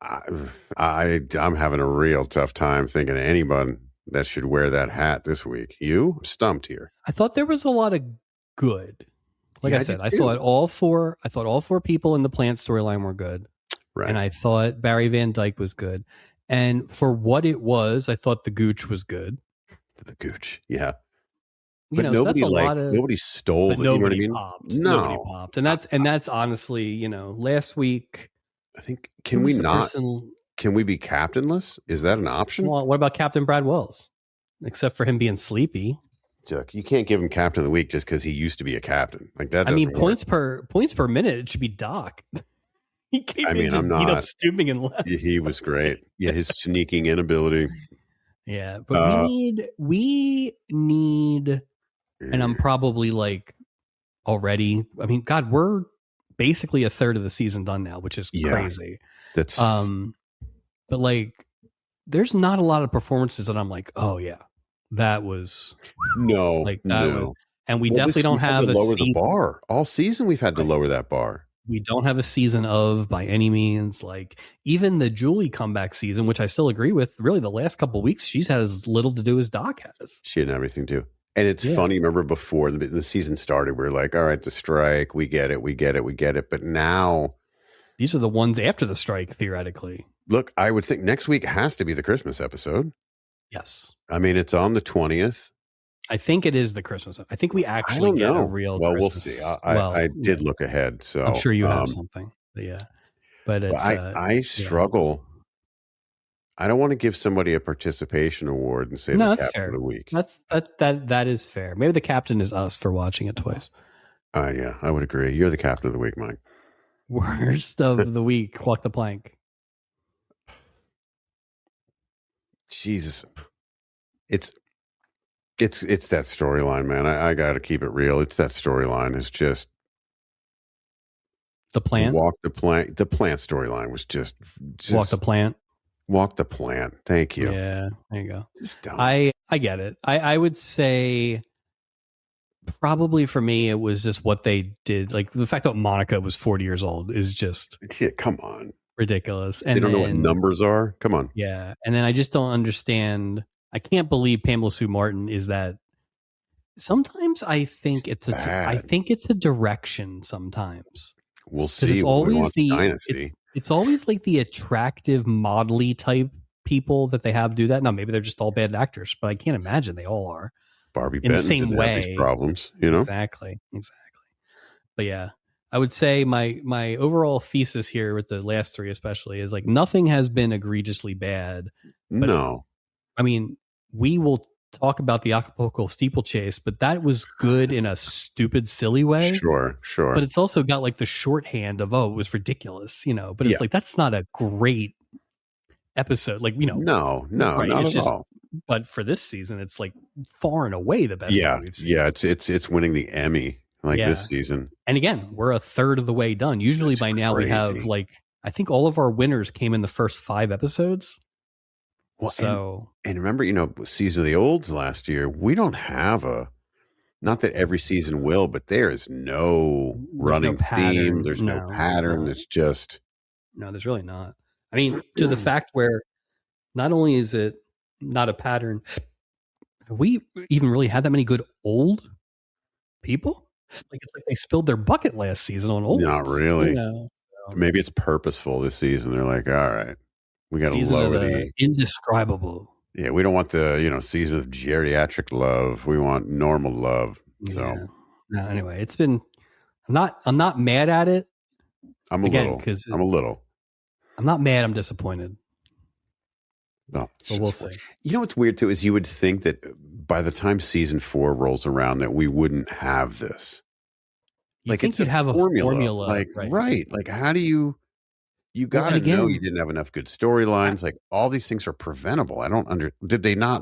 I'm having a real tough time thinking of anyone that should wear that hat this week. You? I'm stumped here. I thought there was a lot of good. Like I said, I thought all 4 people in the plant storyline were good. Right. And I thought Barry Van Dyke was good. And for what it was, I thought the Gooch was good. The Gooch, yeah. But nobody so nobody stole it. Nobody you know popped. I mean? No. Nobody popped. And that's honestly, last week. I think can we be captainless? Is that an option? Well, what about Captain Brad Wells? Except for him being sleepy. Chuck, you can't give him captain of the week just because he used to be a captain. Like that. I mean, points per minute, it should be Doc. He came in, I'm not up stooping and left. He was great. Yeah, his sneaking inability. Yeah, but we need, and I'm probably like already. I mean, God, we're basically a third of the season done now, which is crazy. That's but like, there's not a lot of performances that I'm like, oh yeah, that was and we definitely don't have lower the bar all season. We've had to lower that bar. We don't have a season of by any means. Like even the Julie comeback season, which I still agree with. Really, the last couple of weeks, she's had as little to do as Doc has. She had everything too. And it's funny. Remember before the season started, we were like, "All right, the strike, we get it." But now, these are the ones after the strike. Theoretically, look, I would think next week has to be the Christmas episode. Yes, I mean it's on the 20th. I think it is the Christmas. I think we actually get a real. Well, Christmas. We'll see. I did look ahead, so I'm sure you have something. But it's, I struggle. I don't want to give somebody a participation award and say the captain of the week. That is fair. Maybe the captain is us for watching it twice. Yeah, I would agree. You're the captain of the week, Mike. Worst of the week. Walk the plank. Jesus, it's that storyline, man. I got to keep it real. It's that storyline. It's just The plant? Walk the plant. The plant storyline was just Walk the plant. Walk the plant. Thank you. Yeah, there you go. Just dumb. I get it. I would say probably for me it was just what they did. Like the fact that Monica was 40 years old is just come on, ridiculous. And they don't know what numbers are. Come on. Yeah, and then I just don't understand. I can't believe Pamela Sue Martin is that. Sometimes I think it's a direction. Sometimes we'll see. It's always the Dynasty. It's always like the attractive, modelly type people that they have do that. Now maybe they're just all bad actors, but I can't imagine they all are. Barbie in the same way. These problems, you know. Exactly. But yeah, I would say my overall thesis here with the last three, especially, is like nothing has been egregiously bad. No, I mean we will talk about the Acapulco steeplechase, but that was good in a stupid, silly way. Sure. But it's also got like the shorthand of, it was ridiculous, you know. But it's like that's not a great episode, like, you know. No, right? Not it's at all. But for this season, it's like far and away the best. Yeah, thing we've seen. Yeah. It's winning the Emmy this season. And again, we're a third of the way done. Usually by now we have like I think all of our winners came in the first 5 episodes. Well, so and remember, you know, Season of the Olds last year, we don't have not that every season will, but there is no running theme. There's no pattern. It's just there's really not. I mean, to the fact where not only is it not a pattern, have we even really had that many good old people? Like it's like they spilled their bucket last season on old. Not really. You know? Maybe it's purposeful this season. They're like, all right, we got to lower the indescribable. Yeah, we don't want the season of geriatric love. We want normal love. So anyway, it's been. I'm not mad at it. I'm a little. I'm not mad. I'm disappointed. No, so we'll see. You know what's weird too is you would think that by the time season 4 rolls around that we wouldn't have this. Like it's you'd have a formula, like right? Like how do you got to know you didn't have enough good storylines? Like all these things are preventable. I don't did they not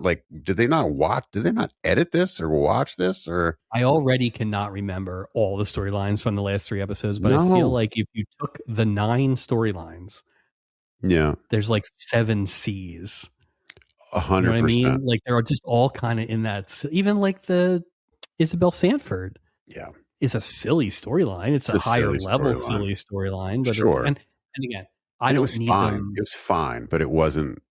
edit this or watch this or? I already cannot remember all the storylines from the last 3 episodes, but I feel like if you took the 9 storylines, there's like 7 C's. 100%. You know what I mean? Like they're just all kind of in that. Even like the Isabel Sanford. Yeah. Is a silly storyline. It's a higher level silly storyline. But sure. And again, I don't need them. It was fine, but it wasn't.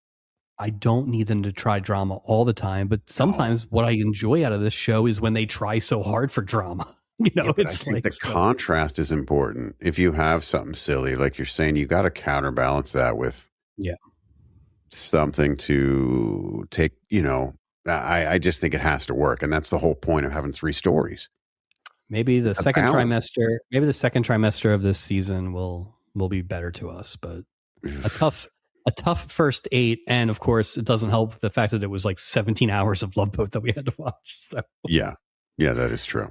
I don't need them to try drama all the time. But sometimes what I enjoy out of this show is when they try so hard for drama. It's I think the contrast is important. If you have something silly, like you're saying, you got to counterbalance that with something to take. I just think it has to work, and that's the whole point of having 3 stories. Maybe the second trimester of this season will be better to us, but a tough first 8, and of course it doesn't help the fact that it was like 17 hours of Love Boat that we had to watch. So yeah, that is true.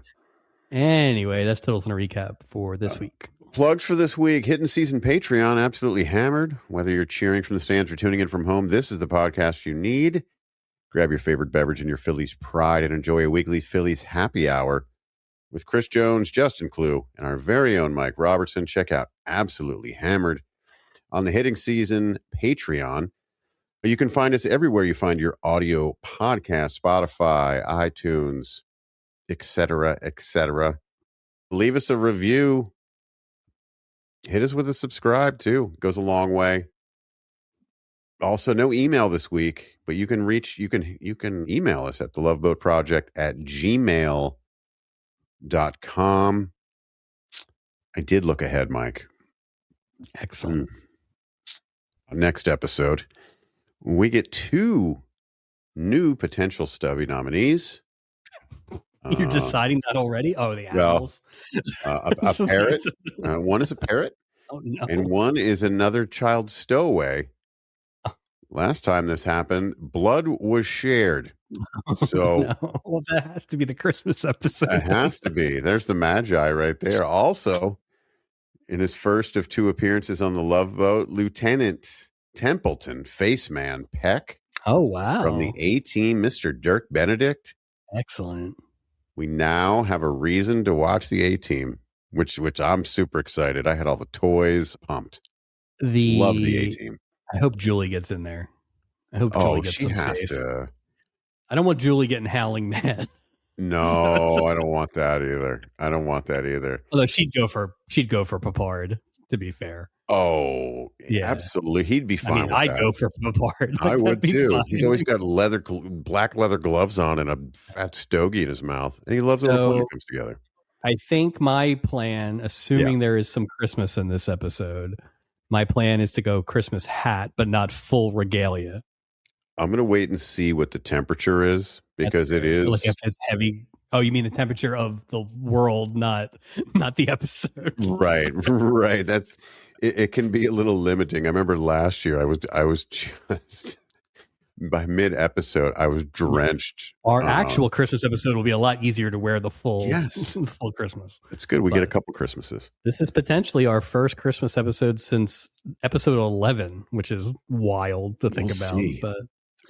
Anyway, that's Totals and a Recap for this week. Plugs for this week: Hidden Season Patreon, absolutely hammered. Whether you're cheering from the stands or tuning in from home, this is the podcast you need. Grab your favorite beverage and your Phillies pride and enjoy a weekly Phillies happy hour with Chris Jones, Justin Clue, and our very own Mike Robertson. Check out Absolutely Hammered on the Hidden Season Patreon. You can find us everywhere you find your audio podcast, Spotify, iTunes, etc., etc. Leave us a review. Hit us with a subscribe, too. Goes a long way. Also, no email this week, but you can email us at theloveboatproject@gmail.com. I did look ahead, Mike. Excellent. Next episode, we get 2 new potential Stubby nominees. You're deciding that already? Oh, the animals. A parrot. One is a parrot, and one is another child stowaway. Last time this happened, blood was shared. So well, that has to be the Christmas episode. It has to be. There's the Magi right there. Also, in his first of 2 appearances on the Love Boat, Lieutenant Templeton Faceman Peck. Oh, wow. From the A-Team, Mr. Dirk Benedict. Excellent. We now have a reason to watch the A-Team. which I'm super excited. I had all the toys, pumped. Love the A-Team. I hope Julie gets in there. I hope Julie gets she some has face. to. I don't want Julie getting howling mad. No, I don't want that either. Although she'd go for Papard, to be fair. Oh, yeah, absolutely. He'd be fine. With I'd go for Papard. I would too. Fine. He's always got black leather gloves on and a fat stogie in his mouth, and he loves it when the plan comes together. I think my plan, assuming there is some Christmas in this episode, my plan is to go Christmas hat, but not full regalia. I'm going to wait and see what the temperature is, because it is like if it's heavy. Oh, you mean the temperature of the world, not the episode? Right. That's it. Can be a little limiting. I remember last year I was just by mid episode I was drenched. Our actual Christmas episode will be a lot easier to wear the full full Christmas. It's good. We get a couple Christmases. This is potentially our first Christmas episode since episode 11, which is wild to think about. But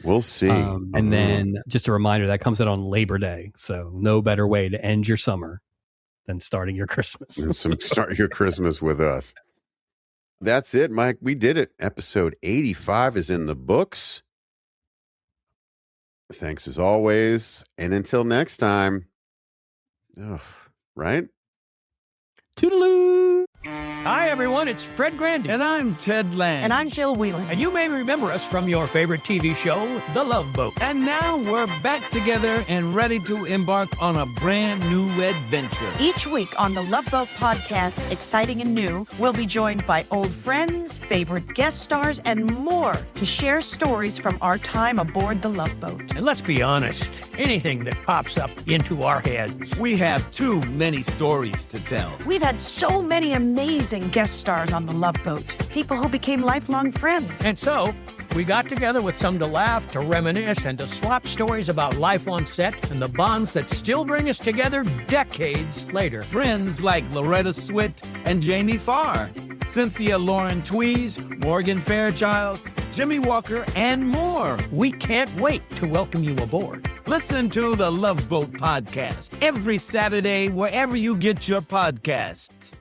we'll see. And then just a reminder, that comes out on Labor Day. So no better way to end your summer than starting your Christmas. Start your Christmas with us. That's it, Mike. We did it. Episode 85 is in the books. Thanks as always. And until next time. Right? Toodaloo. Hi, everyone. It's Fred Grandy. And I'm Ted Land. And I'm Jill Whelan. And you may remember us from your favorite TV show, The Love Boat. And now we're back together and ready to embark on a brand new adventure. Each week on the Love Boat podcast, exciting and new, we'll be joined by old friends, favorite guest stars, and more to share stories from our time aboard the Love Boat. And let's be honest, anything that pops up into our heads. We have too many stories to tell. We've had so many amazing guest stars on the Love Boat, people who became lifelong friends. And so, we got together with some to laugh, to reminisce, and to swap stories about life on set and the bonds that still bring us together decades later. Friends like Loretta Swit and Jamie Farr, Cynthia Lauren Tweez, Morgan Fairchild, Jimmy Walker, and more. We can't wait to welcome you aboard. Listen to the Love Boat podcast every Saturday wherever you get your podcasts.